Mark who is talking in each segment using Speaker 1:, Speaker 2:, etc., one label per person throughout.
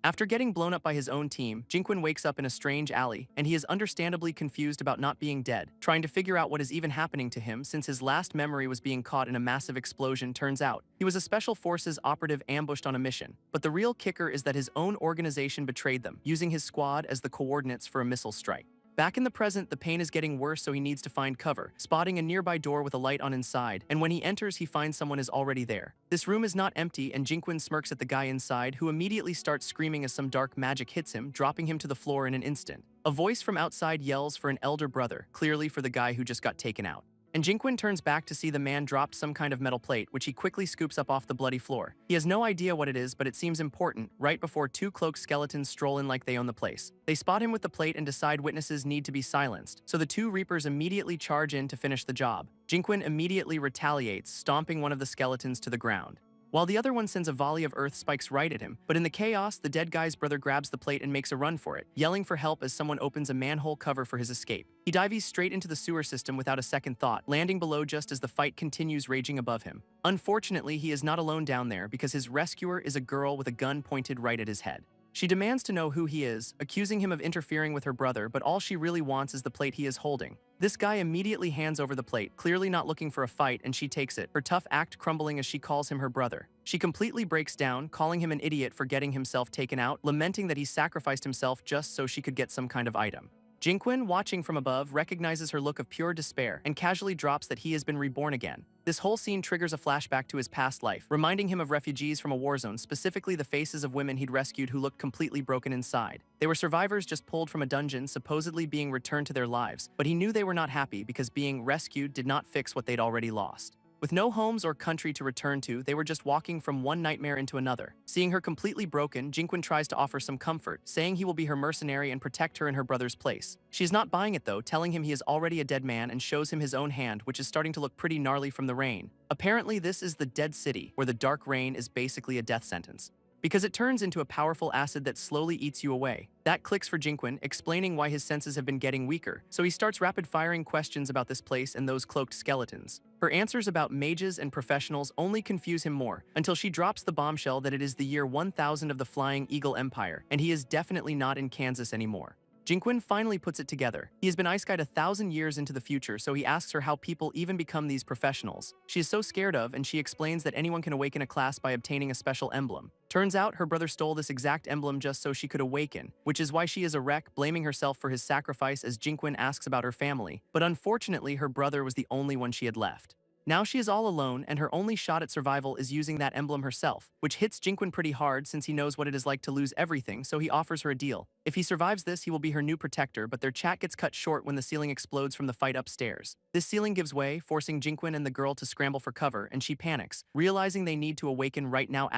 Speaker 1: After getting blown up by his own team, Jinquin wakes up in a strange alley, and he is understandably confused about not being dead, trying to figure out what is even happening to him since his last memory was being caught in a massive explosion. Turns out, he was a special forces operative ambushed on a mission, but the real kicker is that his own organization betrayed them, using his squad as the coordinates for a missile strike. Back in the present, the pain is getting worse, so he needs to find cover, spotting a nearby door with a light on inside, and when he enters, he finds someone is already there. This room is not empty, and Jinquin smirks at the guy inside, who immediately starts screaming as some dark magic hits him, dropping him to the floor in an instant. A voice from outside yells for an elder brother, clearly for the guy who just got taken out. And Jinquin turns back to see the man dropped some kind of metal plate, which he quickly scoops up off the bloody floor. He has no idea what it is, but it seems important, right before two cloaked skeletons stroll in like they own the place. They spot him with the plate and decide witnesses need to be silenced, so the two Reapers immediately charge in to finish the job. Jinquin immediately retaliates, stomping one of the skeletons to the ground, while the other one sends a volley of earth spikes right at him. But in the chaos, the dead guy's brother grabs the plate and makes a run for it, yelling for help as someone opens a manhole cover for his escape. He dives straight into the sewer system without a second thought, landing below just as the fight continues raging above him. Unfortunately, he is not alone down there because his rescuer is a girl with a gun pointed right at his head. She demands to know who he is, accusing him of interfering with her brother, but all she really wants is the plate he is holding. This guy immediately hands over the plate, clearly not looking for a fight, and she takes it, her tough act crumbling as she calls him her brother. She completely breaks down, calling him an idiot for getting himself taken out, lamenting that he sacrificed himself just so she could get some kind of item. Jinquin, watching from above, recognizes her look of pure despair and casually drops that he has been reborn again. This whole scene triggers a flashback to his past life, reminding him of refugees from a war zone, specifically the faces of women he'd rescued who looked completely broken inside. They were survivors just pulled from a dungeon, supposedly being returned to their lives, but he knew they were not happy because being rescued did not fix what they'd already lost. With no homes or country to return to, they were just walking from one nightmare into another. Seeing her completely broken, Jinquin tries to offer some comfort, saying he will be her mercenary and protect her in her brother's place. She is not buying it though, telling him he is already a dead man and shows him his own hand, which is starting to look pretty gnarly from the rain. Apparently, this is the Dead City, where the dark rain is basically a death sentence, because it turns into a powerful acid that slowly eats you away. That clicks for Jinquin, explaining why his senses have been getting weaker, so he starts rapid-firing questions about this place and those cloaked skeletons. Her answers about mages and professionals only confuse him more, until she drops the bombshell that it is the year 1000 of the Flying Eagle Empire, and he is definitely not in Kansas anymore. Jinquin finally puts it together. He has been ice-guyed 1,000 years into the future, so he asks her how people even become these professionals. She is so scared of, and she explains that anyone can awaken a class by obtaining a special emblem. Turns out, her brother stole this exact emblem just so she could awaken, which is why she is a wreck, blaming herself for his sacrifice as Jinquin asks about her family. But unfortunately, her brother was the only one she had left. Now she is all alone, and her only shot at survival is using that emblem herself, which hits Jinquin pretty hard since he knows what it is like to lose everything, so he offers her a deal. If he survives this, he will be her new protector, but their chat gets cut short when the ceiling explodes from the fight upstairs. This ceiling gives way, forcing Jinquin and the girl to scramble for cover, and she panics, realizing they need to awaken right now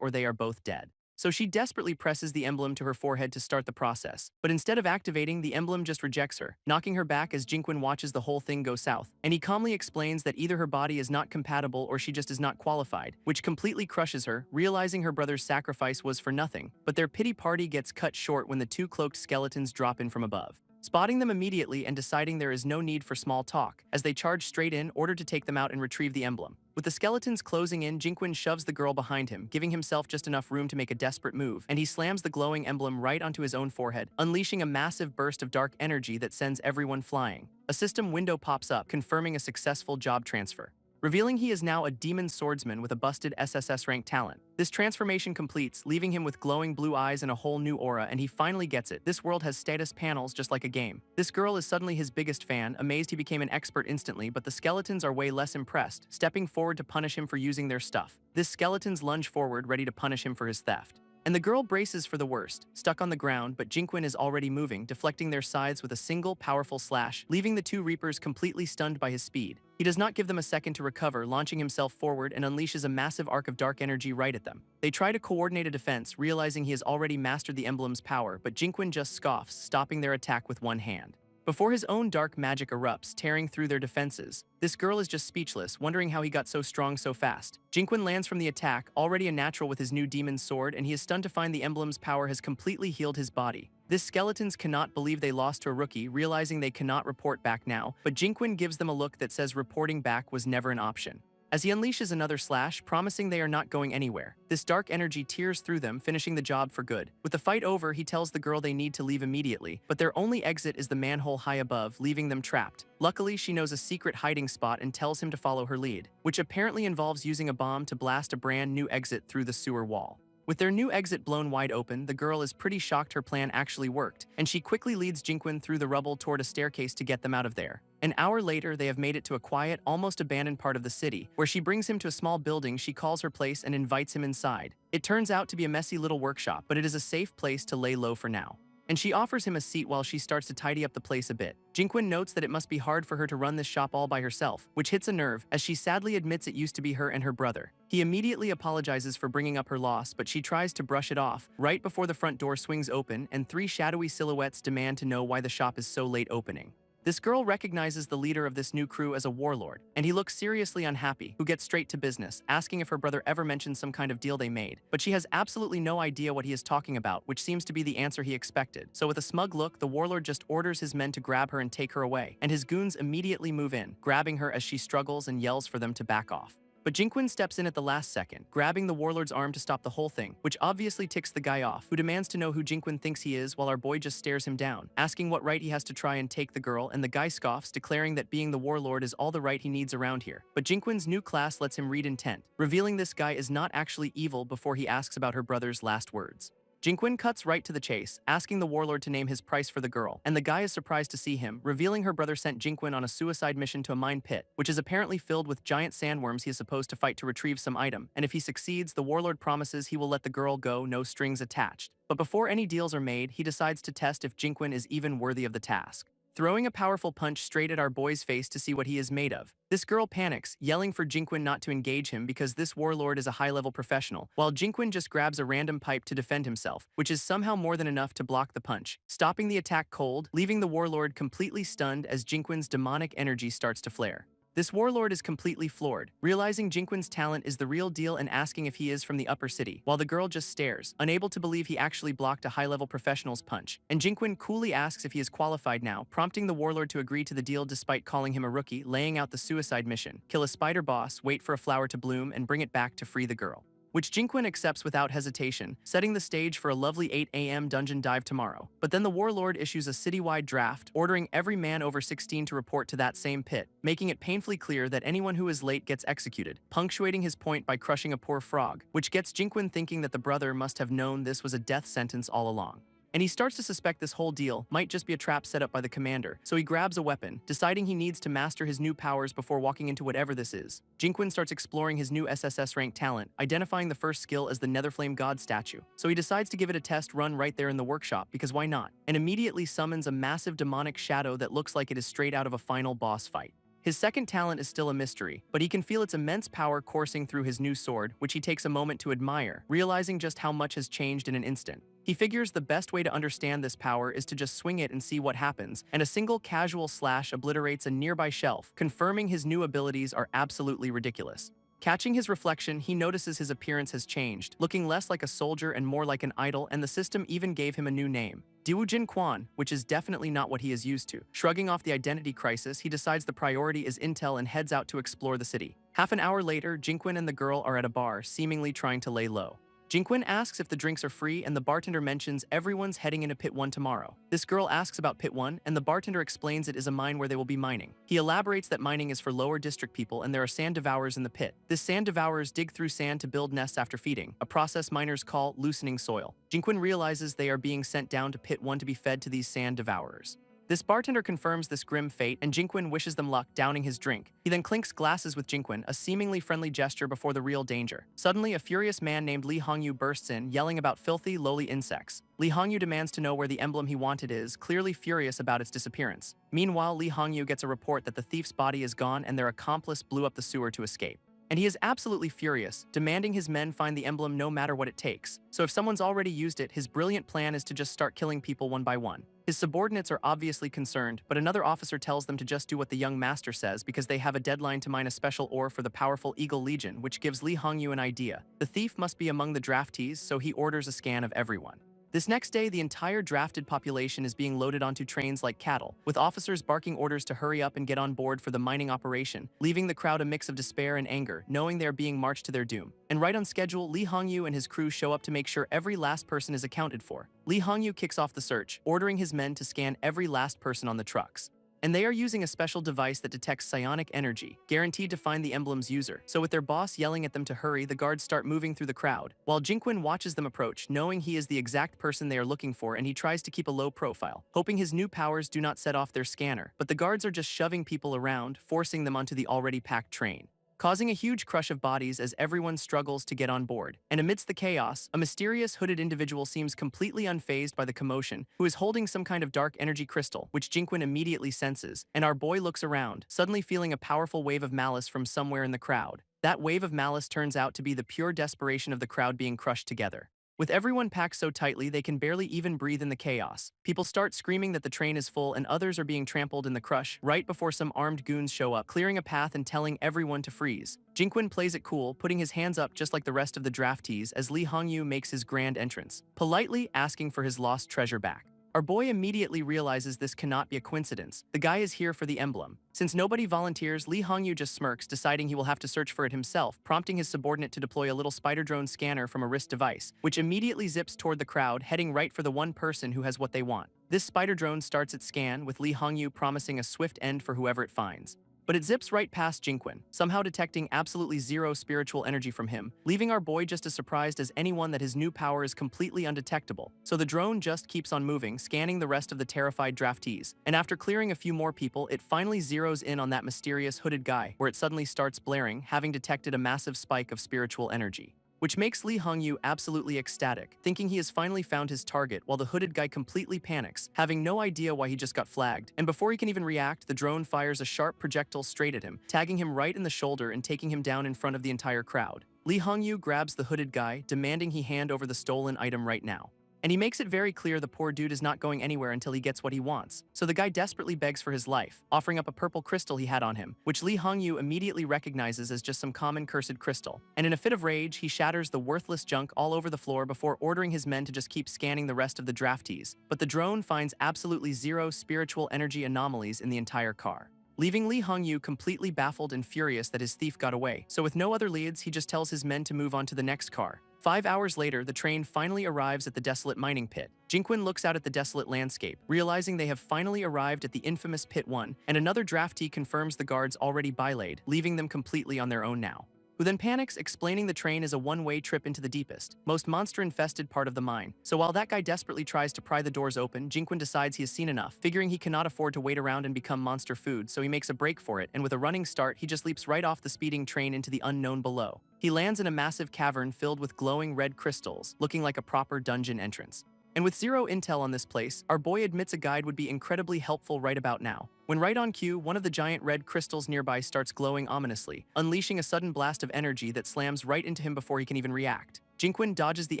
Speaker 1: or they are both dead. So she desperately presses the emblem to her forehead to start the process, but instead of activating, the emblem just rejects her, knocking her back as Jinquin watches the whole thing go south, and he calmly explains that either her body is not compatible or she just is not qualified, which completely crushes her, realizing her brother's sacrifice was for nothing. But their pity party gets cut short when the two cloaked skeletons drop in from above, spotting them immediately and deciding there is no need for small talk, as they charge straight in, ordered to take them out and retrieve the emblem. With the skeletons closing in, Jinquin shoves the girl behind him, giving himself just enough room to make a desperate move, and he slams the glowing emblem right onto his own forehead, unleashing a massive burst of dark energy that sends everyone flying. A system window pops up, confirming a successful job transfer, revealing he is now a demon swordsman with a busted SSS rank talent. This transformation completes, leaving him with glowing blue eyes and a whole new aura, and he finally gets it. This world has status panels just like a game. This girl is suddenly his biggest fan, amazed he became an expert instantly, but the skeletons are way less impressed, stepping forward to punish him for using their stuff. This skeletons lunge forward, ready to punish him for his theft. And the girl braces for the worst, stuck on the ground, but Jinquin is already moving, deflecting their scythes with a single powerful slash, leaving the two Reapers completely stunned by his speed. He does not give them a second to recover, launching himself forward and unleashes a massive arc of dark energy right at them. They try to coordinate a defense, realizing he has already mastered the emblem's power, but Jinquin just scoffs, stopping their attack with one hand, before his own dark magic erupts, tearing through their defenses. This girl is just speechless, wondering how he got so strong so fast. Jinquin lands from the attack, already a natural with his new demon sword, and he is stunned to find the emblem's power has completely healed his body. This skeletons cannot believe they lost to a rookie, realizing they cannot report back now, but Jinquin gives them a look that says reporting back was never an option. as he unleashes another slash, promising they are not going anywhere. This dark energy tears through them, finishing the job for good. With the fight over, he tells the girl they need to leave immediately, but their only exit is the manhole high above, leaving them trapped. Luckily, she knows a secret hiding spot and tells him to follow her lead, which apparently involves using a bomb to blast a brand new exit through the sewer wall. With their new exit blown wide open, the girl is pretty shocked her plan actually worked, and she quickly leads Jinkwon through the rubble toward a staircase to get them out of there. An hour later, they have made it to a quiet, almost abandoned part of the city, where she brings him to a small building she calls her place and invites him inside. It turns out to be a messy little workshop, but it is a safe place to lay low for now. And she offers him a seat while she starts to tidy up the place a bit. Jinkwon notes that it must be hard for her to run this shop all by herself, which hits a nerve, as she sadly admits it used to be her and her brother. He immediately apologizes for bringing up her loss, but she tries to brush it off, right before the front door swings open and three shadowy silhouettes demand to know why the shop is so late opening. This girl recognizes the leader of this new crew as a warlord, and he looks seriously unhappy, who gets straight to business, asking if her brother ever mentioned some kind of deal they made. But she has absolutely no idea what he is talking about, which seems to be the answer he expected. So with a smug look, the warlord just orders his men to grab her and take her away, and his goons immediately move in, grabbing her as she struggles and yells for them to back off. But Jinkwon steps in at the last second, grabbing the warlord's arm to stop the whole thing, which obviously ticks the guy off, who demands to know who Jinkwon thinks he is while our boy just stares him down, asking what right he has to try and take the girl, and the guy scoffs, declaring that being the warlord is all the right he needs around here. But Jinkwon's new class lets him read intent, revealing this guy is not actually evil before he asks about her brother's last words. Jinkwon cuts right to the chase, asking the warlord to name his price for the girl, and the guy is surprised to see him, revealing her brother sent Jinkwon on a suicide mission to a mine pit, which is apparently filled with giant sandworms he is supposed to fight to retrieve some item, and if he succeeds, the warlord promises he will let the girl go, no strings attached. But before any deals are made, he decides to test if Jinkwon is even worthy of the task, throwing a powerful punch straight at our boy's face to see what he is made of. This girl panics, yelling for Jinkwon not to engage him because this warlord is a high-level professional, while Jinkwon just grabs a random pipe to defend himself, which is somehow more than enough to block the punch, stopping the attack cold, leaving the warlord completely stunned as Jinkwon's demonic energy starts to flare. This warlord is completely floored, realizing Jinkwon's talent is the real deal and asking if he is from the upper city, while the girl just stares, unable to believe he actually blocked a high-level professional's punch. And Jinkwon coolly asks if he is qualified now, prompting the warlord to agree to the deal despite calling him a rookie, laying out the suicide mission: kill a spider boss, wait for a flower to bloom, and bring it back to free the girl, which Jinkwon accepts without hesitation, setting the stage for a lovely 8 AM dungeon dive tomorrow. But then the warlord issues a citywide draft, ordering every man over 16 to report to that same pit, making it painfully clear that anyone who is late gets executed, punctuating his point by crushing a poor frog, which gets Jinkwon thinking that the brother must have known this was a death sentence all along. And he starts to suspect this whole deal might just be a trap set up by the commander, so he grabs a weapon, deciding he needs to master his new powers before walking into whatever this is. Jinkwon starts exploring his new SSS rank talent, identifying the first skill as the Netherflame God statue. So he decides to give it a test run right there in the workshop, because why not? And immediately summons a massive demonic shadow that looks like it is straight out of a final boss fight. His second talent is still a mystery, but he can feel its immense power coursing through his new sword, which he takes a moment to admire, realizing just how much has changed in an instant. He figures the best way to understand this power is to just swing it and see what happens, and a single casual slash obliterates a nearby shelf, confirming his new abilities are absolutely ridiculous. Catching his reflection, he notices his appearance has changed, looking less like a soldier and more like an idol, and the system even gave him a new name: Diwujin Quan, which is definitely not what he is used to. Shrugging off the identity crisis, he decides the priority is intel and heads out to explore the city. Half an hour later, Jinkwon and the girl are at a bar, seemingly trying to lay low. Jinkwon asks if the drinks are free, and the bartender mentions everyone's heading into Pit 1 tomorrow. This girl asks about Pit 1, and the bartender explains it is a mine where they will be mining. He elaborates that mining is for lower district people and there are sand devourers in the pit. This sand devourers dig through sand to build nests after feeding, a process miners call loosening soil. Jinkwon realizes they are being sent down to Pit 1 to be fed to these sand devourers. This bartender confirms this grim fate, and Jinkwon wishes them luck, downing his drink. He then clinks glasses with Jinkwon, a seemingly friendly gesture before the real danger. Suddenly, a furious man named Lee Hongyu bursts in, yelling about filthy, lowly insects. Lee Hongyu demands to know where the emblem he wanted is, clearly furious about its disappearance. Meanwhile, Lee Hongyu gets a report that the thief's body is gone and their accomplice blew up the sewer to escape. And he is absolutely furious, demanding his men find the emblem no matter what it takes. So if someone's already used it, his brilliant plan is to just start killing people one by one. His subordinates are obviously concerned, but another officer tells them to just do what the young master says because they have a deadline to mine a special ore for the powerful Eagle Legion, which gives Lee Hongyu an idea. The thief must be among the draftees, so he orders a scan of everyone. This next day, the entire drafted population is being loaded onto trains like cattle, with officers barking orders to hurry up and get on board for the mining operation, leaving the crowd a mix of despair and anger, knowing they are being marched to their doom. And right on schedule, Lee Hongyu and his crew show up to make sure every last person is accounted for. Lee Hongyu kicks off the search, ordering his men to scan every last person on the trucks. And they are using a special device that detects psionic energy, guaranteed to find the emblem's user. So with their boss yelling at them to hurry, the guards start moving through the crowd, while Jinquin watches them approach, knowing he is the exact person they are looking for, and he tries to keep a low profile, hoping his new powers do not set off their scanner. But the guards are just shoving people around, forcing them onto the already packed train, causing a huge crush of bodies as everyone struggles to get on board. And amidst the chaos, a mysterious hooded individual seems completely unfazed by the commotion, who is holding some kind of dark energy crystal, which Jinquin immediately senses, and our boy looks around, suddenly feeling a powerful wave of malice from somewhere in the crowd. That wave of malice turns out to be the pure desperation of the crowd being crushed together. With everyone packed so tightly they can barely even breathe in the chaos, people start screaming that the train is full and others are being trampled in the crush right before some armed goons show up, clearing a path and telling everyone to freeze. Jinquin plays it cool, putting his hands up just like the rest of the draftees as Lee Hongyu makes his grand entrance, politely asking for his lost treasure back. Our boy immediately realizes this cannot be a coincidence. The guy is here for the emblem. Since nobody volunteers, Lee Hongyu just smirks, deciding he will have to search for it himself, prompting his subordinate to deploy a little spider drone scanner from a wrist device, which immediately zips toward the crowd, heading right for the one person who has what they want. This spider drone starts its scan, with Lee Hongyu promising a swift end for whoever it finds. But it zips right past Jinquin, somehow detecting absolutely zero spiritual energy from him, leaving our boy just as surprised as anyone that his new power is completely undetectable. So the drone just keeps on moving, scanning the rest of the terrified draftees. And after clearing a few more people, it finally zeroes in on that mysterious hooded guy, where it suddenly starts blaring, having detected a massive spike of spiritual energy, which makes Lee Hongyu absolutely ecstatic, thinking he has finally found his target, while the hooded guy completely panics, having no idea why he just got flagged. And before he can even react, the drone fires a sharp projectile straight at him, tagging him right in the shoulder and taking him down in front of the entire crowd. Lee Hongyu grabs the hooded guy, demanding he hand over the stolen item right now. And he makes it very clear the poor dude is not going anywhere until he gets what he wants. So the guy desperately begs for his life, offering up a purple crystal he had on him, which Lee Hongyu immediately recognizes as just some common cursed crystal. And in a fit of rage, he shatters the worthless junk all over the floor before ordering his men to just keep scanning the rest of the draftees. But the drone finds absolutely zero spiritual energy anomalies in the entire car, leaving Lee Hongyu completely baffled and furious that his thief got away. So with no other leads, he just tells his men to move on to the next car. 5 hours later, the train finally arrives at the desolate mining pit. Jinquin looks out at the desolate landscape, realizing they have finally arrived at the infamous Pit 1, and another draftee confirms the guards already bylaid, leaving them completely on their own now, who then panics, explaining the train is a one-way trip into the deepest, most monster-infested part of the mine. So while that guy desperately tries to pry the doors open, Jinquin decides he has seen enough, figuring he cannot afford to wait around and become monster food, so he makes a break for it, and with a running start, he just leaps right off the speeding train into the unknown below. He lands in a massive cavern filled with glowing red crystals, looking like a proper dungeon entrance. And with zero intel on this place, our boy admits a guide would be incredibly helpful right about now. When right on cue, one of the giant red crystals nearby starts glowing ominously, unleashing a sudden blast of energy that slams right into him before he can even react. Jinquin dodges the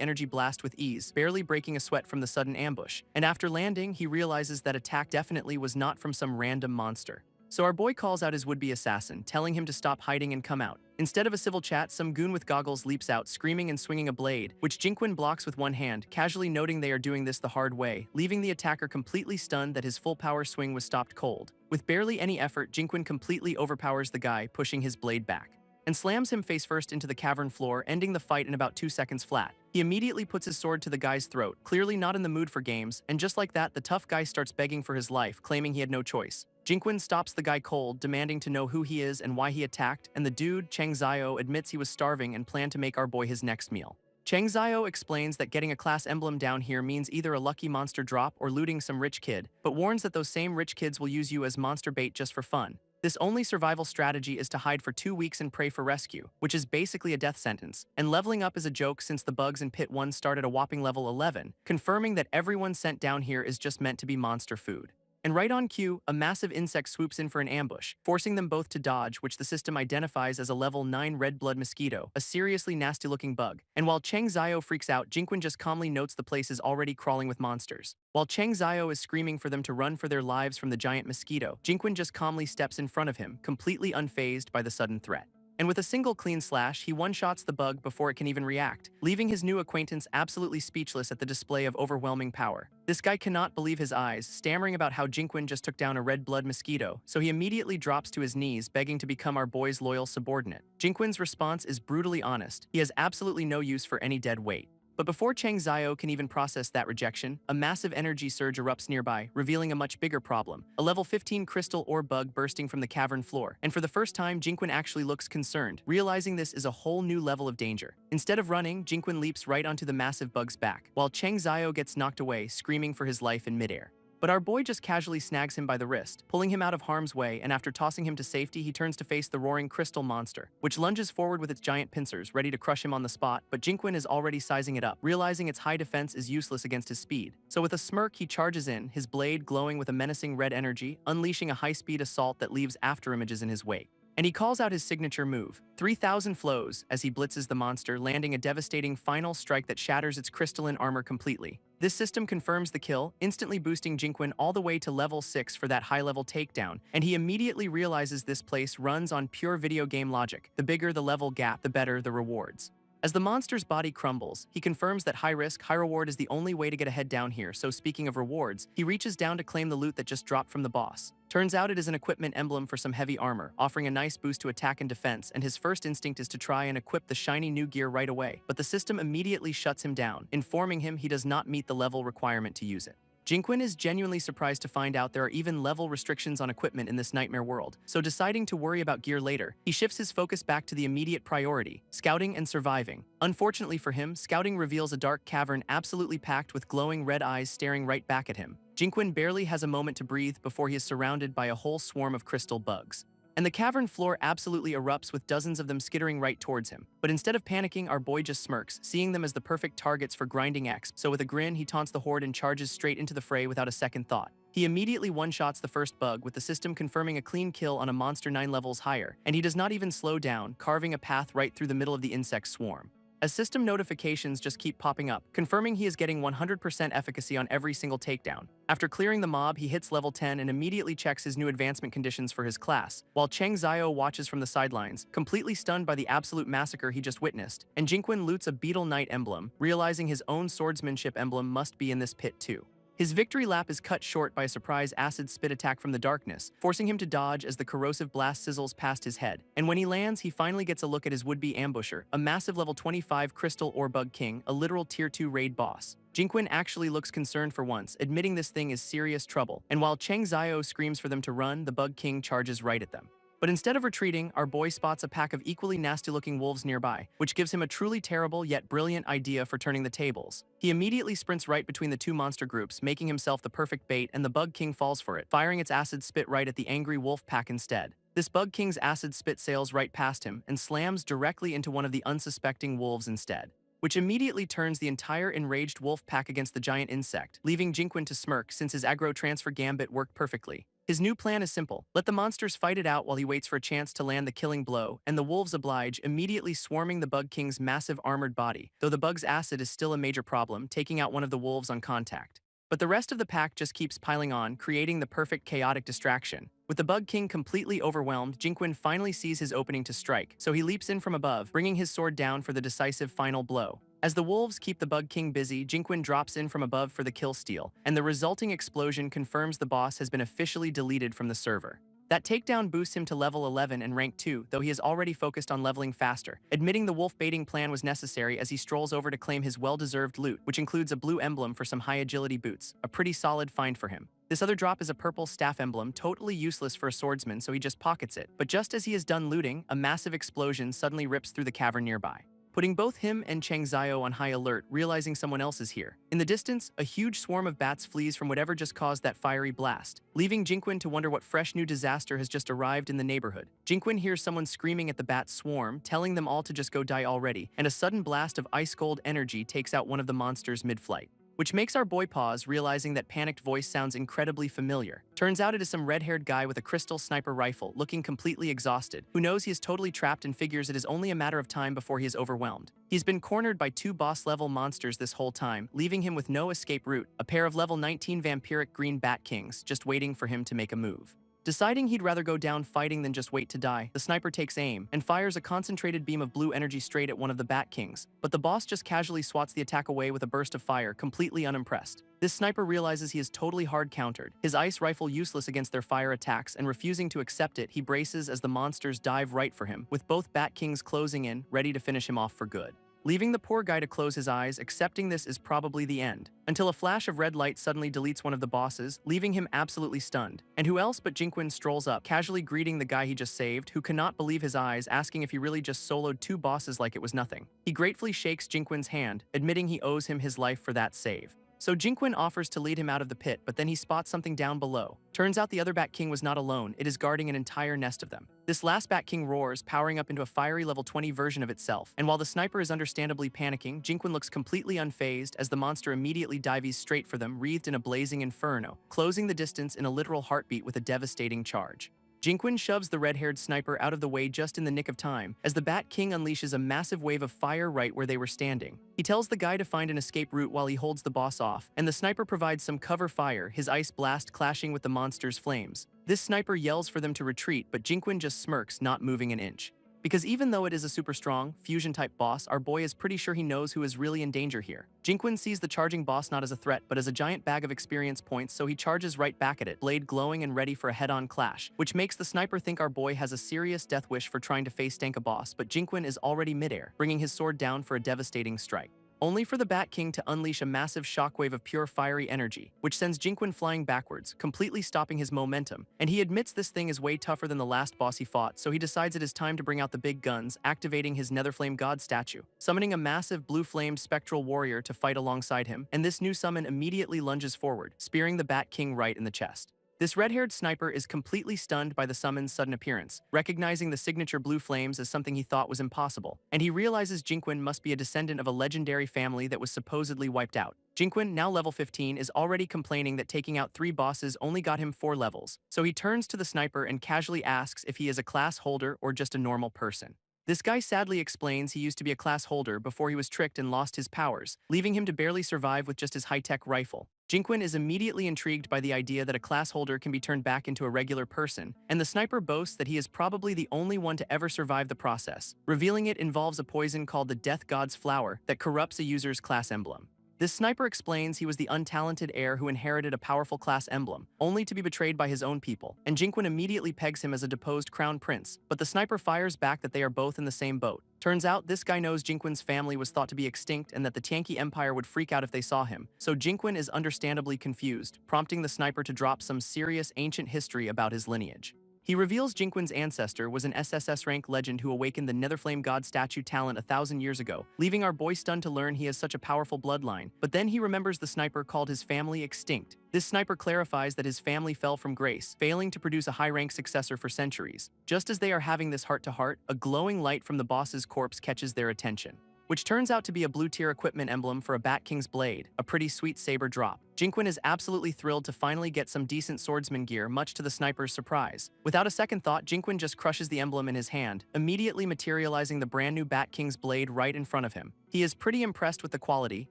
Speaker 1: energy blast with ease, barely breaking a sweat from the sudden ambush. And after landing, he realizes that attack definitely was not from some random monster. So our boy calls out his would-be assassin, telling him to stop hiding and come out. Instead of a civil chat, some goon with goggles leaps out, screaming and swinging a blade, which Jinquin blocks with one hand, casually noting they are doing this the hard way, leaving the attacker completely stunned that his full power swing was stopped cold. With barely any effort, Jinquin completely overpowers the guy, pushing his blade back, and slams him face first into the cavern floor, ending the fight in about 2 seconds flat. He immediately puts his sword to the guy's throat, clearly not in the mood for games, and just like that, the tough guy starts begging for his life, claiming he had no choice. Jinquin stops the guy cold, demanding to know who he is and why he attacked, and the dude, Cheng Zio, admits he was starving and planned to make our boy his next meal. Cheng Zio explains that getting a class emblem down here means either a lucky monster drop or looting some rich kid, but warns that those same rich kids will use you as monster bait just for fun. This only survival strategy is to hide for 2 weeks and pray for rescue, which is basically a death sentence. And leveling up is a joke since the bugs in Pit 1 start at a whopping level 11, confirming that everyone sent down here is just meant to be monster food. And right on cue, a massive insect swoops in for an ambush, forcing them both to dodge, which the system identifies as a level 9 red blood mosquito, a seriously nasty-looking bug. And while Cheng Zio freaks out, Jinquin just calmly notes the place is already crawling with monsters. While Cheng Zio is screaming for them to run for their lives from the giant mosquito, Jinquin just calmly steps in front of him, completely unfazed by the sudden threat. and with a single clean slash, he one-shots the bug before it can even react, leaving his new acquaintance absolutely speechless at the display of overwhelming power. This guy cannot believe his eyes, stammering about how Jinquin just took down a red blood mosquito, so he immediately drops to his knees, begging to become our boy's loyal subordinate. Jinquin's response is brutally honest. He has absolutely no use for any dead weight. But before Chang Zhao can even process that rejection, a massive energy surge erupts nearby, revealing a much bigger problem. A level 15 crystal ore bug bursting from the cavern floor. And for the first time, Jinquin actually looks concerned, realizing this is a whole new level of danger. Instead of running, Jinquin leaps right onto the massive bug's back, while Chang Zhao gets knocked away, screaming for his life in midair. But our boy just casually snags him by the wrist, pulling him out of harm's way, and after tossing him to safety, he turns to face the roaring crystal monster, which lunges forward with its giant pincers, ready to crush him on the spot, but Jinquin is already sizing it up, realizing its high defense is useless against his speed. So with a smirk, he charges in, his blade glowing with a menacing red energy, unleashing a high-speed assault that leaves afterimages in his wake. And he calls out his signature move, 3000 flows, as he blitzes the monster, landing a devastating final strike that shatters its crystalline armor completely. This system confirms the kill, instantly boosting Jinquin all the way to level 6 for that high-level takedown, and he immediately realizes this place runs on pure video game logic. The bigger the level gap, the better the rewards. As the monster's body crumbles, he confirms that high risk, high reward is the only way to get ahead down here, so speaking of rewards, he reaches down to claim the loot that just dropped from the boss. Turns out it is an equipment emblem for some heavy armor, offering a nice boost to attack and defense, and his first instinct is to try and equip the shiny new gear right away, but the system immediately shuts him down, informing him he does not meet the level requirement to use it. Jinquin is genuinely surprised to find out there are even level restrictions on equipment in this nightmare world, so deciding to worry about gear later, he shifts his focus back to the immediate priority, scouting and surviving. Unfortunately for him, scouting reveals a dark cavern absolutely packed with glowing red eyes staring right back at him. Jinquin barely has a moment to breathe before he is surrounded by a whole swarm of crystal bugs. And the cavern floor absolutely erupts with dozens of them skittering right towards him. But instead of panicking, our boy just smirks, seeing them as the perfect targets for grinding X, so with a grin, he taunts the horde and charges straight into the fray without a second thought. He immediately one-shots the first bug, with the system confirming a clean kill on a monster 9 levels higher, and he does not even slow down, carving a path right through the middle of the insect swarm. As system notifications just keep popping up, confirming he is getting 100% efficacy on every single takedown. After clearing the mob, he hits level 10 and immediately checks his new advancement conditions for his class, while Chang Zhao watches from the sidelines, completely stunned by the absolute massacre he just witnessed, and Jinquin loots a Beetle Knight emblem, realizing his own swordsmanship emblem must be in this pit too. His victory lap is cut short by a surprise acid spit attack from the darkness, forcing him to dodge as the corrosive blast sizzles past his head. And when he lands, he finally gets a look at his would-be ambusher, a massive level 25 crystal ore bug king, a literal tier 2 raid boss. Jinquin actually looks concerned for once, admitting this thing is serious trouble, and while Chang Zhao screams for them to run, the bug king charges right at them. But instead of retreating, our boy spots a pack of equally nasty-looking wolves nearby, which gives him a truly terrible yet brilliant idea for turning the tables. He immediately sprints right between the two monster groups, making himself the perfect bait, and the Bug King falls for it, firing its acid spit right at the angry wolf pack instead. This Bug King's acid spit sails right past him and slams directly into one of the unsuspecting wolves instead, which immediately turns the entire enraged wolf pack against the giant insect, leaving Jinquin to smirk since his aggro transfer gambit worked perfectly. His new plan is simple. Let the monsters fight it out while he waits for a chance to land the killing blow, and the wolves oblige, immediately swarming the Bug King's massive armored body, though the bug's acid is still a major problem, taking out one of the wolves on contact. But the rest of the pack just keeps piling on, creating the perfect chaotic distraction. With the Bug King completely overwhelmed, Jinquin finally sees his opening to strike, so he leaps in from above, bringing his sword down for the decisive final blow. As the wolves keep the Bug King busy, Jinquin drops in from above for the kill steal, and the resulting explosion confirms the boss has been officially deleted from the server. That takedown boosts him to level 11 and rank 2, though he is already focused on leveling faster, admitting the wolf baiting plan was necessary as he strolls over to claim his well-deserved loot, which includes a blue emblem for some high-agility boots, a pretty solid find for him. This other drop is a purple staff emblem, totally useless for a swordsman, so he just pockets it. But just as he is done looting, a massive explosion suddenly rips through the cavern nearby, putting both him and Chang Zhao on high alert, realizing someone else is here. In the distance, a huge swarm of bats flees from whatever just caused that fiery blast, leaving Jinquin to wonder what fresh new disaster has just arrived in the neighborhood. Jinquin hears someone screaming at the bat swarm, telling them all to just go die already, and a sudden blast of ice-cold energy takes out one of the monsters mid-flight, which makes our boy pause, realizing that panicked voice sounds incredibly familiar. Turns out it is some red-haired guy with a crystal sniper rifle, looking completely exhausted, who knows he is totally trapped and figures it is only a matter of time before he is overwhelmed. He's been cornered by two boss-level monsters this whole time, leaving him with no escape route, a pair of level 19 vampiric green bat kings just waiting for him to make a move. Deciding he'd rather go down fighting than just wait to die, the sniper takes aim and fires a concentrated beam of blue energy straight at one of the Bat Kings, but the boss just casually swats the attack away with a burst of fire, completely unimpressed. This sniper realizes he is totally hard-countered, his ice rifle useless against their fire attacks, and refusing to accept it, he braces as the monsters dive right for him, with both Bat Kings closing in, ready to finish him off for good. Leaving the poor guy to close his eyes, accepting this is probably the end, until a flash of red light suddenly deletes one of the bosses, leaving him absolutely stunned. And who else but Jinquin strolls up, casually greeting the guy he just saved, who cannot believe his eyes, asking if he really just soloed 2 bosses like it was nothing. He gratefully shakes Jinquin's hand, admitting he owes him his life for that save. So Jinquin offers to lead him out of the pit, but then he spots something down below. Turns out the other Bat King was not alone, it is guarding an entire nest of them. This last Bat King roars, powering up into a fiery level 20 version of itself, and while the sniper is understandably panicking, Jinquin looks completely unfazed as the monster immediately dives straight for them, wreathed in a blazing inferno, closing the distance in a literal heartbeat with a devastating charge. Jinquin shoves the red-haired sniper out of the way just in the nick of time, as the Bat King unleashes a massive wave of fire right where they were standing. He tells the guy to find an escape route while he holds the boss off, and the sniper provides some cover fire, his ice blast clashing with the monster's flames. This sniper yells for them to retreat, but Jinquin just smirks, not moving an inch. Because even though it is a super strong, fusion-type boss, our boy is pretty sure he knows who is really in danger here. Jinquin sees the charging boss not as a threat, but as a giant bag of experience points, so he charges right back at it, blade glowing and ready for a head-on clash, which makes the sniper think our boy has a serious death wish for trying to face tank a boss, but Jinquin is already midair, bringing his sword down for a devastating strike. Only for the Bat King to unleash a massive shockwave of pure fiery energy, which sends Jinquin flying backwards, completely stopping his momentum, and he admits this thing is way tougher than the last boss he fought, so he decides it is time to bring out the big guns, activating his Netherflame God statue, summoning a massive blue-flamed spectral warrior to fight alongside him, and this new summon immediately lunges forward, spearing the Bat King right in the chest. This red-haired sniper is completely stunned by the summon's sudden appearance, recognizing the signature blue flames as something he thought was impossible, and he realizes Jinquin must be a descendant of a legendary family that was supposedly wiped out. Jinquin, now level 15, is already complaining that taking out 3 bosses only got him 4 levels, so he turns to the sniper and casually asks if he is a class holder or just a normal person. This guy sadly explains he used to be a class holder before he was tricked and lost his powers, leaving him to barely survive with just his high-tech rifle. Jinquin is immediately intrigued by the idea that a class holder can be turned back into a regular person, and the sniper boasts that he is probably the only one to ever survive the process, revealing it involves a poison called the Death God's Flower that corrupts a user's class emblem. This sniper explains he was the untalented heir who inherited a powerful class emblem, only to be betrayed by his own people, and Jinquin immediately pegs him as a deposed crown prince, but the sniper fires back that they are both in the same boat. Turns out, this guy knows Jinquin's family was thought to be extinct and that the Tianqi Empire would freak out if they saw him, so Jinquin is understandably confused, prompting the sniper to drop some serious ancient history about his lineage. He reveals Jinquin's ancestor was an SSS rank legend who awakened the Netherflame God statue talent 1,000 years ago, leaving our boy stunned to learn he has such a powerful bloodline, but then he remembers the sniper called his family extinct. This sniper clarifies that his family fell from grace, failing to produce a high-rank successor for centuries. Just as they are having this heart-to-heart, a glowing light from the boss's corpse catches their attention, which turns out to be a blue-tier equipment emblem for a Bat King's blade, a pretty sweet saber drop. Jinquin is absolutely thrilled to finally get some decent swordsman gear, much to the sniper's surprise. Without a second thought, Jinquin just crushes the emblem in his hand, immediately materializing the brand new Bat King's blade right in front of him. He is pretty impressed with the quality,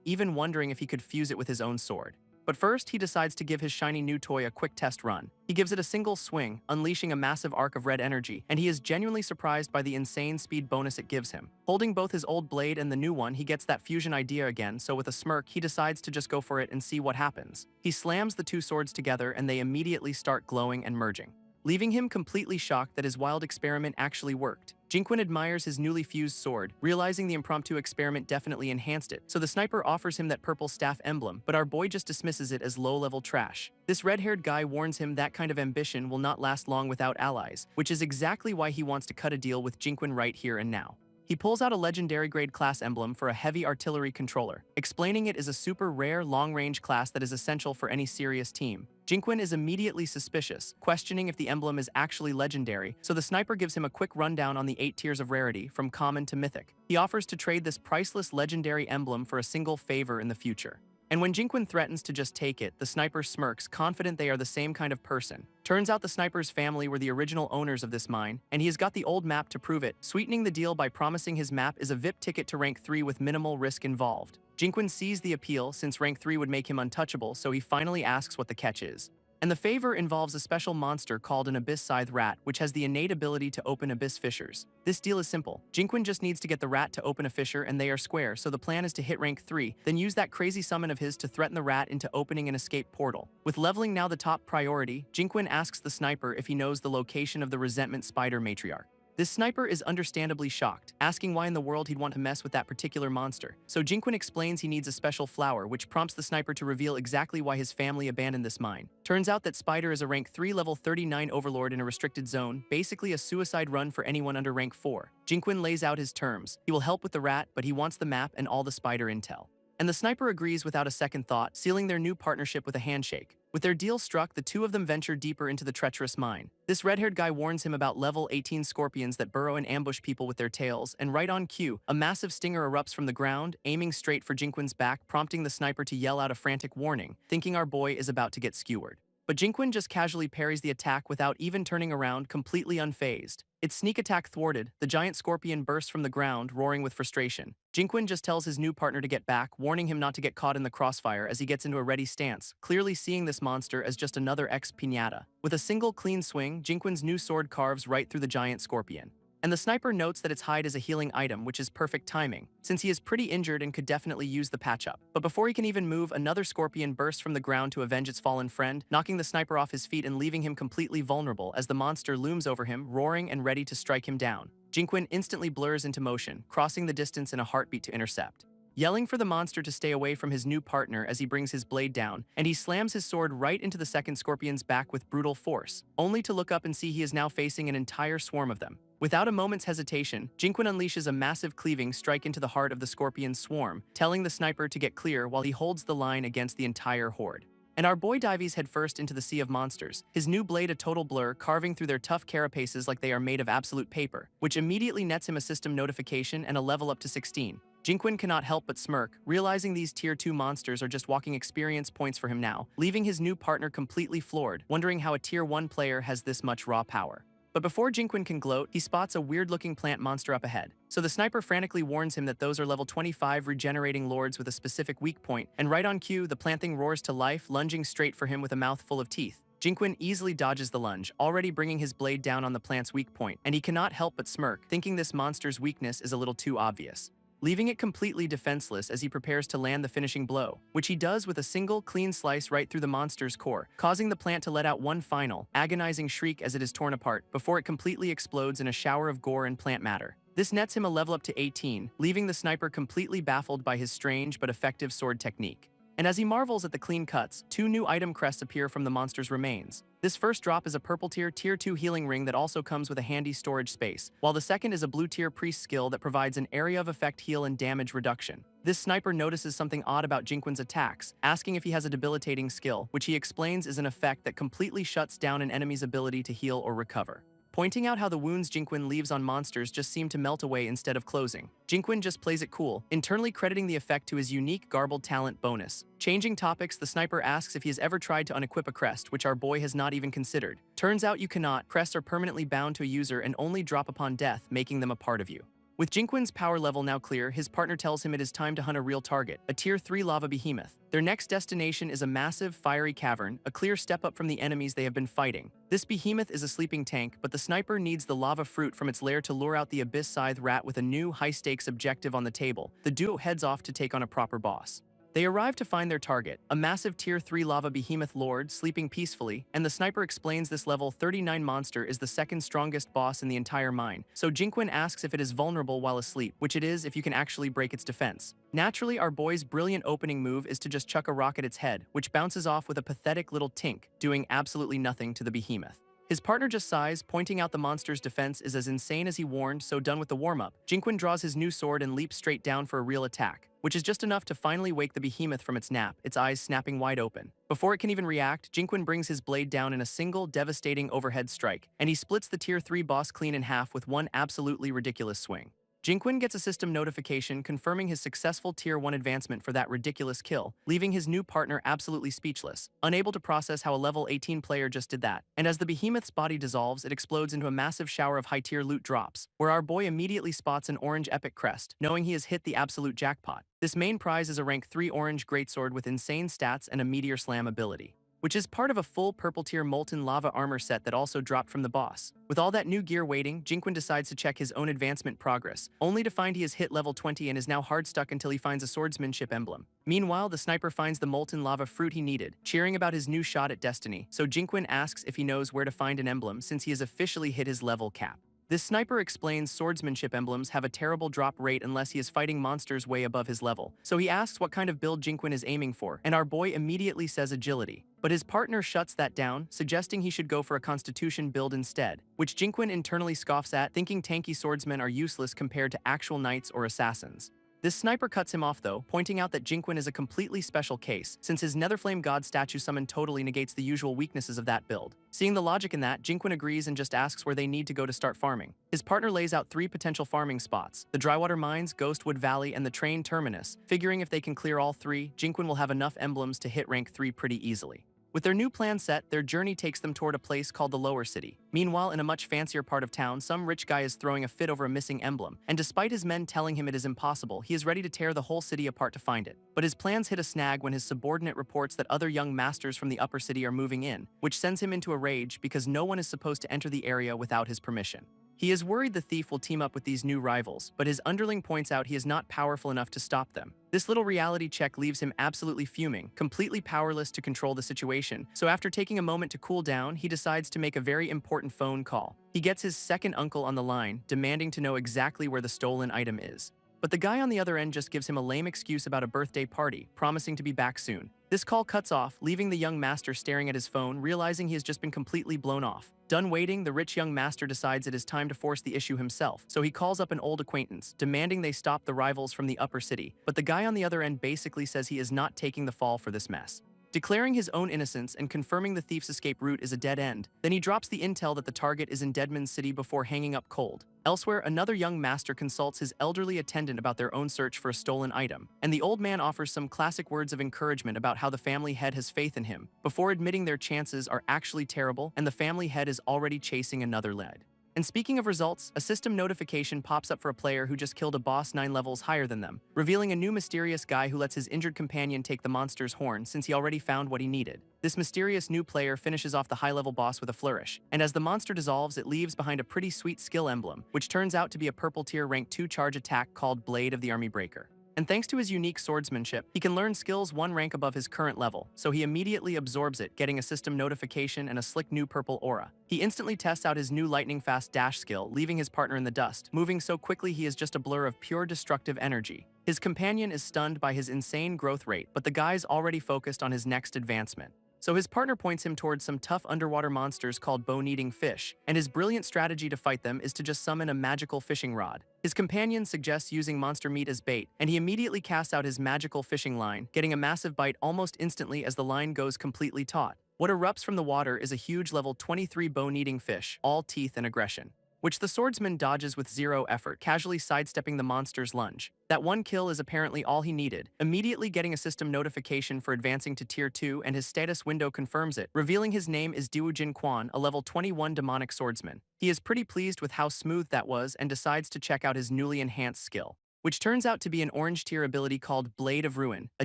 Speaker 1: even wondering if he could fuse it with his own sword. But first, he decides to give his shiny new toy a quick test run. He gives it a single swing, unleashing a massive arc of red energy, and he is genuinely surprised by the insane speed bonus it gives him. Holding both his old blade and the new one, he gets that fusion idea again, so with a smirk, he decides to just go for it and see what happens. He slams the 2 swords together and they immediately start glowing and merging, leaving him completely shocked that his wild experiment actually worked. Jinquin admires his newly fused sword, realizing the impromptu experiment definitely enhanced it, so the sniper offers him that purple staff emblem, but our boy just dismisses it as low-level trash. This red-haired guy warns him that kind of ambition will not last long without allies, which is exactly why he wants to cut a deal with Jinquin right here and now. He pulls out a legendary grade class emblem for a heavy artillery controller, explaining it is a super rare long-range class that is essential for any serious team. Jinquin is immediately suspicious, questioning if the emblem is actually legendary, so the sniper gives him a quick rundown on the 8 tiers of rarity, from common to mythic. He offers to trade this priceless legendary emblem for a single favor in the future. And when Jinquin threatens to just take it, the sniper smirks, confident they are the same kind of person. Turns out the sniper's family were the original owners of this mine, and he has got the old map to prove it, sweetening the deal by promising his map is a VIP ticket to rank 3 with minimal risk involved. Jinquin sees the appeal since rank 3 would make him untouchable, so he finally asks what the catch is. And the favor involves a special monster called an Abyss Scythe Rat, which has the innate ability to open abyss fissures. This deal is simple. Jinquin just needs to get the rat to open a fissure and they are square, so the plan is to hit rank 3, then use that crazy summon of his to threaten the rat into opening an escape portal. With leveling now the top priority, Jinquin asks the sniper if he knows the location of the resentment spider matriarch. This sniper is understandably shocked, asking why in the world he'd want to mess with that particular monster. So Jinquin explains he needs a special flower, which prompts the sniper to reveal exactly why his family abandoned this mine. Turns out that Spider is a rank 3 level 39 overlord in a restricted zone, basically a suicide run for anyone under rank 4. Jinquin lays out his terms. He will help with the rat, but he wants the map and all the spider intel. And the sniper agrees without a second thought, sealing their new partnership with a handshake. With their deal struck, the two of them venture deeper into the treacherous mine. This red-haired guy warns him about level 18 scorpions that burrow and ambush people with their tails, and right on cue, a massive stinger erupts from the ground, aiming straight for Jinquin's back, prompting the sniper to yell out a frantic warning, thinking our boy is about to get skewered. But Jinquin just casually parries the attack without even turning around, completely unfazed. Its sneak attack thwarted, the giant scorpion bursts from the ground, roaring with frustration. Jinquin just tells his new partner to get back, warning him not to get caught in the crossfire as he gets into a ready stance, clearly seeing this monster as just another ex-piñata. With a single clean swing, Jinquin's new sword carves right through the giant scorpion. And the sniper notes that its hide is a healing item, which is perfect timing, since he is pretty injured and could definitely use the patch-up. But before he can even move, another scorpion bursts from the ground to avenge its fallen friend, knocking the sniper off his feet and leaving him completely vulnerable as the monster looms over him, roaring and ready to strike him down. Jinquin instantly blurs into motion, crossing the distance in a heartbeat to intercept. Yelling for the monster to stay away from his new partner as he brings his blade down, and he slams his sword right into the second scorpion's back with brutal force, only to look up and see he is now facing an entire swarm of them. Without a moment's hesitation, Jinquin unleashes a massive cleaving strike into the heart of the scorpion's swarm, telling the sniper to get clear while he holds the line against the entire horde. And our boy dives headfirst into the sea of monsters, his new blade a total blur, carving through their tough carapaces like they are made of absolute paper, which immediately nets him a system notification and a level up to 16. Jinquin cannot help but smirk, realizing these tier 2 monsters are just walking experience points for him now, leaving his new partner completely floored, wondering how a tier 1 player has this much raw power. But before Jinquin can gloat, he spots a weird-looking plant monster up ahead. So the sniper frantically warns him that those are level 25 regenerating lords with a specific weak point, and right on cue, the plant thing roars to life, lunging straight for him with a mouth full of teeth. Jinquin easily dodges the lunge, already bringing his blade down on the plant's weak point, and he cannot help but smirk, thinking this monster's weakness is a little too obvious, leaving it completely defenseless as he prepares to land the finishing blow, which he does with a single, clean slice right through the monster's core, causing the plant to let out one final, agonizing shriek as it is torn apart, before it completely explodes in a shower of gore and plant matter. This nets him a level up to 18, leaving the sniper completely baffled by his strange but effective sword technique. And as he marvels at the clean cuts, 2 new item crests appear from the monster's remains. This first drop is a purple tier 2 healing ring that also comes with a handy storage space, while the second is a blue tier priest skill that provides an area of effect heal and damage reduction. This sniper notices something odd about Jinquin's attacks, asking if he has a debilitating skill, which he explains is an effect that completely shuts down an enemy's ability to heal or recover, pointing out how the wounds Jinquin leaves on monsters just seem to melt away instead of closing. Jinquin just plays it cool, internally crediting the effect to his unique garbled talent bonus. Changing topics, the sniper asks if he has ever tried to unequip a crest, which our boy has not even considered. Turns out you cannot. Crests are permanently bound to a user and only drop upon death, making them a part of you. With Jinquin's power level now clear, his partner tells him it is time to hunt a real target, a tier 3 lava behemoth. Their next destination is a massive, fiery cavern, a clear step up from the enemies they have been fighting. This behemoth is a sleeping tank, but the sniper needs the lava fruit from its lair to lure out the Abyss Scythe Rat with a new, high-stakes objective on the table. The duo heads off to take on a proper boss. They arrive to find their target, a massive tier 3 lava behemoth lord sleeping peacefully, and the sniper explains this level 39 monster is the second strongest boss in the entire mine, so Jinquin asks if it is vulnerable while asleep, which it is if you can actually break its defense. Naturally, our boy's brilliant opening move is to just chuck a rock at its head, which bounces off with a pathetic little tink, doing absolutely nothing to the behemoth. His partner just sighs, pointing out the monster's defense is as insane as he warned, so done with the warm-up, Jinquin draws his new sword and leaps straight down for a real attack, which is just enough to finally wake the behemoth from its nap, its eyes snapping wide open. Before it can even react, Jinquin brings his blade down in a single, devastating overhead strike, and he splits the tier 3 boss clean in half with one absolutely ridiculous swing. Jinquin gets a system notification confirming his successful tier 1 advancement for that ridiculous kill, leaving his new partner absolutely speechless, unable to process how a level 18 player just did that. And as the behemoth's body dissolves, it explodes into a massive shower of high-tier loot drops, where our boy immediately spots an orange epic crest, knowing he has hit the absolute jackpot. This main prize is a rank 3 orange greatsword with insane stats and a meteor slam ability. which is part of a full purple tier molten lava armor set that also dropped from the boss. With all that new gear waiting, Jinquin decides to check his own advancement progress, only to find he has hit level 20 and is now hard stuck until he finds a swordsmanship emblem. Meanwhile, the sniper finds the molten lava fruit he needed, cheering about his new shot at destiny, so Jinquin asks if he knows where to find an emblem since he has officially hit his level cap. This sniper explains swordsmanship emblems have a terrible drop rate unless he is fighting monsters way above his level, so he asks what kind of build Jinquin is aiming for, and our boy immediately says agility. But his partner shuts that down, suggesting he should go for a constitution build instead, which Jinquin internally scoffs at, thinking tanky swordsmen are useless compared to actual knights or assassins. This sniper cuts him off though, pointing out that Jinquin is a completely special case, since his Netherflame God statue summon totally negates the usual weaknesses of that build. Seeing the logic in that, Jinquin agrees and just asks where they need to go to start farming. His partner lays out 3 potential farming spots: the Drywater Mines, Ghostwood Valley, and the Train Terminus, figuring if they can clear all 3, Jinquin will have enough emblems to hit rank 3 pretty easily. With their new plan set, their journey takes them toward a place called the Lower City. Meanwhile, in a much fancier part of town, some rich guy is throwing a fit over a missing emblem, and despite his men telling him it is impossible, he is ready to tear the whole city apart to find it. But his plans hit a snag when his subordinate reports that other young masters from the upper city are moving in, which sends him into a rage because no one is supposed to enter the area without his permission. He is worried the thief will team up with these new rivals, but his underling points out he is not powerful enough to stop them. This little reality check leaves him absolutely fuming, completely powerless to control the situation, so after taking a moment to cool down, he decides to make a very important phone call. He gets his second uncle on the line, demanding to know exactly where the stolen item is. But the guy on the other end just gives him a lame excuse about a birthday party, promising to be back soon. This call cuts off, leaving the young master staring at his phone, realizing he has just been completely blown off. Done waiting, the rich young master decides it is time to force the issue himself, so he calls up an old acquaintance, demanding they stop the rivals from the upper city, but the guy on the other end basically says he is not taking the fall for this mess. Declaring his own innocence and confirming the thief's escape route is a dead end, then he drops the intel that the target is in Deadman's City before hanging up cold. Elsewhere, another young master consults his elderly attendant about their own search for a stolen item, and the old man offers some classic words of encouragement about how the family head has faith in him, before admitting their chances are actually terrible and the family head is already chasing another lead. And speaking of results, a system notification pops up for a player who just killed a boss 9 levels higher than them, revealing a new mysterious guy who lets his injured companion take the monster's horn since he already found what he needed. This mysterious new player finishes off the high-level boss with a flourish, and as the monster dissolves, it leaves behind a pretty sweet skill emblem, which turns out to be a purple tier rank 2 charge attack called Blade of the Army Breaker. And thanks to his unique swordsmanship, he can learn skills 1 rank above his current level, so he immediately absorbs it, getting a system notification and a slick new purple aura. He instantly tests out his new lightning-fast dash skill, leaving his partner in the dust, moving so quickly he is just a blur of pure destructive energy. His companion is stunned by his insane growth rate, but the guy's already focused on his next advancement. So his partner points him towards some tough underwater monsters called bone-eating fish, and his brilliant strategy to fight them is to just summon a magical fishing rod. His companion suggests using monster meat as bait, and he immediately casts out his magical fishing line, getting a massive bite almost instantly as the line goes completely taut. What erupts from the water is a huge level 23 bone-eating fish, all teeth and aggression, which the swordsman dodges with 0 effort, casually sidestepping the monster's lunge. That 1 kill is apparently all he needed, immediately getting a system notification for advancing to Tier 2, and his status window confirms it, revealing his name is Diwujin Quan, a level 21 demonic swordsman. He is pretty pleased with how smooth that was and decides to check out his newly enhanced skill, which turns out to be an orange tier ability called Blade of Ruin, a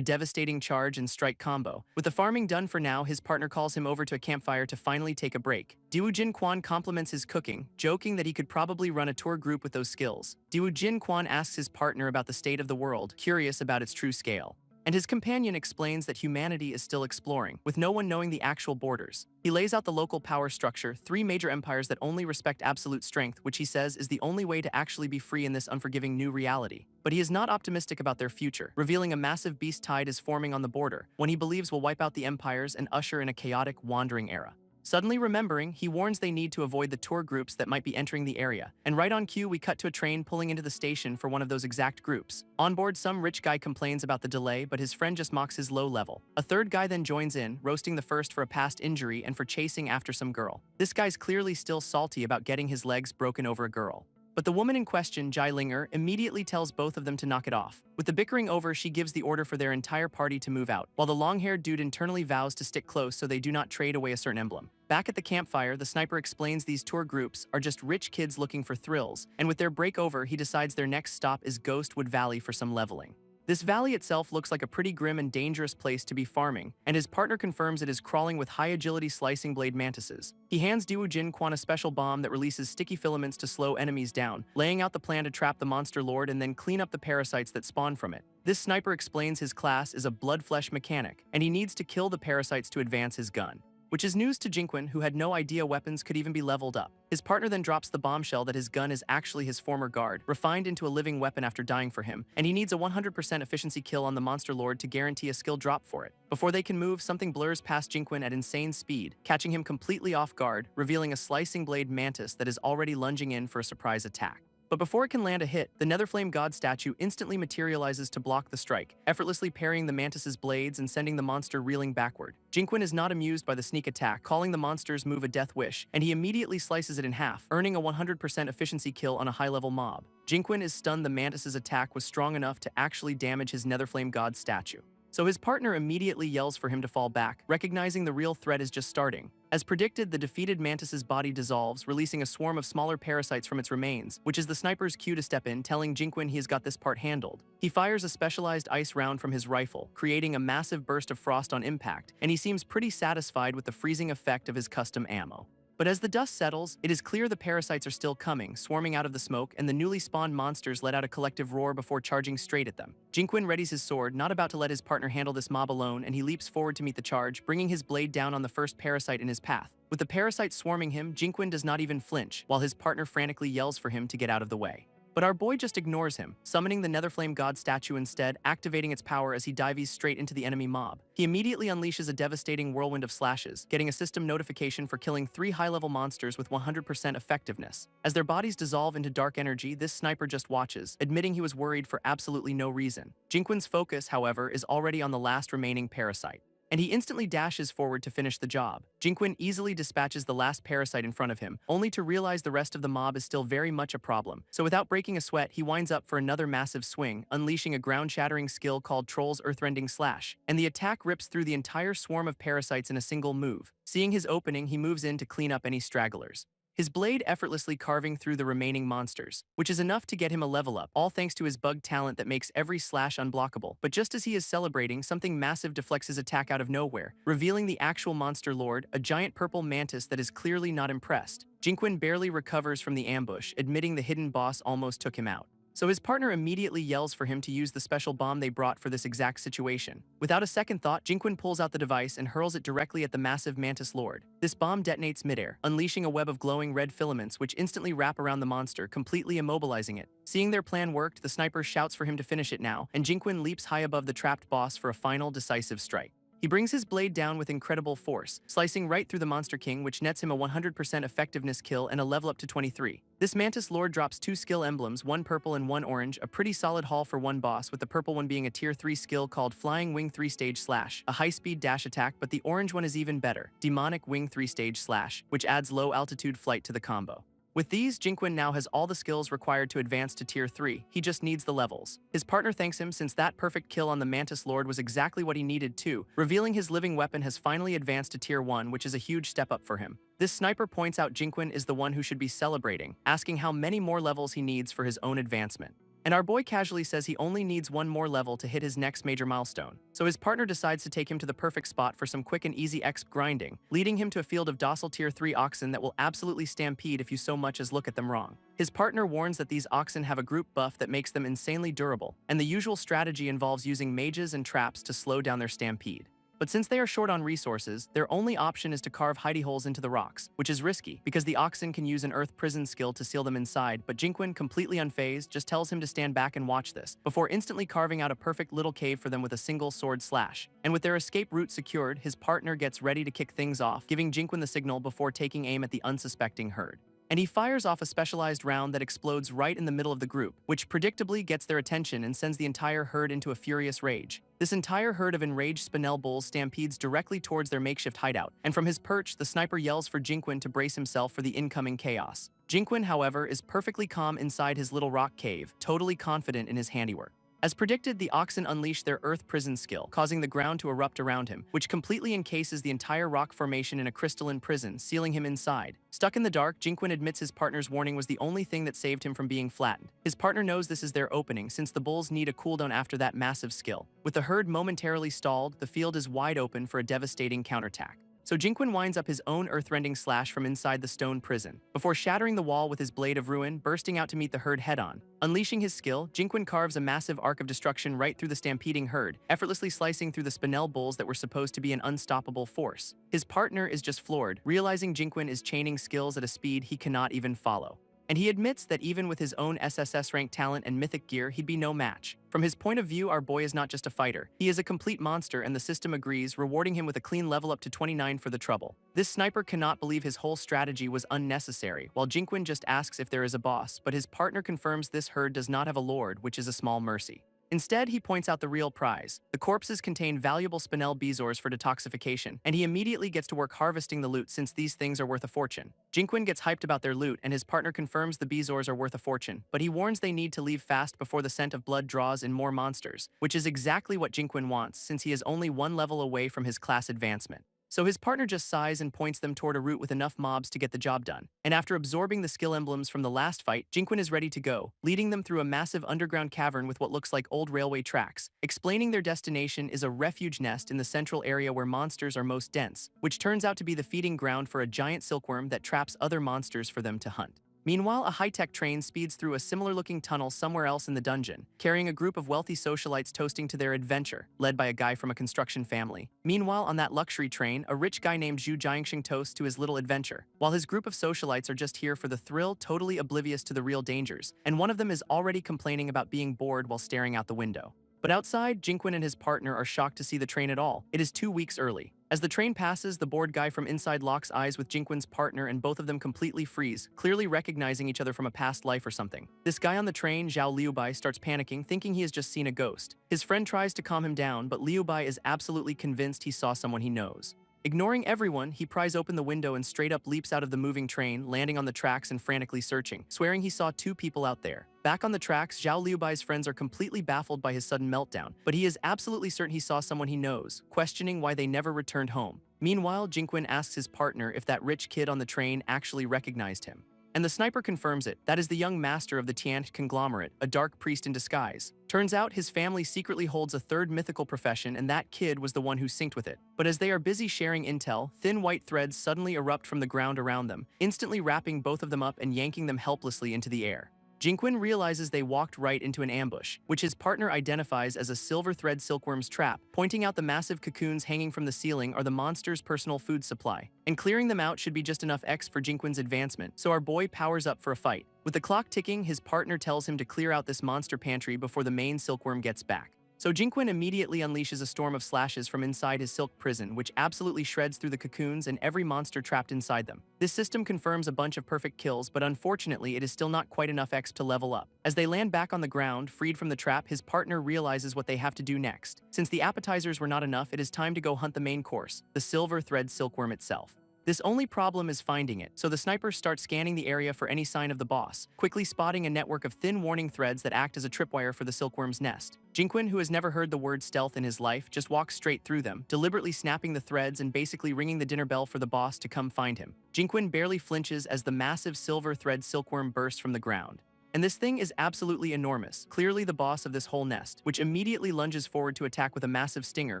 Speaker 1: devastating charge and strike combo. With the farming done for now, his partner calls him over to a campfire to finally take a break. Diwujin Quan compliments his cooking, joking that he could probably run a tour group with those skills. Diwujin Quan asks his partner about the state of the world, curious about its true scale. And his companion explains that humanity is still exploring, with no one knowing the actual borders. He lays out the local power structure, 3 major empires that only respect absolute strength, which he says is the only way to actually be free in this unforgiving new reality. But he is not optimistic about their future, revealing a massive beast tide is forming on the border, one he believes will wipe out the empires and usher in a chaotic, wandering era. Suddenly remembering, he warns they need to avoid the tour groups that might be entering the area, and right on cue we cut to a train pulling into the station for one of those exact groups. On board, some rich guy complains about the delay, but his friend just mocks his low level. A third guy then joins in, roasting the first for a past injury and for chasing after some girl. This guy's clearly still salty about getting his legs broken over a girl. But the woman in question, Jai Linger, immediately tells both of them to knock it off. With the bickering over, she gives the order for their entire party to move out, while the long-haired dude internally vows to stick close so they do not trade away a certain emblem. Back at the campfire, the sniper explains these tour groups are just rich kids looking for thrills, and with their break over, he decides their next stop is Ghostwood Valley for some leveling. This valley itself looks like a pretty grim and dangerous place to be farming, and his partner confirms it is crawling with high-agility slicing blade mantises. He hands Duo Jin Quan a special bomb that releases sticky filaments to slow enemies down, laying out the plan to trap the monster lord and then clean up the parasites that spawn from it. This sniper explains his class is a blood-flesh mechanic, and he needs to kill the parasites to advance his gun, which is news to Jinquin, who had no idea weapons could even be leveled up. His partner then drops the bombshell that his gun is actually his former guard, refined into a living weapon after dying for him, and he needs a 100% efficiency kill on the monster lord to guarantee a skill drop for it. Before they can move, something blurs past Jinquin at insane speed, catching him completely off guard, revealing a slicing blade mantis that is already lunging in for a surprise attack. But before it can land a hit, the Netherflame God statue instantly materializes to block the strike, effortlessly parrying the mantis's blades and sending the monster reeling backward. Jinquin is not amused by the sneak attack, calling the monster's move a death wish, and he immediately slices it in half, earning a 100% efficiency kill on a high-level mob. Jinquin is stunned the mantis's attack was strong enough to actually damage his Netherflame God statue. So his partner immediately yells for him to fall back, recognizing the real threat is just starting. As predicted, the defeated mantis's body dissolves, releasing a swarm of smaller parasites from its remains, which is the sniper's cue to step in, telling Jinquin he has got this part handled. He fires a specialized ice round from his rifle, creating a massive burst of frost on impact, and he seems pretty satisfied with the freezing effect of his custom ammo. But as the dust settles, it is clear the parasites are still coming, swarming out of the smoke, and the newly spawned monsters let out a collective roar before charging straight at them. Jinquin readies his sword, not about to let his partner handle this mob alone, and he leaps forward to meet the charge, bringing his blade down on the first parasite in his path. With the parasites swarming him, Jinquin does not even flinch, while his partner frantically yells for him to get out of the way. But our boy just ignores him, summoning the Netherflame God statue instead, activating its power as he dives straight into the enemy mob. He immediately unleashes a devastating whirlwind of slashes, getting a system notification for killing 3 high-level monsters with 100% effectiveness. As their bodies dissolve into dark energy, this sniper just watches, admitting he was worried for absolutely no reason. Jinquin's focus, however, is already on the last remaining parasite, and he instantly dashes forward to finish the job. Jinquin easily dispatches the last parasite in front of him, only to realize the rest of the mob is still very much a problem. So without breaking a sweat, he winds up for another massive swing, unleashing a ground-shattering skill called Troll's Earthrending Slash, and the attack rips through the entire swarm of parasites in a single move. Seeing his opening, he moves in to clean up any stragglers, his blade effortlessly carving through the remaining monsters, which is enough to get him a level up, all thanks to his bug talent that makes every slash unblockable. But just as he is celebrating, something massive deflects his attack out of nowhere, revealing the actual monster lord, a giant purple mantis that is clearly not impressed. Jinquin barely recovers from the ambush, admitting the hidden boss almost took him out. So his partner immediately yells for him to use the special bomb they brought for this exact situation. Without a second thought, Jinquin pulls out the device and hurls it directly at the massive mantis lord. This bomb detonates midair, unleashing a web of glowing red filaments which instantly wrap around the monster, completely immobilizing it. Seeing their plan worked, the sniper shouts for him to finish it now, and Jinquin leaps high above the trapped boss for a final decisive strike. He brings his blade down with incredible force, slicing right through the Monster King, which nets him a 100% effectiveness kill and a level up to 23. This Mantis Lord drops 2 skill emblems, one purple and one orange, a pretty solid haul for one boss, with the purple one being a tier 3 skill called Flying Wing 3-stage slash, a high-speed dash attack, but the orange one is even better, Demonic Wing 3-stage slash, which adds low-altitude flight to the combo. With these, Jinquin now has all the skills required to advance to Tier 3, he just needs the levels. His partner thanks him since that perfect kill on the Mantis Lord was exactly what he needed too, revealing his living weapon has finally advanced to Tier 1, which is a huge step up for him. This sniper points out Jinquin is the one who should be celebrating, asking how many more levels he needs for his own advancement. And our boy casually says he only needs one more level to hit his next major milestone. So his partner decides to take him to the perfect spot for some quick and easy exp grinding, leading him to a field of docile Tier 3 oxen that will absolutely stampede if you so much as look at them wrong. His partner warns that these oxen have a group buff that makes them insanely durable, and the usual strategy involves using mages and traps to slow down their stampede. But since they are short on resources, their only option is to carve hidey holes into the rocks, which is risky, because the oxen can use an earth prison skill to seal them inside, but Jinquin, completely unfazed, just tells him to stand back and watch this, before instantly carving out a perfect little cave for them with a single sword slash. And with their escape route secured, his partner gets ready to kick things off, giving Jinquin the signal before taking aim at the unsuspecting herd. And he fires off a specialized round that explodes right in the middle of the group, which predictably gets their attention and sends the entire herd into a furious rage. This entire herd of enraged spinel bulls stampedes directly towards their makeshift hideout, and from his perch, the sniper yells for Jinquin to brace himself for the incoming chaos. Jinquin, however, is perfectly calm inside his little rock cave, totally confident in his handiwork. As predicted, the oxen unleash their earth prison skill, causing the ground to erupt around him, which completely encases the entire rock formation in a crystalline prison, sealing him inside. Stuck in the dark, Jinquin admits his partner's warning was the only thing that saved him from being flattened. His partner knows this is their opening, since the bulls need a cooldown after that massive skill. With the herd momentarily stalled, the field is wide open for a devastating counterattack. So Jinquin winds up his own earthrending slash from inside the stone prison, before shattering the wall with his blade of ruin, bursting out to meet the herd head-on. Unleashing his skill, Jinquin carves a massive arc of destruction right through the stampeding herd, effortlessly slicing through the spinel bulls that were supposed to be an unstoppable force. His partner is just floored, realizing Jinquin is chaining skills at a speed he cannot even follow. And he admits that even with his own SSS rank talent and mythic gear, he'd be no match. From his point of view, our boy is not just a fighter. He is a complete monster, and the system agrees, rewarding him with a clean level up to 29 for the trouble. This sniper cannot believe his whole strategy was unnecessary, while Jinquin just asks if there is a boss, but his partner confirms this herd does not have a lord, which is a small mercy. Instead, he points out the real prize. The corpses contain valuable spinel bezoars for detoxification, and he immediately gets to work harvesting the loot since these things are worth a fortune. Jinquin gets hyped about their loot, and his partner confirms the bezoars are worth a fortune, but he warns they need to leave fast before the scent of blood draws in more monsters, which is exactly what Jinquin wants since he is only one level away from his class advancement. So his partner just sighs and points them toward a route with enough mobs to get the job done. And after absorbing the skill emblems from the last fight, Jinquin is ready to go, leading them through a massive underground cavern with what looks like old railway tracks. Explaining their destination is a refuge nest in the central area where monsters are most dense, which turns out to be the feeding ground for a giant silkworm that traps other monsters for them to hunt. Meanwhile, a high-tech train speeds through a similar-looking tunnel somewhere else in the dungeon, carrying a group of wealthy socialites toasting to their adventure, led by a guy from a construction family. Meanwhile, on that luxury train, a rich guy named Zhu Jiangxing toasts to his little adventure, while his group of socialites are just here for the thrill, totally oblivious to the real dangers, and one of them is already complaining about being bored while staring out the window. But outside, Jinquin and his partner are shocked to see the train at all. It is 2 weeks early. As the train passes, the bored guy from inside locks eyes with Jinquin's partner and both of them completely freeze, clearly recognizing each other from a past life or something. This guy on the train, Zhao Liubai, starts panicking, thinking he has just seen a ghost. His friend tries to calm him down, but Liubai is absolutely convinced he saw someone he knows. Ignoring everyone, he pries open the window and straight up leaps out of the moving train, landing on the tracks and frantically searching, swearing he saw 2 people out there. Back on the tracks, Zhao Liubai's friends are completely baffled by his sudden meltdown, but he is absolutely certain he saw someone he knows, questioning why they never returned home. Meanwhile, Jinquin asks his partner if that rich kid on the train actually recognized him. And the sniper confirms it. That is the young master of the Tian conglomerate, a dark priest in disguise. Turns out his family secretly holds a third mythical profession, and that kid was the one who synced with it. But as they are busy sharing intel, thin white threads suddenly erupt from the ground around them, instantly wrapping both of them up and yanking them helplessly into the air. Jinquin realizes they walked right into an ambush, which his partner identifies as a silver thread silkworm's trap, pointing out the massive cocoons hanging from the ceiling are the monster's personal food supply. And clearing them out should be just enough X for Jinquin's advancement, so our boy powers up for a fight. With the clock ticking, his partner tells him to clear out this monster pantry before the main silkworm gets back. So Jinquin immediately unleashes a storm of slashes from inside his silk prison, which absolutely shreds through the cocoons and every monster trapped inside them. This system confirms a bunch of perfect kills, but unfortunately it is still not quite enough X to level up. As they land back on the ground, freed from the trap, his partner realizes what they have to do next. Since the appetizers were not enough, it is time to go hunt the main course, the silver thread silkworm itself. This only problem is finding it, so the snipers start scanning the area for any sign of the boss, quickly spotting a network of thin warning threads that act as a tripwire for the silkworm's nest. Jinquin, who has never heard the word stealth in his life, just walks straight through them, deliberately snapping the threads and basically ringing the dinner bell for the boss to come find him. Jinquin barely flinches as the massive silver thread silkworm bursts from the ground. And this thing is absolutely enormous, clearly the boss of this whole nest, which immediately lunges forward to attack with a massive stinger,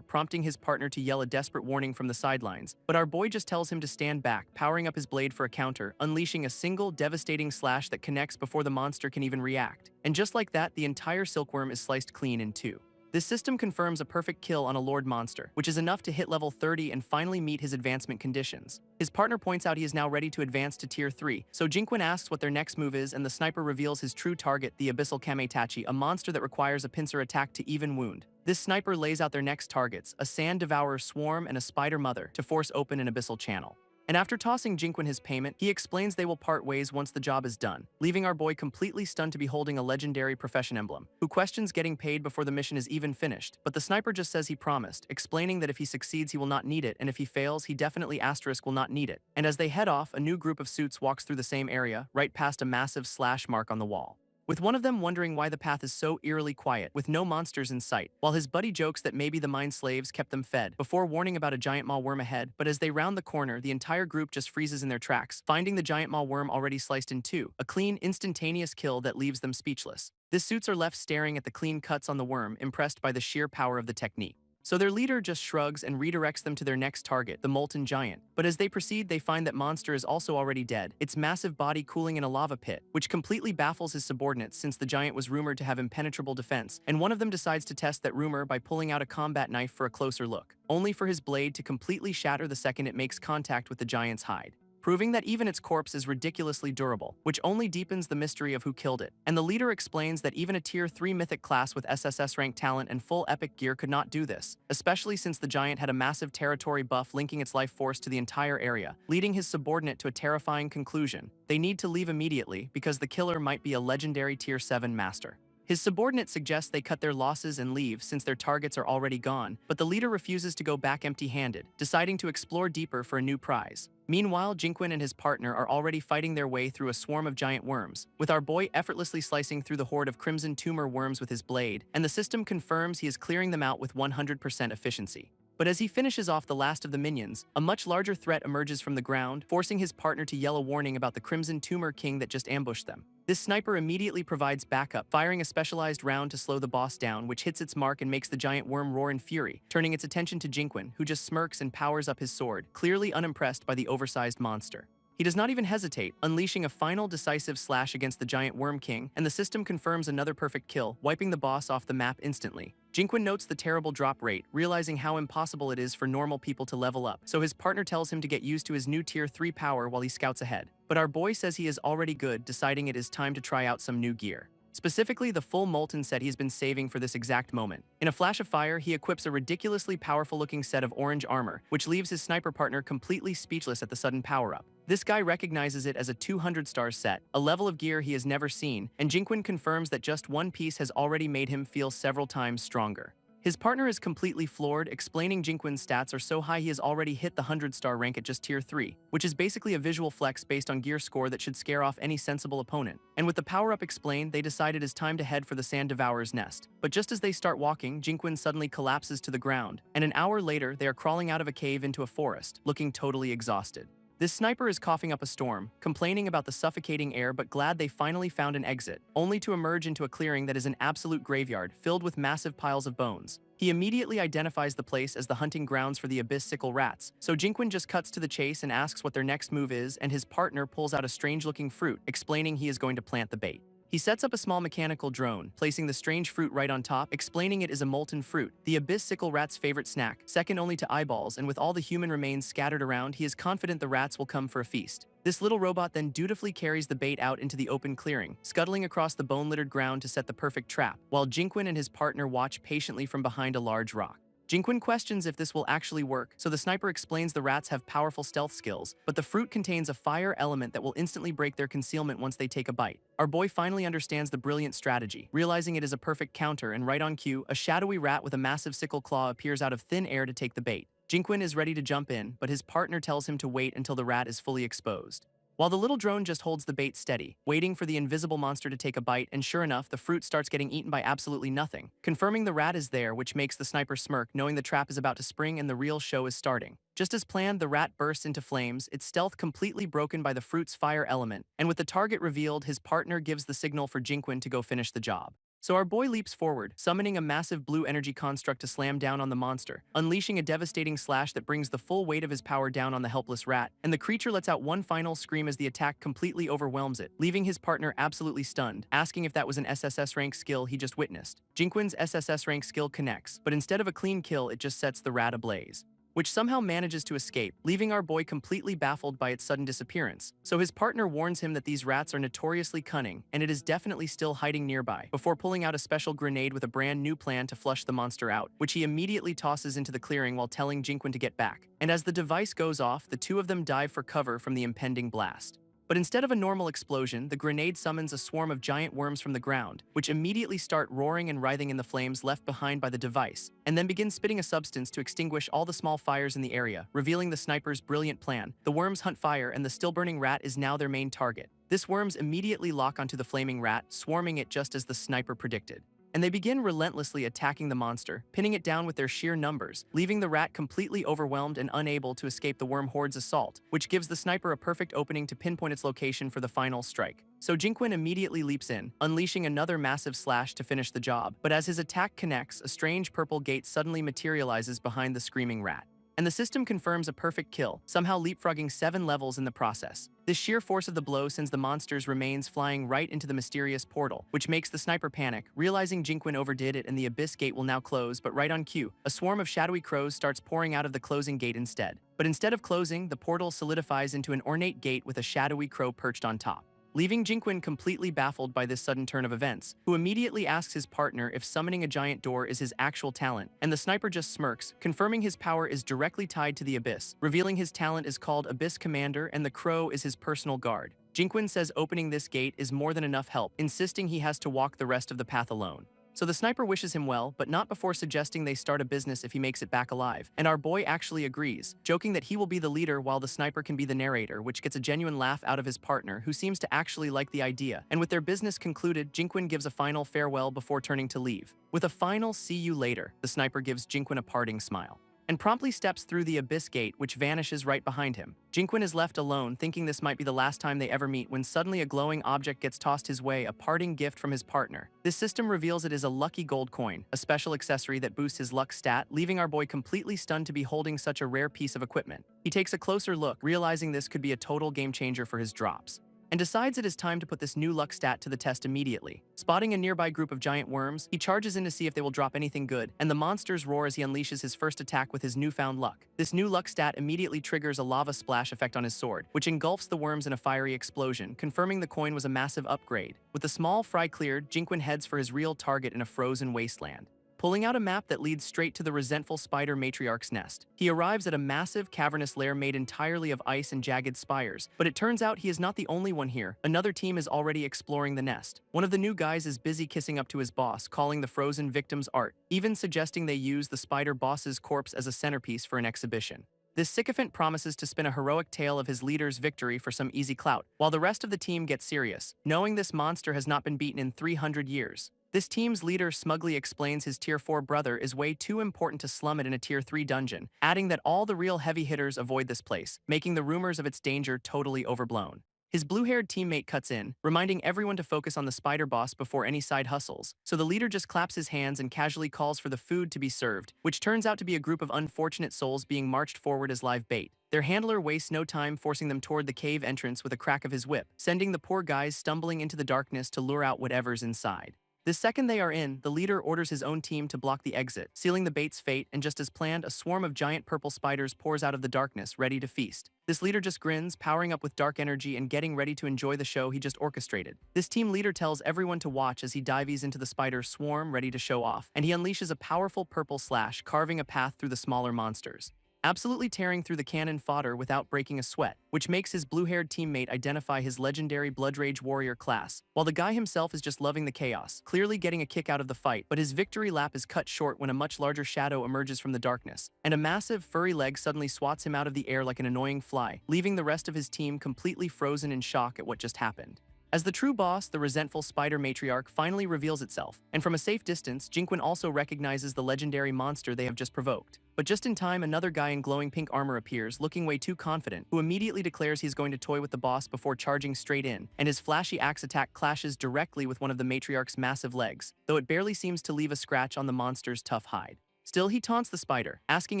Speaker 1: prompting his partner to yell a desperate warning from the sidelines. But our boy just tells him to stand back, powering up his blade for a counter, unleashing a single, devastating slash that connects before the monster can even react. And just like that, the entire silkworm is sliced clean in 2. This system confirms a perfect kill on a Lord monster, which is enough to hit level 30 and finally meet his advancement conditions. His partner points out he is now ready to advance to tier 3, so Jinquin asks what their next move is, and the sniper reveals his true target, the Abyssal Kametachi, a monster that requires a pincer attack to even wound. This sniper lays out their next targets, a sand devourer swarm and a spider mother, to force open an abyssal channel. And after tossing Jinquin his payment, he explains they will part ways once the job is done, leaving our boy completely stunned to be holding a legendary profession emblem, who questions getting paid before the mission is even finished, but the sniper just says he promised, explaining that if he succeeds he will not need it, and if he fails he definitely will not need it. And as they head off, a new group of suits walks through the same area, right past a massive slash mark on the wall. with one of them wondering why the path is so eerily quiet with no monsters in sight, while his buddy jokes that maybe the mind slaves kept them fed before warning about a giant maw worm ahead. But as they round the corner, the entire group just freezes in their tracks, finding the giant maw worm already sliced in two, a clean, instantaneous kill that leaves them speechless. The suits are left staring at the clean cuts on the worm, impressed by the sheer power of the technique. So their leader just shrugs and redirects them to their next target, the molten giant. But as they proceed, they find that monster is also already dead, its massive body cooling in a lava pit, which completely baffles his subordinates since the giant was rumored to have impenetrable defense, and one of them decides to test that rumor by pulling out a combat knife for a closer look, only for his blade to completely shatter the second it makes contact with the giant's hide, proving that even its corpse is ridiculously durable, which only deepens the mystery of who killed it. And the leader explains that even a tier 3 mythic class with SSS rank talent and full epic gear could not do this, especially since the giant had a massive territory buff linking its life force to the entire area, leading his subordinate to a terrifying conclusion: they need to leave immediately because the killer might be a legendary tier 7 master. His subordinate suggests they cut their losses and leave since their targets are already gone, but the leader refuses to go back empty-handed, deciding to explore deeper for a new prize. Meanwhile, Jinquin and his partner are already fighting their way through a swarm of giant worms, with our boy effortlessly slicing through the horde of crimson tumor worms with his blade, and the system confirms he is clearing them out with 100% efficiency. But as he finishes off the last of the minions, a much larger threat emerges from the ground, forcing his partner to yell a warning about the Crimson Tumor King that just ambushed them. This sniper immediately provides backup, firing a specialized round to slow the boss down, which hits its mark and makes the giant worm roar in fury, turning its attention to Jinquin, who just smirks and powers up his sword, clearly unimpressed by the oversized monster. He does not even hesitate, unleashing a final decisive slash against the giant Worm King, and the system confirms another perfect kill, wiping the boss off the map instantly. Jinquin notes the terrible drop rate, realizing how impossible it is for normal people to level up, so his partner tells him to get used to his new tier 3 power while he scouts ahead. But our boy says he is already good, deciding it is time to try out some new gear. Specifically, the full molten set he's been saving for this exact moment. In a flash of fire, he equips a ridiculously powerful-looking set of orange armor, which leaves his sniper partner completely speechless at the sudden power-up. This guy recognizes it as a 200-star set, a level of gear he has never seen, and Jinquin confirms that just one piece has already made him feel several times stronger. His partner is completely floored, explaining Jinquin's stats are so high he has already hit the 100-star rank at just tier 3, which is basically a visual flex based on gear score that should scare off any sensible opponent. And with the power-up explained, they decide it is time to head for the Sand Devourer's nest. But just as they start walking, Jinquin suddenly collapses to the ground, and an hour later, they are crawling out of a cave into a forest, looking totally exhausted. This sniper is coughing up a storm, complaining about the suffocating air but glad they finally found an exit, only to emerge into a clearing that is an absolute graveyard filled with massive piles of bones. He immediately identifies the place as the hunting grounds for the abyss sickle rats, so Jinquin just cuts to the chase and asks what their next move is, and his partner pulls out a strange-looking fruit, explaining he is going to plant the bait. He sets up a small mechanical drone, placing the strange fruit right on top, explaining it is a molten fruit, the abyss sickle rat's favorite snack, second only to eyeballs, and with all the human remains scattered around, he is confident the rats will come for a feast. This little robot then dutifully carries the bait out into the open clearing, scuttling across the bone-littered ground to set the perfect trap, while Jinquin and his partner watch patiently from behind a large rock. Jinquin questions if this will actually work, so the sniper explains the rats have powerful stealth skills, but the fruit contains a fire element that will instantly break their concealment once they take a bite. Our boy finally understands the brilliant strategy, realizing it is a perfect counter, and right on cue, a shadowy rat with a massive sickle claw appears out of thin air to take the bait. Jinquin is ready to jump in, but his partner tells him to wait until the rat is fully exposed. While the little drone just holds the bait steady, waiting for the invisible monster to take a bite, and sure enough, the fruit starts getting eaten by absolutely nothing, confirming the rat is there, which makes the sniper smirk, knowing the trap is about to spring and the real show is starting. Just as planned, the rat bursts into flames, its stealth completely broken by the fruit's fire element, and with the target revealed, his partner gives the signal for Jinquin to go finish the job. So our boy leaps forward, summoning a massive blue energy construct to slam down on the monster, unleashing a devastating slash that brings the full weight of his power down on the helpless rat, and the creature lets out one final scream as the attack completely overwhelms it, leaving his partner absolutely stunned, asking if that was an SSS rank skill he just witnessed. Jinquin's SSS rank skill connects, but instead of a clean kill, it just sets the rat ablaze, which somehow manages to escape, leaving our boy completely baffled by its sudden disappearance. So his partner warns him that these rats are notoriously cunning, and it is definitely still hiding nearby, before pulling out a special grenade with a brand new plan to flush the monster out, which he immediately tosses into the clearing while telling Jinquin to get back. And as the device goes off, the two of them dive for cover from the impending blast. But instead of a normal explosion, the grenade summons a swarm of giant worms from the ground, which immediately start roaring and writhing in the flames left behind by the device, and then begin spitting a substance to extinguish all the small fires in the area, revealing the sniper's brilliant plan. The worms hunt fire, and the still-burning rat is now their main target. This worms immediately lock onto the flaming rat, swarming it just as the sniper predicted. And they begin relentlessly attacking the monster, pinning it down with their sheer numbers, leaving the rat completely overwhelmed and unable to escape the worm horde's assault, which gives the sniper a perfect opening to pinpoint its location for the final strike. So Jinquin immediately leaps in, unleashing another massive slash to finish the job, but as his attack connects, a strange purple gate suddenly materializes behind the screaming rat. And the system confirms a perfect kill, somehow leapfrogging 7 levels in the process. This sheer force of the blow sends the monster's remains flying right into the mysterious portal, which makes the sniper panic, realizing Jinquin overdid it and the abyss gate will now close, but right on cue, a swarm of shadowy crows starts pouring out of the closing gate instead. But instead of closing, the portal solidifies into an ornate gate with a shadowy crow perched on top, leaving Jinquin completely baffled by this sudden turn of events, who immediately asks his partner if summoning a giant door is his actual talent, and the sniper just smirks, confirming his power is directly tied to the abyss, revealing his talent is called Abyss Commander and the crow is his personal guard. Jinquin says opening this gate is more than enough help, insisting he has to walk the rest of the path alone. So the sniper wishes him well, but not before suggesting they start a business if he makes it back alive, and our boy actually agrees, joking that he will be the leader while the sniper can be the narrator, which gets a genuine laugh out of his partner, who seems to actually like the idea. And with their business concluded, Jinquin gives a final farewell before turning to leave. With a final "see you later," the sniper gives Jinquin a parting smile and promptly steps through the abyss gate, which vanishes right behind him. Jinquin is left alone, thinking this might be the last time they ever meet, when suddenly a glowing object gets tossed his way, a parting gift from his partner. This system reveals it is a lucky gold coin, a special accessory that boosts his luck stat, leaving our boy completely stunned to be holding such a rare piece of equipment. He takes a closer look, realizing this could be a total game changer for his drops, and decides it is time to put this new luck stat to the test immediately. Spotting a nearby group of giant worms, he charges in to see if they will drop anything good, and the monsters roar as he unleashes his first attack with his newfound luck. This new luck stat immediately triggers a lava splash effect on his sword, which engulfs the worms in a fiery explosion, confirming the coin was a massive upgrade. With the small fry cleared, Jinquin heads for his real target in a frozen wasteland, pulling out a map that leads straight to the resentful spider matriarch's nest. He arrives at a massive cavernous lair made entirely of ice and jagged spires, but it turns out he is not the only one here. Another team is already exploring the nest. One of the new guys is busy kissing up to his boss, calling the frozen victim's art, even suggesting they use the spider boss's corpse as a centerpiece for an exhibition. This sycophant promises to spin a heroic tale of his leader's victory for some easy clout, while the rest of the team gets serious, knowing this monster has not been beaten in 300 years. This team's leader smugly explains his Tier 4 brother is way too important to slum it in a Tier 3 dungeon, adding that all the real heavy hitters avoid this place, making the rumors of its danger totally overblown. His blue-haired teammate cuts in, reminding everyone to focus on the spider boss before any side hustles, so the leader just claps his hands and casually calls for the food to be served, which turns out to be a group of unfortunate souls being marched forward as live bait. Their handler wastes no time forcing them toward the cave entrance with a crack of his whip, sending the poor guys stumbling into the darkness to lure out whatever's inside. The second they are in, the leader orders his own team to block the exit, sealing the bait's fate, and just as planned, a swarm of giant purple spiders pours out of the darkness, ready to feast. This leader just grins, powering up with dark energy and getting ready to enjoy the show he just orchestrated. This team leader tells everyone to watch as he dives into the spider swarm, ready to show off, and he unleashes a powerful purple slash, carving a path through the smaller monsters, absolutely tearing through the cannon fodder without breaking a sweat, which makes his blue-haired teammate identify his legendary Blood Rage Warrior class, while the guy himself is just loving the chaos, clearly getting a kick out of the fight, but his victory lap is cut short when a much larger shadow emerges from the darkness, and a massive, furry leg suddenly swats him out of the air like an annoying fly, leaving the rest of his team completely frozen in shock at what just happened. As the true boss, the resentful spider matriarch finally reveals itself, and from a safe distance, Jinquin also recognizes the legendary monster they have just provoked. But just in time, another guy in glowing pink armor appears, looking way too confident, who immediately declares he's going to toy with the boss before charging straight in, and his flashy axe attack clashes directly with one of the matriarch's massive legs, though it barely seems to leave a scratch on the monster's tough hide. Still, he taunts the spider, asking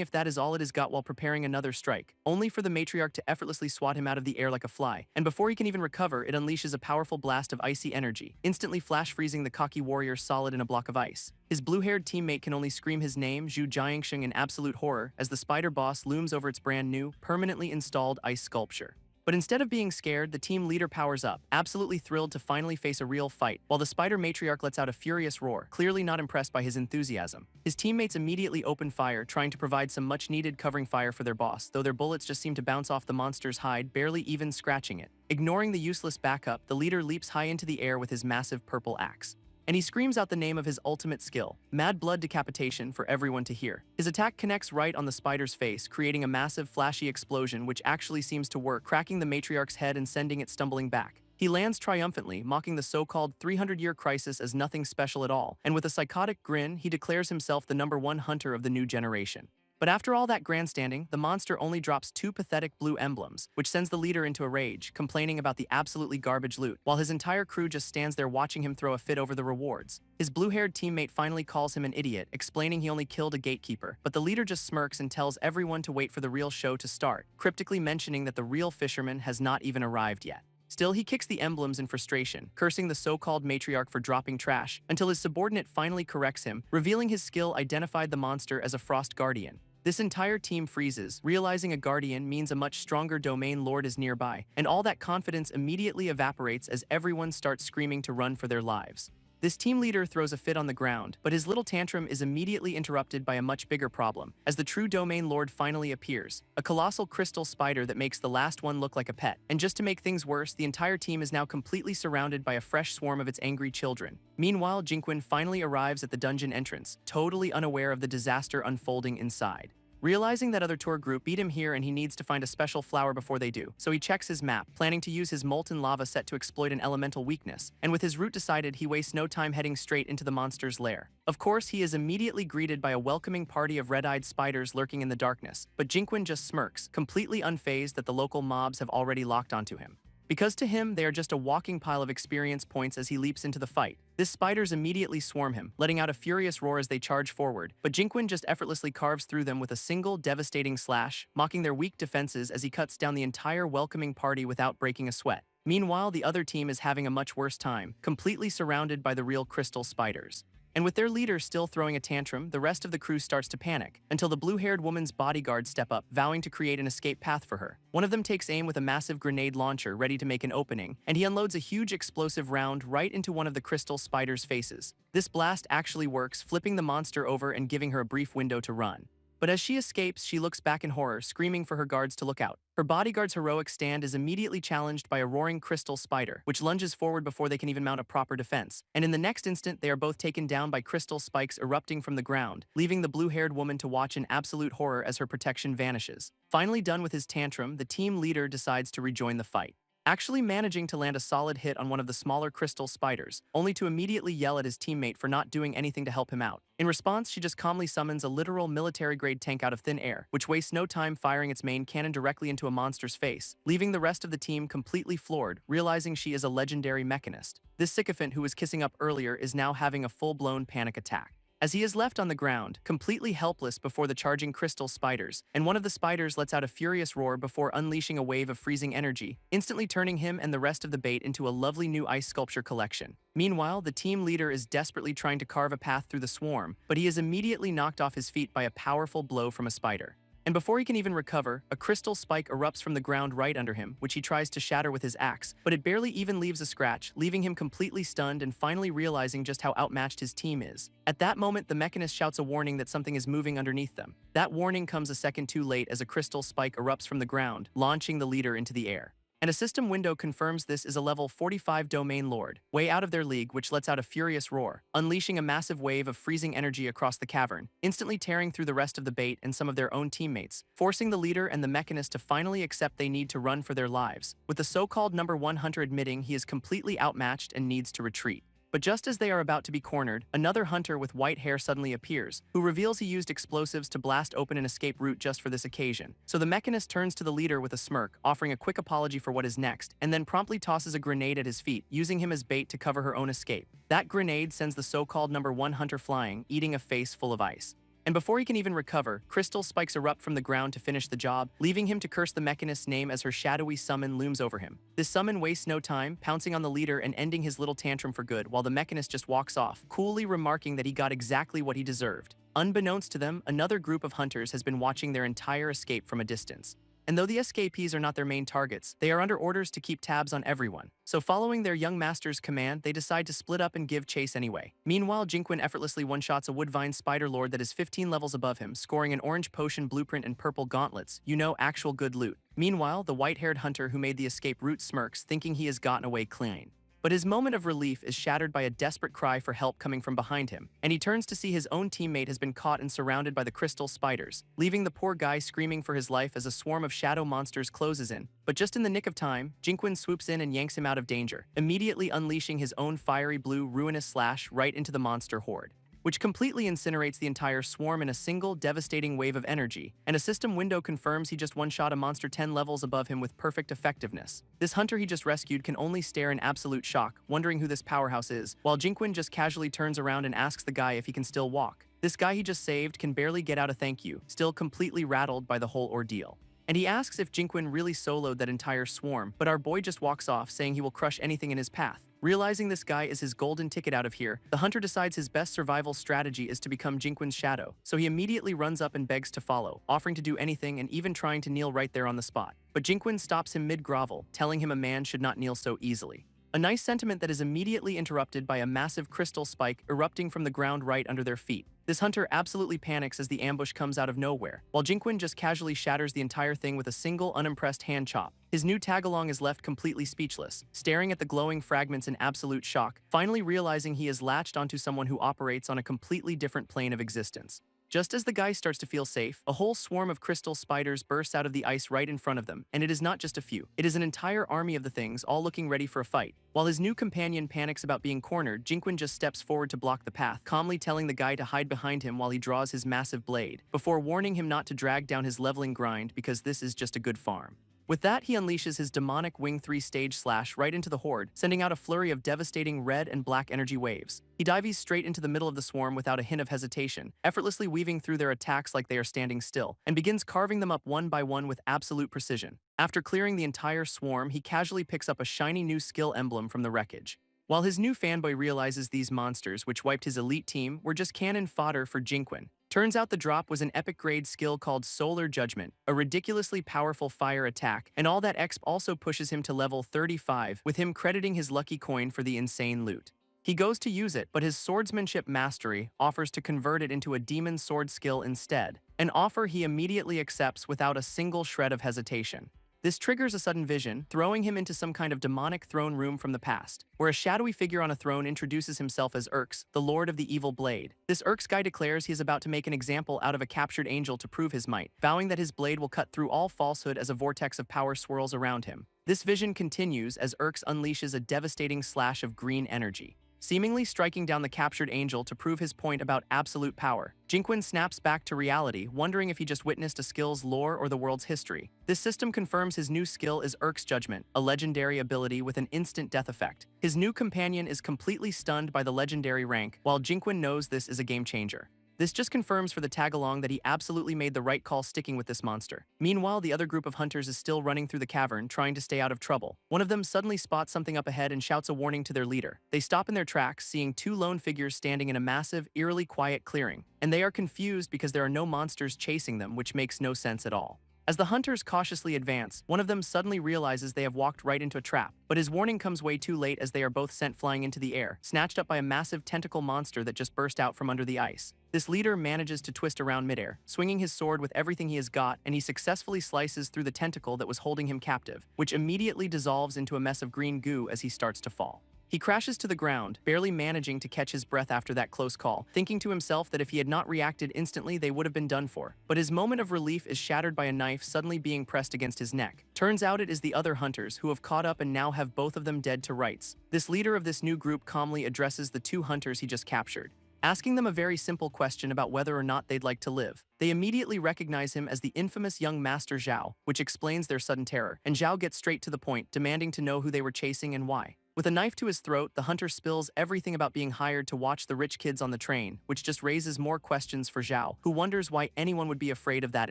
Speaker 1: if that is all it has got while preparing another strike, only for the matriarch to effortlessly swat him out of the air like a fly, and before he can even recover, it unleashes a powerful blast of icy energy, instantly flash freezing the cocky warrior solid in a block of ice. His blue-haired teammate can only scream his name, Zhu Jiangsheng, in absolute horror as the spider boss looms over its brand new, permanently installed ice sculpture. But instead of being scared, the team leader powers up, absolutely thrilled to finally face a real fight, while the spider matriarch lets out a furious roar, clearly not impressed by his enthusiasm. His teammates immediately open fire, trying to provide some much-needed covering fire for their boss, though their bullets just seem to bounce off the monster's hide, barely even scratching it. Ignoring the useless backup, the leader leaps high into the air with his massive purple axe, and he screams out the name of his ultimate skill, Mad Blood Decapitation, for everyone to hear. His attack connects right on the spider's face, creating a massive flashy explosion which actually seems to work, cracking the matriarch's head and sending it stumbling back. He lands triumphantly, mocking the so-called 300-year crisis as nothing special at all, and with a psychotic grin, he declares himself the #1 hunter of the new generation. But after all that grandstanding, the monster only drops 2 pathetic blue emblems, which sends the leader into a rage, complaining about the absolutely garbage loot, while his entire crew just stands there watching him throw a fit over the rewards. His blue-haired teammate finally calls him an idiot, explaining he only killed a gatekeeper, but the leader just smirks and tells everyone to wait for the real show to start, cryptically mentioning that the real fisherman has not even arrived yet. Still, he kicks the emblems in frustration, cursing the so-called matriarch for dropping trash, until his subordinate finally corrects him, revealing his skill identified the monster as a frost guardian. This entire team freezes, realizing a guardian means a much stronger domain lord is nearby, and all that confidence immediately evaporates as everyone starts screaming to run for their lives. This team leader throws a fit on the ground, but his little tantrum is immediately interrupted by a much bigger problem, as the true domain lord finally appears, a colossal crystal spider that makes the last one look like a pet. And just to make things worse, the entire team is now completely surrounded by a fresh swarm of its angry children. Meanwhile, Jinquin finally arrives at the dungeon entrance, totally unaware of the disaster unfolding inside. Realizing that other tour group beat him here and he needs to find a special flower before they do, so he checks his map, planning to use his molten lava set to exploit an elemental weakness, and with his route decided, he wastes no time heading straight into the monster's lair. Of course, he is immediately greeted by a welcoming party of red-eyed spiders lurking in the darkness, but Jinquin just smirks, completely unfazed that the local mobs have already locked onto him. Because to him, they are just a walking pile of experience points as he leaps into the fight. These spiders immediately swarm him, letting out a furious roar as they charge forward, but Jinquin just effortlessly carves through them with a single devastating slash, mocking their weak defenses as he cuts down the entire welcoming party without breaking a sweat. Meanwhile, the other team is having a much worse time, completely surrounded by the real crystal spiders. And with their leader still throwing a tantrum, the rest of the crew starts to panic, until the blue-haired woman's bodyguards step up, vowing to create an escape path for her. One of them takes aim with a massive grenade launcher ready to make an opening, and he unloads a huge explosive round right into one of the crystal spider's faces. This blast actually works, flipping the monster over and giving her a brief window to run. But as she escapes, she looks back in horror, screaming for her guards to look out. Her bodyguard's heroic stand is immediately challenged by a roaring crystal spider, which lunges forward before they can even mount a proper defense. And in the next instant, they are both taken down by crystal spikes erupting from the ground, leaving the blue-haired woman to watch in absolute horror as her protection vanishes. Finally done with his tantrum, the team leader decides to rejoin the fight, actually managing to land a solid hit on one of the smaller crystal spiders, only to immediately yell at his teammate for not doing anything to help him out. In response, she just calmly summons a literal military-grade tank out of thin air, which wastes no time firing its main cannon directly into a monster's face, leaving the rest of the team completely floored, realizing she is a legendary mechanist. This sycophant who was kissing up earlier is now having a full-blown panic attack, as he is left on the ground, completely helpless before the charging crystal spiders, and one of the spiders lets out a furious roar before unleashing a wave of freezing energy, instantly turning him and the rest of the bait into a lovely new ice sculpture collection. Meanwhile, the team leader is desperately trying to carve a path through the swarm, but he is immediately knocked off his feet by a powerful blow from a spider. And before he can even recover, a crystal spike erupts from the ground right under him, which he tries to shatter with his axe, but it barely even leaves a scratch, leaving him completely stunned and finally realizing just how outmatched his team is. At that moment, the mechanist shouts a warning that something is moving underneath them. That warning comes a second too late as a crystal spike erupts from the ground, launching the leader into the air. And a system window confirms this is a level 45 domain lord, way out of their league, which lets out a furious roar, unleashing a massive wave of freezing energy across the cavern, instantly tearing through the rest of the bait and some of their own teammates, forcing the leader and the mechanist to finally accept they need to run for their lives, with the so-called #1 hunter admitting he is completely outmatched and needs to retreat. But just as they are about to be cornered, another hunter with white hair suddenly appears, who reveals he used explosives to blast open an escape route just for this occasion. So the mechanist turns to the leader with a smirk, offering a quick apology for what is next, and then promptly tosses a grenade at his feet, using him as bait to cover her own escape. That grenade sends the so-called #1 hunter flying, eating a face full of ice. And before he can even recover, crystal spikes erupt from the ground to finish the job, leaving him to curse the mechanist's name as her shadowy summon looms over him. This summon wastes no time, pouncing on the leader and ending his little tantrum for good, while the mechanist just walks off, coolly remarking that he got exactly what he deserved. Unbeknownst to them, another group of hunters has been watching their entire escape from a distance. And though the escapees are not their main targets, they are under orders to keep tabs on everyone. So following their young master's command, they decide to split up and give chase anyway. Meanwhile, Jinquin effortlessly one-shots a woodvine spider lord that is 15 levels above him, scoring an orange potion blueprint and purple gauntlets, actual good loot. Meanwhile, the white-haired hunter who made the escape route smirks, thinking he has gotten away clean. But his moment of relief is shattered by a desperate cry for help coming from behind him, and he turns to see his own teammate has been caught and surrounded by the crystal spiders, leaving the poor guy screaming for his life as a swarm of shadow monsters closes in. But just in the nick of time, Jinkwon swoops in and yanks him out of danger, immediately unleashing his own fiery blue ruinous slash right into the monster horde, which completely incinerates the entire swarm in a single devastating wave of energy, and a system window confirms he just one-shot a monster 10 levels above him with perfect effectiveness. This hunter he just rescued can only stare in absolute shock, wondering who this powerhouse is, while Jinkwon just casually turns around and asks the guy if he can still walk. This guy he just saved can barely get out a thank you, still completely rattled by the whole ordeal. And he asks if Jinkwon really soloed that entire swarm, but our boy just walks off saying he will crush anything in his path. Realizing this guy is his golden ticket out of here, the hunter decides his best survival strategy is to become Jinkwon's shadow, so he immediately runs up and begs to follow, offering to do anything and even trying to kneel right there on the spot. But Jinkwon stops him mid-grovel, telling him a man should not kneel so easily. A nice sentiment that is immediately interrupted by a massive crystal spike erupting from the ground right under their feet. This hunter absolutely panics as the ambush comes out of nowhere, while Jinkwon just casually shatters the entire thing with a single unimpressed hand chop. His new tagalong is left completely speechless, staring at the glowing fragments in absolute shock, finally realizing he is latched onto someone who operates on a completely different plane of existence. Just as the guy starts to feel safe, a whole swarm of crystal spiders bursts out of the ice right in front of them, and it is not just a few. It is an entire army of the things, all looking ready for a fight. While his new companion panics about being cornered, Jinkwon just steps forward to block the path, calmly telling the guy to hide behind him while he draws his massive blade, before warning him not to drag down his leveling grind because this is just a good farm. With that, he unleashes his demonic Wing 3 stage slash right into the horde, sending out a flurry of devastating red and black energy waves. He dives straight into the middle of the swarm without a hint of hesitation, effortlessly weaving through their attacks like they are standing still, and begins carving them up one by one with absolute precision. After clearing the entire swarm, he casually picks up a shiny new skill emblem from the wreckage. While his new fanboy realizes these monsters, which wiped his elite team, were just cannon fodder for Jinkwon. Turns out the drop was an epic grade skill called Solar Judgment, a ridiculously powerful fire attack, and all that exp also pushes him to level 35, with him crediting his lucky coin for the insane loot. He goes to use it, but his swordsmanship mastery offers to convert it into a demon sword skill instead, an offer he immediately accepts without a single shred of hesitation. This triggers a sudden vision, throwing him into some kind of demonic throne room from the past, where a shadowy figure on a throne introduces himself as Urks, the Lord of the Evil Blade. This Urks guy declares he is about to make an example out of a captured angel to prove his might, vowing that his blade will cut through all falsehood as a vortex of power swirls around him. This vision continues as Urks unleashes a devastating slash of green energy, seemingly striking down the captured angel to prove his point about absolute power. Jinkwon snaps back to reality, wondering if he just witnessed a skill's lore or the world's history. This system confirms his new skill is Urk's Judgment, a legendary ability with an instant death effect. His new companion is completely stunned by the legendary rank, while Jinkwon knows this is a game changer. This just confirms for the tag-along that he absolutely made the right call sticking with this monster. Meanwhile, the other group of hunters is still running through the cavern, trying to stay out of trouble. One of them suddenly spots something up ahead and shouts a warning to their leader. They stop in their tracks, seeing two lone figures standing in a massive, eerily quiet clearing, and they are confused because there are no monsters chasing them, which makes no sense at all. As the hunters cautiously advance, one of them suddenly realizes they have walked right into a trap, but his warning comes way too late as they are both sent flying into the air, snatched up by a massive tentacle monster that just burst out from under the ice. This leader manages to twist around midair, swinging his sword with everything he has got, and he successfully slices through the tentacle that was holding him captive, which immediately dissolves into a mess of green goo as he starts to fall. He crashes to the ground, barely managing to catch his breath after that close call, thinking to himself that if he had not reacted instantly, they would have been done for. But his moment of relief is shattered by a knife suddenly being pressed against his neck. Turns out it is the other hunters who have caught up and now have both of them dead to rights. This leader of this new group calmly addresses the two hunters he just captured, asking them a very simple question about whether or not they'd like to live. They immediately recognize him as the infamous young master Zhao, which explains their sudden terror, and Zhao gets straight to the point, demanding to know who they were chasing and why. With a knife to his throat, the hunter spills everything about being hired to watch the rich kids on the train, which just raises more questions for Zhao, who wonders why anyone would be afraid of that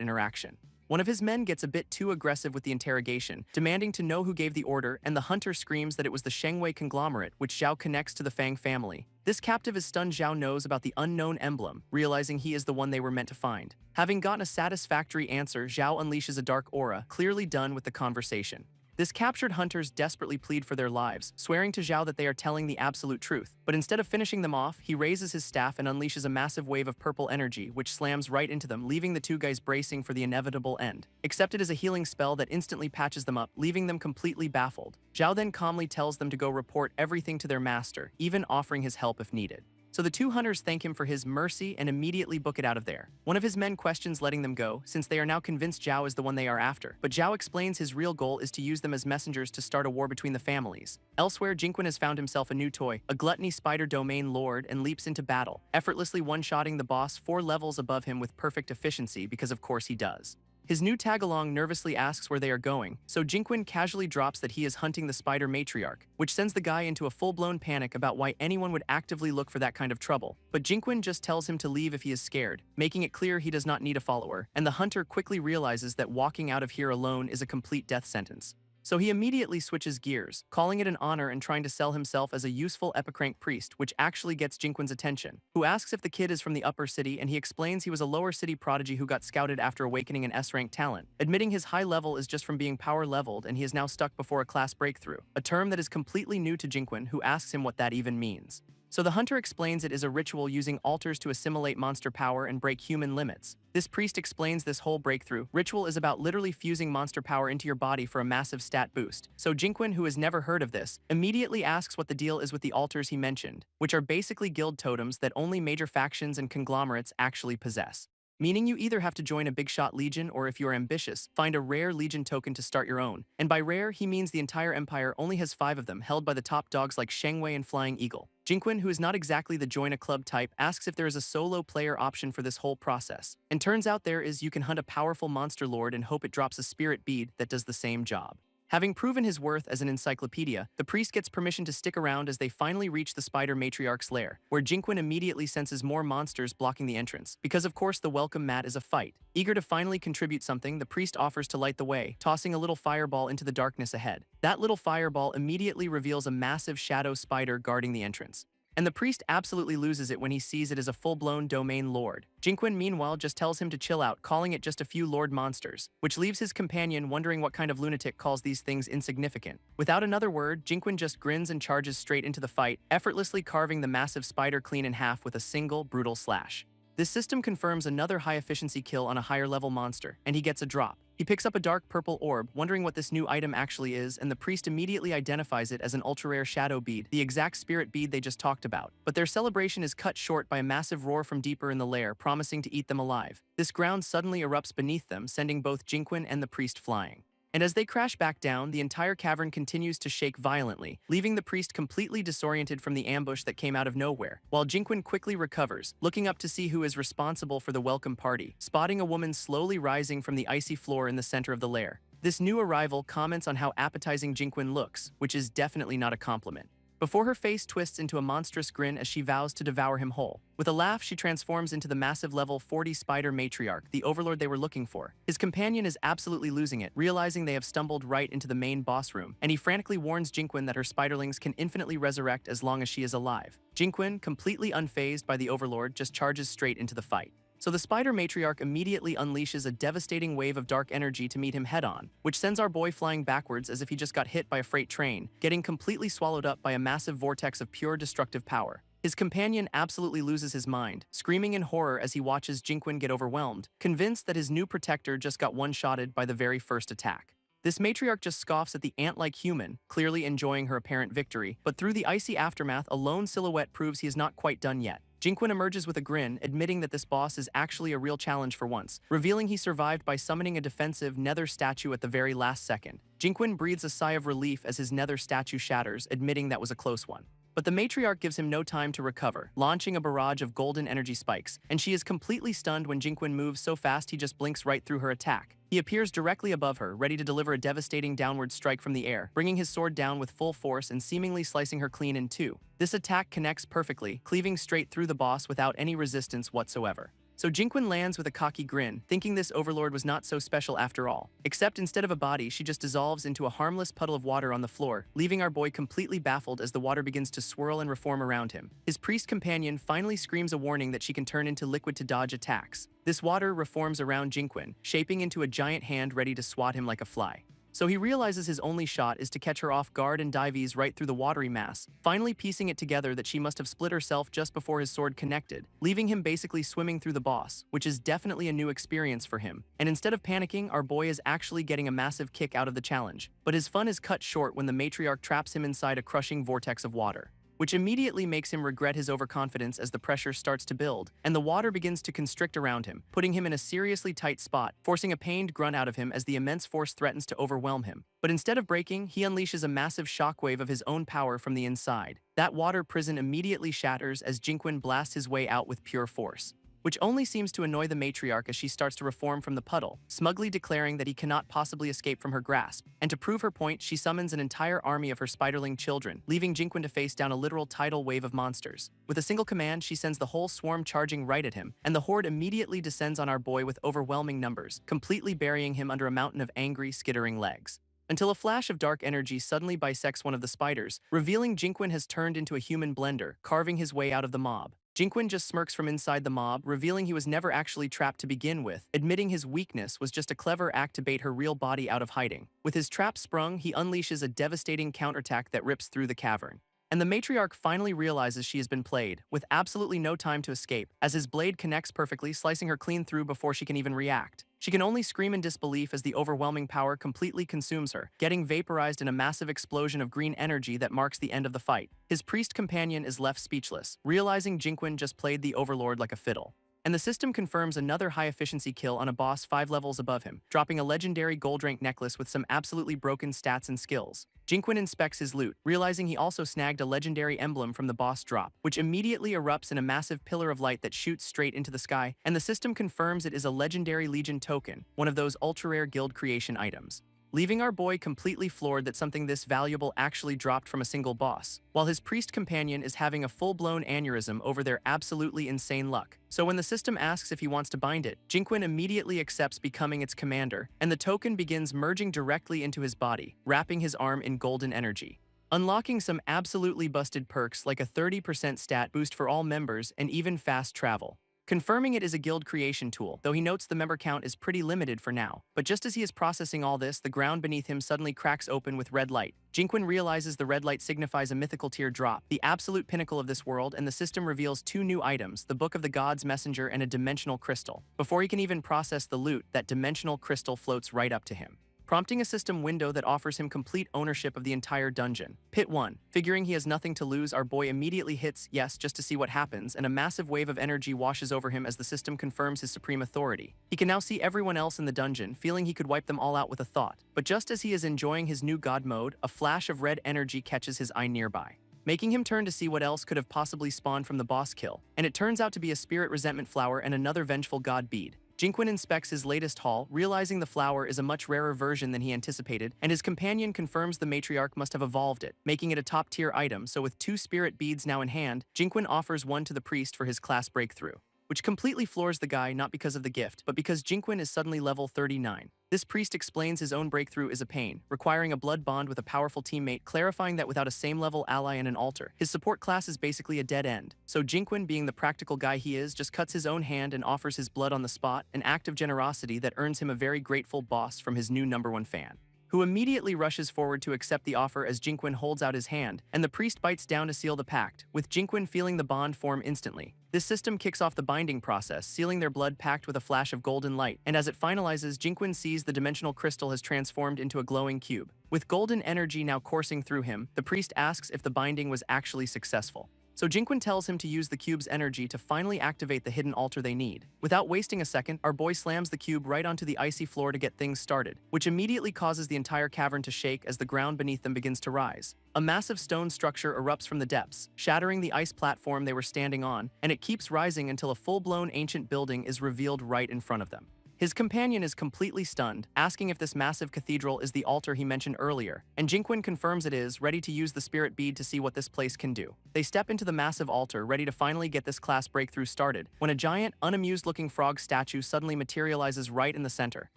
Speaker 1: interaction. One of his men gets a bit too aggressive with the interrogation, demanding to know who gave the order, and the hunter screams that it was the Shengwei conglomerate, which Zhao connects to the Fang family. This captive is stunned Zhao knows about the unknown emblem, realizing he is the one they were meant to find. Having gotten a satisfactory answer, Zhao unleashes a dark aura, clearly done with the conversation. This captured hunters desperately plead for their lives, swearing to Zhao that they are telling the absolute truth. But instead of finishing them off, he raises his staff and unleashes a massive wave of purple energy, which slams right into them, leaving the two guys bracing for the inevitable end. Except it is a healing spell that instantly patches them up, leaving them completely baffled. Zhao then calmly tells them to go report everything to their master, even offering his help if needed. So the two hunters thank him for his mercy and immediately book it out of there. One of his men questions letting them go, since they are now convinced Zhao is the one they are after. But Zhao explains his real goal is to use them as messengers to start a war between the families. Elsewhere, Jinquin has found himself a new toy, a gluttony spider domain lord, and leaps into battle, effortlessly one-shotting the boss 4 levels above him with perfect efficiency because of course he does. His new tag-along nervously asks where they are going, so Jinquin casually drops that he is hunting the spider matriarch, which sends the guy into a full-blown panic about why anyone would actively look for that kind of trouble. But Jinquin just tells him to leave if he is scared, making it clear he does not need a follower, and the hunter quickly realizes that walking out of here alone is a complete death sentence. So he immediately switches gears, calling it an honor and trying to sell himself as a useful epicrank priest, which actually gets Jinquin's attention, who asks if the kid is from the upper city, and he explains he was a lower city prodigy who got scouted after awakening an S-rank talent, admitting his high level is just from being power leveled and he is now stuck before a class breakthrough, a term that is completely new to Jinquin, who asks him what that even means. So the hunter explains it is a ritual using altars to assimilate monster power and break human limits. This priest explains this whole breakthrough ritual is about literally fusing monster power into your body for a massive stat boost. So Jinquin, who has never heard of this, immediately asks what the deal is with the altars he mentioned, which are basically guild totems that only major factions and conglomerates actually possess. Meaning you either have to join a big shot legion or if you are ambitious, find a rare legion token to start your own. And by rare, he means the entire empire only has 5 of them, held by the top dogs like Shengwei and Flying Eagle. Jinquin, who is not exactly the join a club type, asks if there is a solo player option for this whole process. And turns out there is. You can hunt a powerful monster lord and hope it drops a spirit bead that does the same job. Having proven his worth as an encyclopedia, the priest gets permission to stick around as they finally reach the spider matriarch's lair, where Jinquin immediately senses more monsters blocking the entrance, because of course the welcome mat is a fight. Eager to finally contribute something, the priest offers to light the way, tossing a little fireball into the darkness ahead. That little fireball immediately reveals a massive shadow spider guarding the entrance. And the priest absolutely loses it when he sees it as a full-blown domain lord. Jinquin meanwhile just tells him to chill out, calling it just a few lord monsters, which leaves his companion wondering what kind of lunatic calls these things insignificant. Without another word, Jinquin just grins and charges straight into the fight, effortlessly carving the massive spider clean in half with a single brutal slash. This system confirms another high-efficiency kill on a higher-level monster, and he gets a drop. He picks up a dark purple orb, wondering what this new item actually is, and the priest immediately identifies it as an ultra-rare shadow bead, the exact spirit bead they just talked about. But their celebration is cut short by a massive roar from deeper in the lair, promising to eat them alive. This ground suddenly erupts beneath them, sending both Jinquin and the priest flying. And as they crash back down, the entire cavern continues to shake violently, leaving the priest completely disoriented from the ambush that came out of nowhere, while Jinquin quickly recovers, looking up to see who is responsible for the welcome party, spotting a woman slowly rising from the icy floor in the center of the lair. This new arrival comments on how appetizing Jinquin looks, which is definitely not a compliment. Before her face twists into a monstrous grin as she vows to devour him whole. With a laugh, she transforms into the massive level 40 spider matriarch, the overlord they were looking for. His companion is absolutely losing it, realizing they have stumbled right into the main boss room, and he frantically warns Jinquin that her spiderlings can infinitely resurrect as long as she is alive. Jinquin, completely unfazed by the overlord, just charges straight into the fight. So the spider matriarch immediately unleashes a devastating wave of dark energy to meet him head-on, which sends our boy flying backwards as if he just got hit by a freight train, getting completely swallowed up by a massive vortex of pure destructive power. His companion absolutely loses his mind, screaming in horror as he watches Jinquin get overwhelmed, convinced that his new protector just got one-shotted by the very first attack. This matriarch just scoffs at the ant-like human, clearly enjoying her apparent victory, but through the icy aftermath, a lone silhouette proves he is not quite done yet. Jinquin emerges with a grin, admitting that this boss is actually a real challenge for once, revealing he survived by summoning a defensive nether statue at the very last second. Jinquin breathes a sigh of relief as his nether statue shatters, admitting that was a close one. But the matriarch gives him no time to recover, launching a barrage of golden energy spikes, and she is completely stunned when Jinquin moves so fast he just blinks right through her attack. He appears directly above her, ready to deliver a devastating downward strike from the air, bringing his sword down with full force and seemingly slicing her clean in two. This attack connects perfectly, cleaving straight through the boss without any resistance whatsoever. So Jinquin lands with a cocky grin, thinking this overlord was not so special after all. Except instead of a body, she just dissolves into a harmless puddle of water on the floor, leaving our boy completely baffled as the water begins to swirl and reform around him. His priest companion finally screams a warning that she can turn into liquid to dodge attacks. This water reforms around Jinquin, shaping into a giant hand ready to swat him like a fly. So he realizes his only shot is to catch her off guard and dive ease right through the watery mass, finally piecing it together that she must have split herself just before his sword connected, leaving him basically swimming through the boss, which is definitely a new experience for him. And instead of panicking, our boy is actually getting a massive kick out of the challenge. But his fun is cut short when the matriarch traps him inside a crushing vortex of water, which immediately makes him regret his overconfidence as the pressure starts to build, and the water begins to constrict around him, putting him in a seriously tight spot, forcing a pained grunt out of him as the immense force threatens to overwhelm him. But instead of breaking, he unleashes a massive shockwave of his own power from the inside. That water prison immediately shatters as Jinquin blasts his way out with pure force, which only seems to annoy the matriarch as she starts to reform from the puddle, smugly declaring that he cannot possibly escape from her grasp. And to prove her point, she summons an entire army of her spiderling children, leaving Jinquin to face down a literal tidal wave of monsters. With a single command, she sends the whole swarm charging right at him, and the horde immediately descends on our boy with overwhelming numbers, completely burying him under a mountain of angry, skittering legs. Until a flash of dark energy suddenly bisects one of the spiders, revealing Jinquin has turned into a human blender, carving his way out of the mob. Jinquin just smirks from inside the mob, revealing he was never actually trapped to begin with, admitting his weakness was just a clever act to bait her real body out of hiding. With his trap sprung, he unleashes a devastating counterattack that rips through the cavern. And the matriarch finally realizes she has been played, with absolutely no time to escape, as his blade connects perfectly, slicing her clean through before she can even react. She can only scream in disbelief as the overwhelming power completely consumes her, getting vaporized in a massive explosion of green energy that marks the end of the fight. His priest companion is left speechless, realizing Jinquin just played the overlord like a fiddle. And the system confirms another high-efficiency kill on a boss 5 levels above him, dropping a legendary gold rank necklace with some absolutely broken stats and skills. Jinquin inspects his loot, realizing he also snagged a legendary emblem from the boss drop, which immediately erupts in a massive pillar of light that shoots straight into the sky, and the system confirms it is a legendary Legion token, one of those ultra-rare guild creation items, leaving our boy completely floored that something this valuable actually dropped from a single boss, while his priest companion is having a full-blown aneurysm over their absolutely insane luck. So when the system asks if he wants to bind it, Jinquin immediately accepts becoming its commander, and the token begins merging directly into his body, wrapping his arm in golden energy, unlocking some absolutely busted perks like a 30% stat boost for all members and even fast travel, confirming it is a guild creation tool, though he notes the member count is pretty limited for now. But just as he is processing all this, the ground beneath him suddenly cracks open with red light. Jinquin realizes the red light signifies a mythical tier drop, the absolute pinnacle of this world, and the system reveals 2 new items, the Book of the Gods Messenger and a dimensional crystal. Before he can even process the loot, that dimensional crystal floats right up to him, prompting a system window that offers him complete ownership of the entire dungeon. Pit 1. Figuring he has nothing to lose, our boy immediately hits yes just to see what happens, and a massive wave of energy washes over him as the system confirms his supreme authority. He can now see everyone else in the dungeon, feeling he could wipe them all out with a thought. But just as he is enjoying his new god mode, a flash of red energy catches his eye nearby, making him turn to see what else could have possibly spawned from the boss kill. And it turns out to be a spirit resentment flower and another vengeful god bead. Jinquin inspects his latest haul, realizing the flower is a much rarer version than he anticipated, and his companion confirms the matriarch must have evolved it, making it a top-tier item. So with 2 spirit beads now in hand, Jinquin offers one to the priest for his class breakthrough, which completely floors the guy not because of the gift, but because Jinquin is suddenly level 39. This priest explains his own breakthrough is a pain, requiring a blood bond with a powerful teammate, clarifying that without a same-level ally and an altar, his support class is basically a dead end. So Jinquin, being the practical guy he is, just cuts his own hand and offers his blood on the spot, an act of generosity that earns him a very grateful boss from his new #1 fan, who immediately rushes forward to accept the offer as Jinquin holds out his hand, and the priest bites down to seal the pact, with Jinquin feeling the bond form instantly. This system kicks off the binding process, sealing their blood pact with a flash of golden light, and as it finalizes, Jinquin sees the dimensional crystal has transformed into a glowing cube. With golden energy now coursing through him, the priest asks if the binding was actually successful. So Jinquin tells him to use the cube's energy to finally activate the hidden altar they need. Without wasting a second, our boy slams the cube right onto the icy floor to get things started, which immediately causes the entire cavern to shake as the ground beneath them begins to rise. A massive stone structure erupts from the depths, shattering the ice platform they were standing on, and it keeps rising until a full-blown ancient building is revealed right in front of them. His companion is completely stunned, asking if this massive cathedral is the altar he mentioned earlier, and Jinquin confirms it is, ready to use the spirit bead to see what this place can do. They step into the massive altar, ready to finally get this class breakthrough started, when a giant, unamused-looking frog statue suddenly materializes right in the center,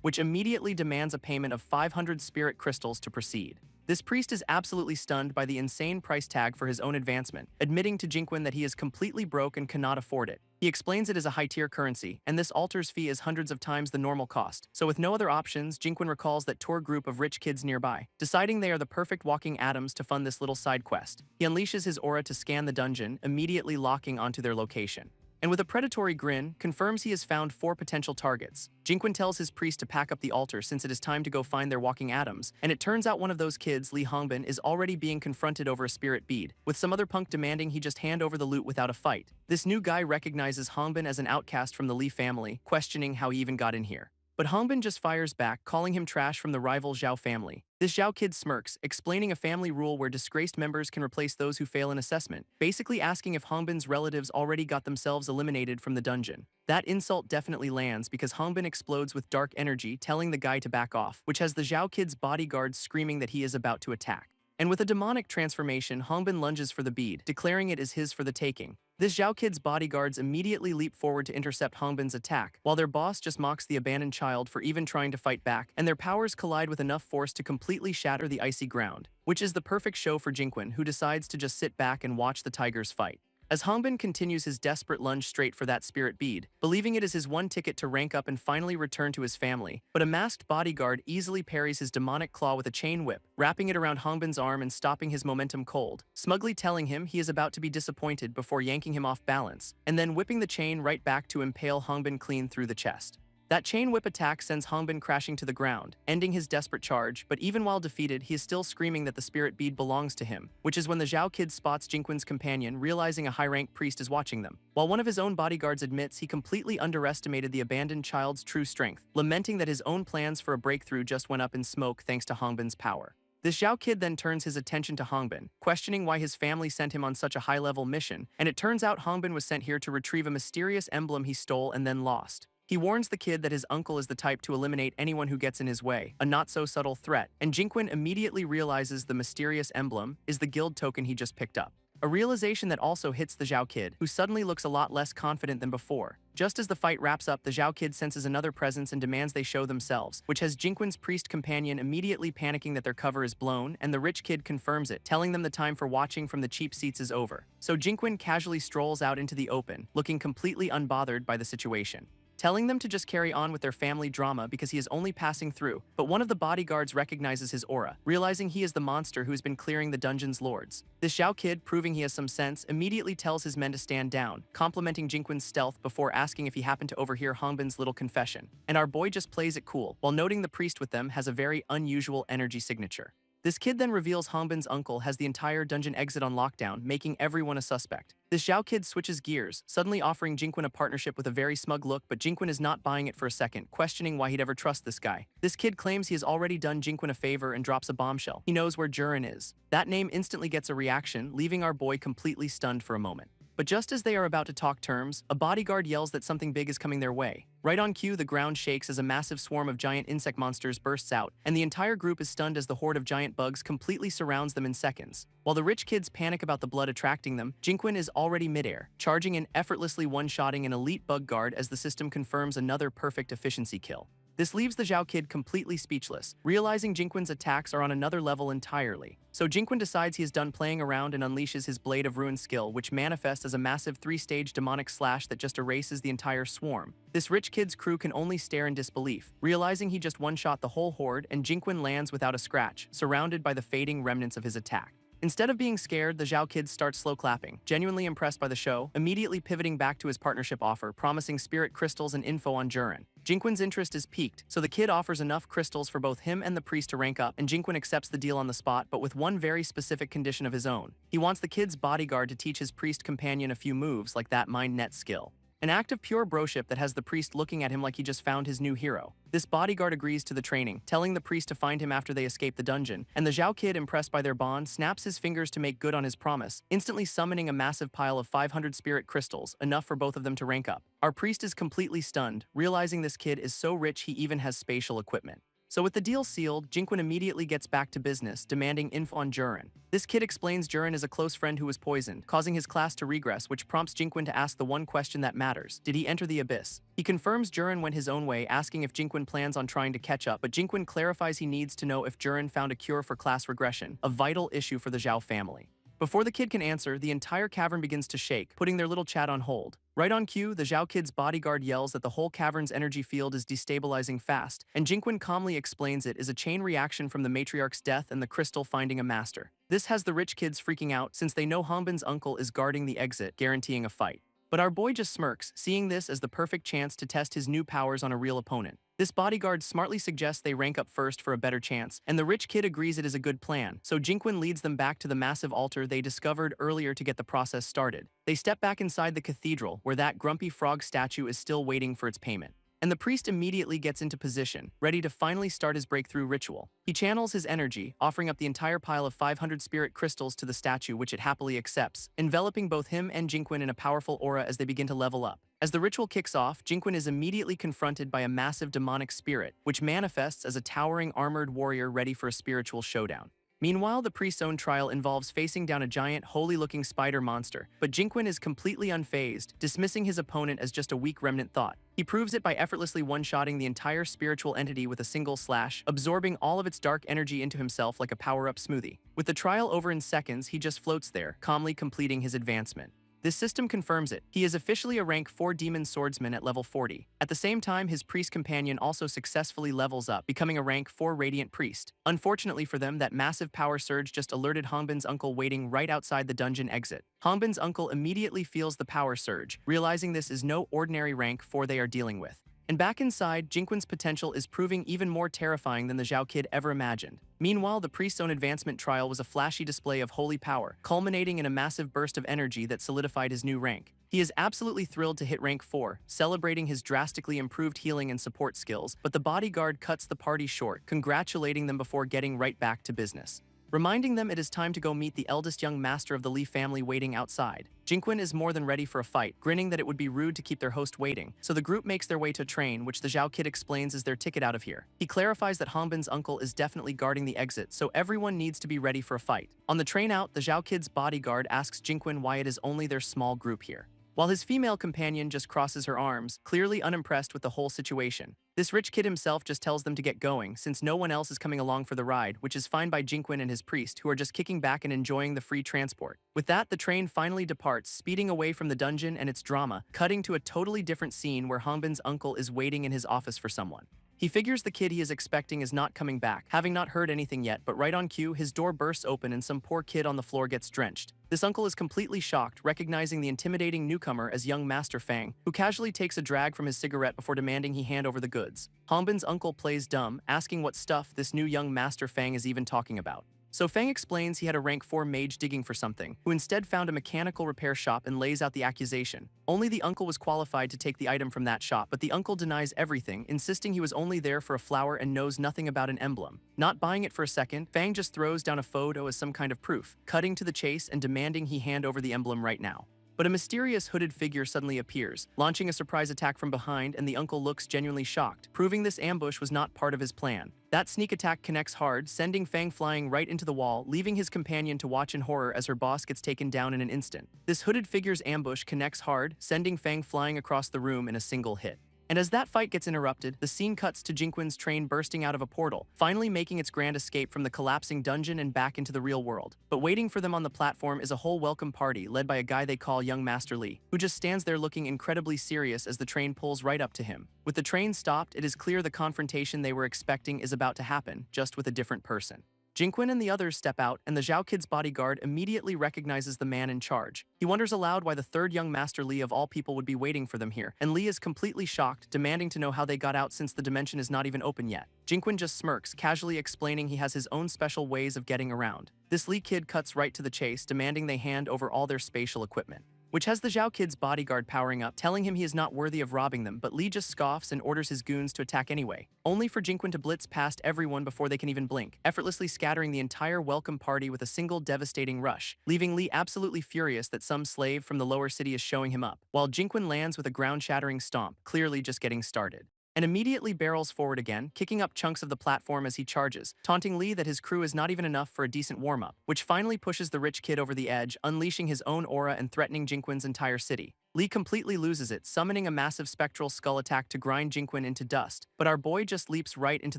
Speaker 1: which immediately demands a payment of 500 spirit crystals to proceed. This priest is absolutely stunned by the insane price tag for his own advancement, admitting to Jinquin that he is completely broke and cannot afford it. He explains it as a high-tier currency, and this altar's fee is hundreds of times the normal cost. So with no other options, Jinquin recalls that tour group of rich kids nearby, deciding they are the perfect walking atoms to fund this little side quest. He unleashes his aura to scan the dungeon, immediately locking onto their location. And with a predatory grin, confirms he has found 4 potential targets. Jinquin tells his priest to pack up the altar since it is time to go find their walking atoms, and it turns out one of those kids, Li Hongbin, is already being confronted over a spirit bead, with some other punk demanding he just hand over the loot without a fight. This new guy recognizes Hongbin as an outcast from the Li family, questioning how he even got in here. But Hongbin just fires back, calling him trash from the rival Zhao family. This Zhao kid smirks, explaining a family rule where disgraced members can replace those who fail an assessment, basically asking if Hongbin's relatives already got themselves eliminated from the dungeon. That insult definitely lands because Hongbin explodes with dark energy, telling the guy to back off, which has the Zhao kid's bodyguards screaming that he is about to attack. And with a demonic transformation, Hongbin lunges for the bead, declaring it is his for the taking. This Zhao kid's bodyguards immediately leap forward to intercept Hongbin's attack, while their boss just mocks the abandoned child for even trying to fight back, and their powers collide with enough force to completely shatter the icy ground, which is the perfect show for Jinquin, who decides to just sit back and watch the tigers fight. As Hongbin continues his desperate lunge straight for that spirit bead, believing it is his one ticket to rank up and finally return to his family, but a masked bodyguard easily parries his demonic claw with a chain whip, wrapping it around Hongbin's arm and stopping his momentum cold, smugly telling him he is about to be disappointed before yanking him off balance, and then whipping the chain right back to impale Hongbin clean through the chest. That chain whip attack sends Hongbin crashing to the ground, ending his desperate charge, but even while defeated, he is still screaming that the spirit bead belongs to him, which is when the Zhao kid spots Jinquin's companion, realizing a high-ranked priest is watching them, while one of his own bodyguards admits he completely underestimated the abandoned child's true strength, lamenting that his own plans for a breakthrough just went up in smoke thanks to Hongbin's power. This Zhao kid then turns his attention to Hongbin, questioning why his family sent him on such a high-level mission, and it turns out Hongbin was sent here to retrieve a mysterious emblem he stole and then lost. He warns the kid that his uncle is the type to eliminate anyone who gets in his way, a not-so-subtle threat, and Jinquin immediately realizes the mysterious emblem is the guild token he just picked up. A realization that also hits the Zhao kid, who suddenly looks a lot less confident than before. Just as the fight wraps up, the Zhao kid senses another presence and demands they show themselves, which has Jinquin's priest companion immediately panicking that their cover is blown, and the rich kid confirms it, telling them the time for watching from the cheap seats is over. So Jinquin casually strolls out into the open, looking completely unbothered by the situation, telling them to just carry on with their family drama because he is only passing through, but one of the bodyguards recognizes his aura, realizing he is the monster who has been clearing the dungeon's lords. This Zhao kid, proving he has some sense, immediately tells his men to stand down, complimenting Jinquin's stealth before asking if he happened to overhear Hongbin's little confession. And our boy just plays it cool, while noting the priest with them has a very unusual energy signature. This kid then reveals Hongbin's uncle has the entire dungeon exit on lockdown, making everyone a suspect. This Zhao kid switches gears, suddenly offering Jinquin a partnership with a very smug look, but Jinquin is not buying it for a second, questioning why he'd ever trust this guy. This kid claims he has already done Jinquin a favor and drops a bombshell. He knows where Jurin is. That name instantly gets a reaction, leaving our boy completely stunned for a moment. But just as they are about to talk terms, a bodyguard yells that something big is coming their way. Right on cue, the ground shakes as a massive swarm of giant insect monsters bursts out, and the entire group is stunned as the horde of giant bugs completely surrounds them in seconds. While the rich kids panic about the blood attracting them, Jinquin is already midair, charging in, effortlessly one-shotting an elite bug guard as the system confirms another perfect efficiency kill. This leaves the Zhao kid completely speechless, realizing Jinquin's attacks are on another level entirely. So Jinquin decides he is done playing around and unleashes his Blade of Ruin skill, which manifests as a massive 3-stage demonic slash that just erases the entire swarm. This rich kid's crew can only stare in disbelief, realizing he just one-shot the whole horde, and Jinquin lands without a scratch, surrounded by the fading remnants of his attack. Instead of being scared, the Zhao kid starts slow clapping, genuinely impressed by the show, immediately pivoting back to his partnership offer, promising spirit crystals and info on Jurin. Jinquin's interest is piqued, so the kid offers enough crystals for both him and the priest to rank up, and Jinquin accepts the deal on the spot, but with one very specific condition of his own. He wants the kid's bodyguard to teach his priest companion a few moves like that mind net skill. An act of pure broship that has the priest looking at him like he just found his new hero. This bodyguard agrees to the training, telling the priest to find him after they escape the dungeon, and the Zhao kid, impressed by their bond, snaps his fingers to make good on his promise, instantly summoning a massive pile of 500 spirit crystals, enough for both of them to rank up. Our priest is completely stunned, realizing this kid is so rich he even has spatial equipment. So with the deal sealed, Jinkwon immediately gets back to business, demanding info on Jurin. This kid explains Jurin is a close friend who was poisoned, causing his class to regress, which prompts Jinkwon to ask the one question that matters: did he enter the abyss? He confirms Jurin went his own way, asking if Jinkwon plans on trying to catch up, but Jinkwon clarifies he needs to know if Jurin found a cure for class regression, a vital issue for the Zhao family. Before the kid can answer, the entire cavern begins to shake, putting their little chat on hold. Right on cue, the Zhao kid's bodyguard yells that the whole cavern's energy field is destabilizing fast, and Jinkwon calmly explains it is a chain reaction from the matriarch's death and the crystal finding a master. This has the rich kids freaking out since they know Hanbin's uncle is guarding the exit, guaranteeing a fight. But our boy just smirks, seeing this as the perfect chance to test his new powers on a real opponent. This bodyguard smartly suggests they rank up first for a better chance, and the rich kid agrees it is a good plan, so Jinkwon leads them back to the massive altar they discovered earlier to get the process started. They step back inside the cathedral, where that grumpy frog statue is still waiting for its payment. And the priest immediately gets into position, ready to finally start his breakthrough ritual. He channels his energy, offering up the entire pile of 500 spirit crystals to the statue, which it happily accepts, enveloping both him and Jinkwon in a powerful aura as they begin to level up. As the ritual kicks off, Jinkwon is immediately confronted by a massive demonic spirit, which manifests as a towering armored warrior ready for a spiritual showdown. Meanwhile, the priest's own trial involves facing down a giant, holy-looking spider monster, but Jinkwon is completely unfazed, dismissing his opponent as just a weak remnant thought. He proves it by effortlessly one-shotting the entire spiritual entity with a single slash, absorbing all of its dark energy into himself like a power-up smoothie. With the trial over in seconds, he just floats there, calmly completing his advancement. This system confirms it. He is officially a rank 4 demon swordsman at level 40. At the same time, his priest companion also successfully levels up, becoming a rank 4 radiant priest. Unfortunately for them, that massive power surge just alerted Hanbin's uncle waiting right outside the dungeon exit. Hanbin's uncle immediately feels the power surge, realizing this is no ordinary rank 4 they are dealing with. And back inside, Jinkwon's potential is proving even more terrifying than the Zhao kid ever imagined. Meanwhile, the priest's own advancement trial was a flashy display of holy power, culminating in a massive burst of energy that solidified his new rank. He is absolutely thrilled to hit rank 4, celebrating his drastically improved healing and support skills, but the bodyguard cuts the party short, congratulating them before getting right back to business, reminding them it is time to go meet the eldest young master of the Li family waiting outside. Jinkwon is more than ready for a fight, grinning that it would be rude to keep their host waiting, so the group makes their way to a train, which the Zhao kid explains is their ticket out of here. He clarifies that Hanbin's uncle is definitely guarding the exit, so everyone needs to be ready for a fight. On the train out, the Zhao kid's bodyguard asks Jinkwon why it is only their small group here, while his female companion just crosses her arms, clearly unimpressed with the whole situation. This rich kid himself just tells them to get going, since no one else is coming along for the ride, which is fine by Jinkwon and his priest, who are just kicking back and enjoying the free transport. With that, the train finally departs, speeding away from the dungeon and its drama, cutting to a totally different scene where Hanbin's uncle is waiting in his office for someone. He figures the kid he is expecting is not coming back, having not heard anything yet, but right on cue, his door bursts open and some poor kid on the floor gets drenched. This uncle is completely shocked, recognizing the intimidating newcomer as young Master Fang, who casually takes a drag from his cigarette before demanding he hand over the goods. Hanbin's uncle plays dumb, asking what stuff this new young Master Fang is even talking about. So Fang explains he had a rank 4 mage digging for something, who instead found a mechanical repair shop and lays out the accusation. Only the uncle was qualified to take the item from that shop, but the uncle denies everything, insisting he was only there for a flower and knows nothing about an emblem. Not buying it for a second, Fang just throws down a photo as some kind of proof, cutting to the chase and demanding he hand over the emblem right now. But a mysterious hooded figure suddenly appears, launching a surprise attack from behind, and the uncle looks genuinely shocked, proving this ambush was not part of his plan. That sneak attack connects hard, sending Fang flying right into the wall, leaving his companion to watch in horror as her boss gets taken down in an instant. This hooded figure's ambush connects hard, sending Fang flying across the room in a single hit. And as that fight gets interrupted, the scene cuts to Jinkwon's train bursting out of a portal, finally making its grand escape from the collapsing dungeon and back into the real world. But waiting for them on the platform is a whole welcome party led by a guy they call Young Master Li, who just stands there looking incredibly serious as the train pulls right up to him. With the train stopped, it is clear the confrontation they were expecting is about to happen, just with a different person. Jinkwon and the others step out, and the Zhao kid's bodyguard immediately recognizes the man in charge. He wonders aloud why the third young Master Li of all people would be waiting for them here, and Li is completely shocked, demanding to know how they got out since the dimension is not even open yet. Jinkwon just smirks, casually explaining he has his own special ways of getting around. This Li kid cuts right to the chase, demanding they hand over all their spatial equipment, which has the Zhao kid's bodyguard powering up, telling him he is not worthy of robbing them, but Li just scoffs and orders his goons to attack anyway, only for Jinkwon to blitz past everyone before they can even blink, effortlessly scattering the entire welcome party with a single devastating rush, leaving Li absolutely furious that some slave from the lower city is showing him up, while Jinkwon lands with a ground-shattering stomp, clearly just getting started. and immediately barrels forward again, kicking up chunks of the platform as he charges, taunting Lee that his crew is not even enough for a decent warm-up, which finally pushes the rich kid over the edge, unleashing his own aura and threatening Jinquin's entire city. Lee completely loses it, summoning a massive spectral skull attack to grind Jinquin into dust, but our boy just leaps right into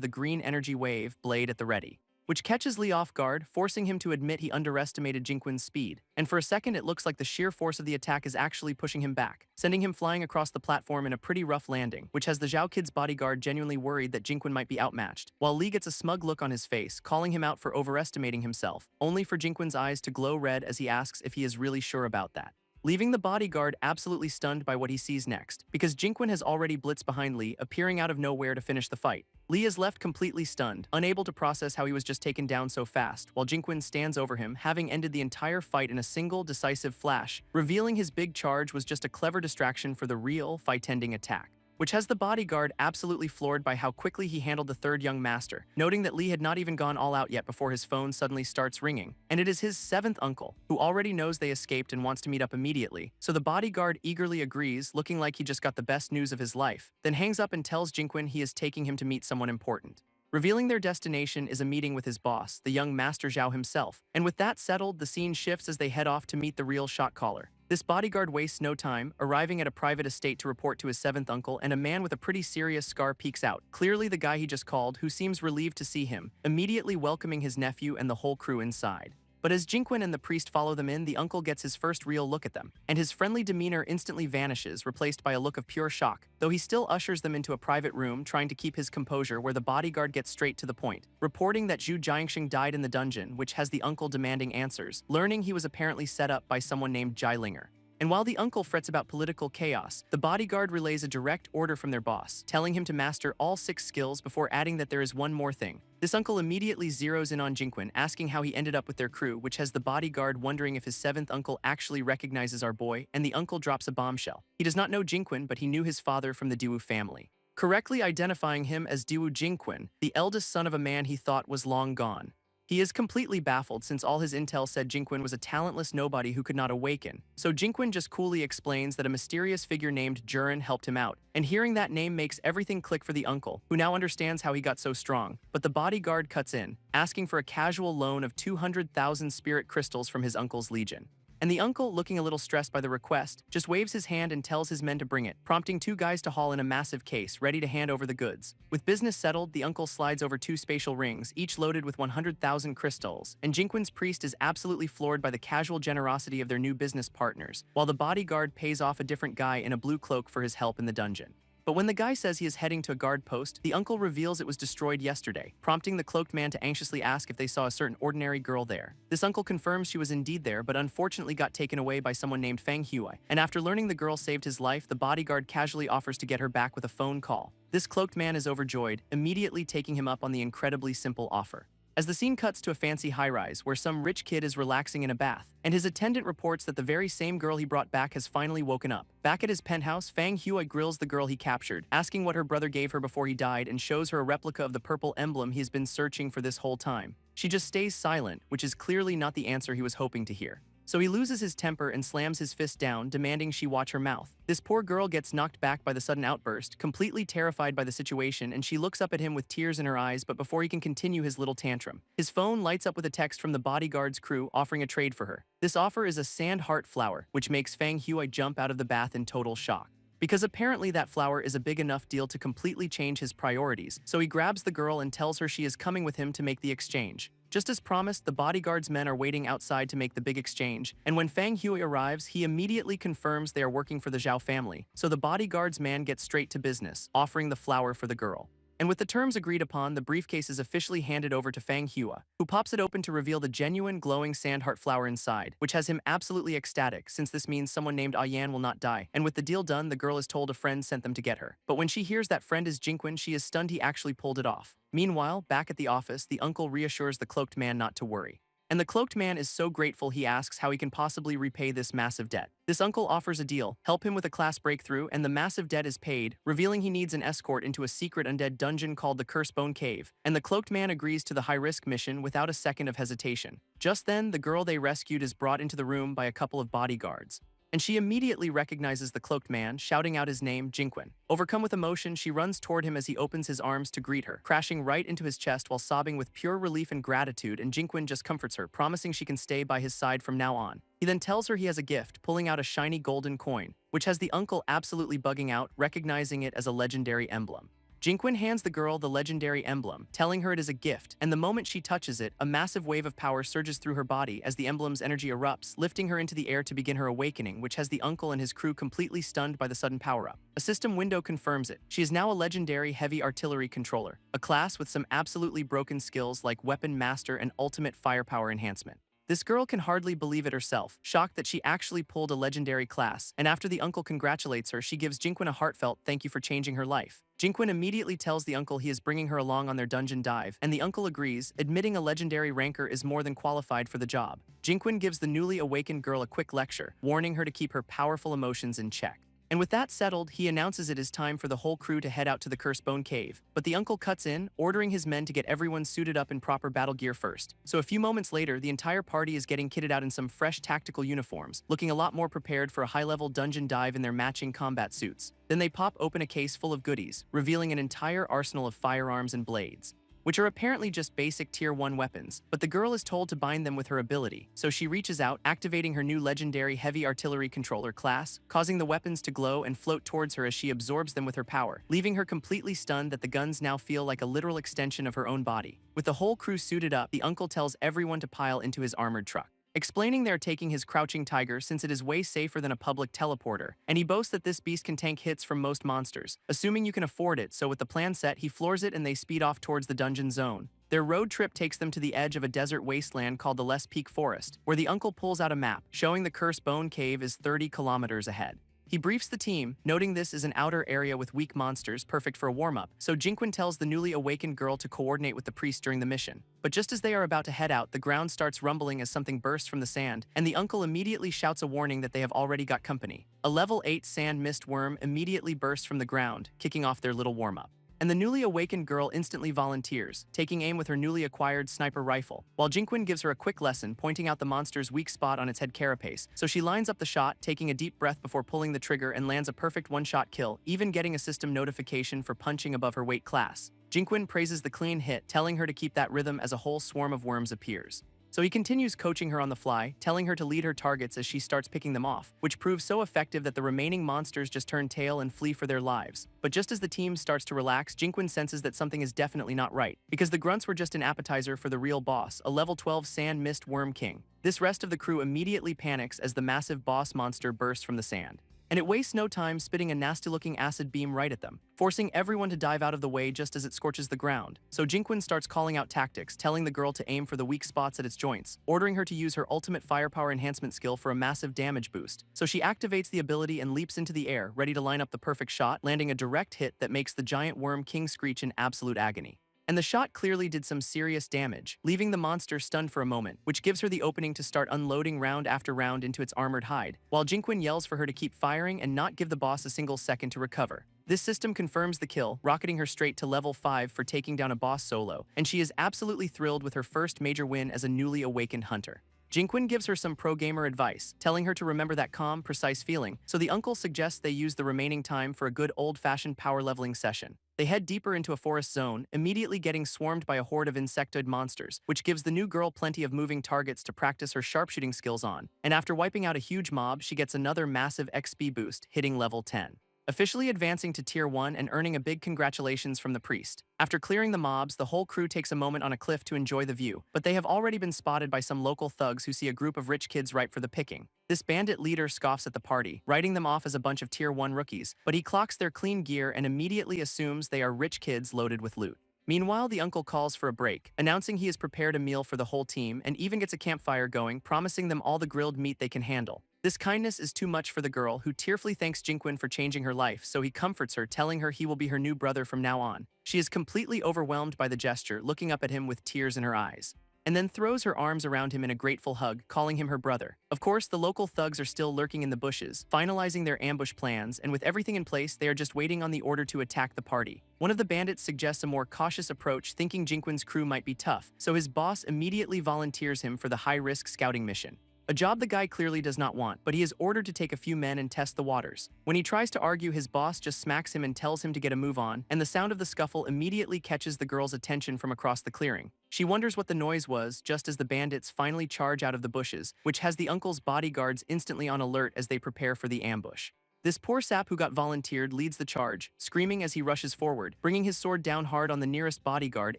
Speaker 1: the green energy wave, blade at the ready, which catches Lee off guard, forcing him to admit he underestimated Jinquin's speed. And for a second it looks like the sheer force of the attack is actually pushing him back, sending him flying across the platform in a pretty rough landing, which has the Zhao kid's bodyguard genuinely worried that Jinquin might be outmatched, while Lee gets a smug look on his face, calling him out for overestimating himself, only for Jinquin's eyes to glow red as he asks if he is really sure about that, leaving the bodyguard absolutely stunned by what he sees next, because Jinquin has already blitzed behind Lee, appearing out of nowhere to finish the fight. Lee is left completely stunned, unable to process how he was just taken down so fast, while Jinquin stands over him, having ended the entire fight in a single, decisive flash, revealing his big charge was just a clever distraction for the real, fight-ending attack, which has the bodyguard absolutely floored by how quickly he handled the third young master, noting that Lee had not even gone all out yet before his phone suddenly starts ringing, and it is his seventh uncle, who already knows they escaped and wants to meet up immediately, so the bodyguard eagerly agrees, looking like he just got the best news of his life, then hangs up and tells Jinquin he is taking him to meet someone important. Revealing their destination is a meeting with his boss, the young Master Zhao himself, and with that settled, the scene shifts as they head off to meet the real shot caller. This bodyguard wastes no time, arriving at a private estate to report to his seventh uncle, and a man with a pretty serious scar peeks out, clearly the guy he just called, who seems relieved to see him, immediately welcoming his nephew and the whole crew inside. But as Jinquin and the priest follow them in, the uncle gets his first real look at them, and his friendly demeanor instantly vanishes, replaced by a look of pure shock, though he still ushers them into a private room, trying to keep his composure, where the bodyguard gets straight to the point, reporting that Zhu Jiangxing died in the dungeon, which has the uncle demanding answers, learning he was apparently set up by someone named Jialinger. And while the uncle frets about political chaos, the bodyguard relays a direct order from their boss, telling him to master all 6 skills before adding that there is one more thing. This uncle immediately zeroes in on Jinquin, asking how he ended up with their crew, which has the bodyguard wondering if his 7th uncle actually recognizes our boy, and the uncle drops a bombshell. He does not know Jinquin, but he knew his father from the Diwu family, correctly identifying him as Diwu Jinquin, the eldest son of a man he thought was long gone. He is completely baffled since all his intel said Jinquin was a talentless nobody who could not awaken, so Jinquin just coolly explains that a mysterious figure named Jurin helped him out, and hearing that name makes everything click for the uncle, who now understands how he got so strong. But the bodyguard cuts in, asking for a casual loan of 200,000 spirit crystals from his uncle's legion. And the uncle, looking a little stressed by the request, just waves his hand and tells his men to bring it, prompting 2 guys to haul in a massive case, ready to hand over the goods. With business settled, the uncle slides over 2 spatial rings, each loaded with 100,000 crystals, and Jinquin's priest is absolutely floored by the casual generosity of their new business partners, while the bodyguard pays off a different guy in a blue cloak for his help in the dungeon. But when the guy says he is heading to a guard post, the uncle reveals it was destroyed yesterday, prompting the cloaked man to anxiously ask if they saw a certain ordinary girl there. This uncle confirms she was indeed there, but unfortunately got taken away by someone named Fang Huai, and after learning the girl saved his life, the bodyguard casually offers to get her back with a phone call. This cloaked man is overjoyed, immediately taking him up on the incredibly simple offer. As the scene cuts to a fancy high-rise where some rich kid is relaxing in a bath, and his attendant reports that the very same girl he brought back has finally woken up. Back at his penthouse, Fang Huai grills the girl he captured, asking what her brother gave her before he died, and shows her a replica of the purple emblem he has been searching for this whole time. She just stays silent, which is clearly not the answer he was hoping to hear. So he loses his temper and slams his fist down, demanding she watch her mouth. This poor girl gets knocked back by the sudden outburst, completely terrified by the situation, and she looks up at him with tears in her eyes, but before he can continue his little tantrum, his phone lights up with a text from the bodyguard's crew offering a trade for her. This offer is a sand heart flower, which makes Fang Huai jump out of the bath in total shock, because apparently that flower is a big enough deal to completely change his priorities, so he grabs the girl and tells her she is coming with him to make the exchange. Just as promised, the bodyguard's men are waiting outside to make the big exchange, and when Fang Huai arrives, he immediately confirms they are working for the Zhao family, so the bodyguard's man gets straight to business, offering the flower for the girl. And with the terms agreed upon, the briefcase is officially handed over to Fang Huai, who pops it open to reveal the genuine glowing sandheart flower inside, which has him absolutely ecstatic since this means someone named Ayan will not die. And with the deal done, the girl is told a friend sent them to get her. But when she hears that friend is Jinquin, she is stunned he actually pulled it off. Meanwhile, back at the office, the uncle reassures the cloaked man not to worry. And the cloaked man is so grateful he asks how he can possibly repay this massive debt. This uncle offers a deal, help him with a class breakthrough, and the massive debt is paid, revealing he needs an escort into a secret undead dungeon called the Cursebone Cave, and the cloaked man agrees to the high-risk mission without a second of hesitation. Just then, the girl they rescued is brought into the room by a couple of bodyguards. and she immediately recognizes the cloaked man, shouting out his name, Jinquin. Overcome with emotion, she runs toward him as he opens his arms to greet her, crashing right into his chest while sobbing with pure relief and gratitude, and Jinquin just comforts her, promising she can stay by his side from now on. He then tells her he has a gift, pulling out a shiny golden coin, which has the uncle absolutely bugging out, recognizing it as a legendary emblem. Jinquin hands the girl the legendary emblem, telling her it is a gift, and the moment she touches it, a massive wave of power surges through her body as the emblem's energy erupts, lifting her into the air to begin her awakening, which has the uncle and his crew completely stunned by the sudden power-up. A system window confirms it. She is now a legendary heavy artillery controller, a class with some absolutely broken skills like weapon master and ultimate firepower enhancement. This girl can hardly believe it herself, shocked that she actually pulled a legendary class, and after the uncle congratulates her, she gives Jinquin a heartfelt thank you for changing her life. Jinquin immediately tells the uncle he is bringing her along on their dungeon dive, and the uncle agrees, admitting a legendary ranker is more than qualified for the job. Jinquin gives the newly awakened girl a quick lecture, warning her to keep her powerful emotions in check. And with that settled, he announces it is time for the whole crew to head out to the Cursebone Cave. But the uncle cuts in, ordering his men to get everyone suited up in proper battle gear first. So a few moments later, the entire party is getting kitted out in some fresh tactical uniforms, looking a lot more prepared for a high-level dungeon dive in their matching combat suits. Then they pop open a case full of goodies, revealing an entire arsenal of firearms and blades, which are apparently just basic Tier 1 weapons, but the girl is told to bind them with her ability, so she reaches out, activating her new legendary heavy artillery controller class, causing the weapons to glow and float towards her as she absorbs them with her power, leaving her completely stunned that the guns now feel like a literal extension of her own body. With the whole crew suited up, the uncle tells everyone to pile into his armored truck, explaining they're taking his crouching tiger since it is way safer than a public teleporter, and he boasts that this beast can tank hits from most monsters, assuming you can afford it, so with the plan set, he floors it and they speed off towards the dungeon zone. Their road trip takes them to the edge of a desert wasteland called the Les Peak Forest, where the uncle pulls out a map, showing the Cursebone Cave is 30 kilometers ahead. He briefs the team, noting this is an outer area with weak monsters, perfect for a warm-up, so Jinquin tells the newly awakened girl to coordinate with the priest during the mission. But just as they are about to head out, the ground starts rumbling as something bursts from the sand, and the uncle immediately shouts a warning that they have already got company. A level 8 sand mist worm immediately bursts from the ground, kicking off their little warm-up. And the newly awakened girl instantly volunteers, taking aim with her newly acquired sniper rifle, while Jinquin gives her a quick lesson, pointing out the monster's weak spot on its head carapace, so she lines up the shot, taking a deep breath before pulling the trigger and lands a perfect one-shot kill, even getting a system notification for punching above her weight class. Jinquin praises the clean hit, telling her to keep that rhythm as a whole swarm of worms appears. So he continues coaching her on the fly, telling her to lead her targets as she starts picking them off, which proves so effective that the remaining monsters just turn tail and flee for their lives. But just as the team starts to relax, Jinquin senses that something is definitely not right, because the grunts were just an appetizer for the real boss, a level 12 sand mist worm king. This rest of the crew immediately panics as the massive boss monster bursts from the sand, and it wastes no time spitting a nasty-looking acid beam right at them, forcing everyone to dive out of the way just as it scorches the ground. So Jinquin starts calling out tactics, telling the girl to aim for the weak spots at its joints, ordering her to use her ultimate firepower enhancement skill for a massive damage boost. So she activates the ability and leaps into the air, ready to line up the perfect shot, landing a direct hit that makes the giant worm king screech in absolute agony. And the shot clearly did some serious damage, leaving the monster stunned for a moment, which gives her the opening to start unloading round after round into its armored hide, while Jinquin yells for her to keep firing and not give the boss a single second to recover. This system confirms the kill, rocketing her straight to level 5 for taking down a boss solo, and she is absolutely thrilled with her first major win as a newly awakened hunter. Jinquin gives her some pro-gamer advice, telling her to remember that calm, precise feeling, so the uncle suggests they use the remaining time for a good old-fashioned power leveling session. They head deeper into a forest zone, immediately getting swarmed by a horde of insectoid monsters, which gives the new girl plenty of moving targets to practice her sharpshooting skills on, and after wiping out a huge mob, she gets another massive XP boost, hitting level 10. Officially advancing to Tier 1 and earning a big congratulations from the priest. After clearing the mobs, the whole crew takes a moment on a cliff to enjoy the view, but they have already been spotted by some local thugs who see a group of rich kids ripe for the picking. This bandit leader scoffs at the party, writing them off as a bunch of Tier 1 rookies, but he clocks their clean gear and immediately assumes they are rich kids loaded with loot. Meanwhile, the uncle calls for a break, announcing he has prepared a meal for the whole team and even gets a campfire going, promising them all the grilled meat they can handle. This kindness is too much for the girl, who tearfully thanks Jinquin for changing her life, so he comforts her, telling her he will be her new brother from now on. She is completely overwhelmed by the gesture, looking up at him with tears in her eyes, and then throws her arms around him in a grateful hug, calling him her brother. Of course, the local thugs are still lurking in the bushes, finalizing their ambush plans, and with everything in place, they are just waiting on the order to attack the party. One of the bandits suggests a more cautious approach, thinking Jinquin's crew might be tough, so his boss immediately volunteers him for the high-risk scouting mission. a job the guy clearly does not want, but he is ordered to take a few men and test the waters. When he tries to argue, his boss just smacks him and tells him to get a move on, and the sound of the scuffle immediately catches the girl's attention from across the clearing. She wonders what the noise was just as the bandits finally charge out of the bushes, which has the uncle's bodyguards instantly on alert as they prepare for the ambush. This poor sap who got volunteered leads the charge, screaming as he rushes forward, bringing his sword down hard on the nearest bodyguard,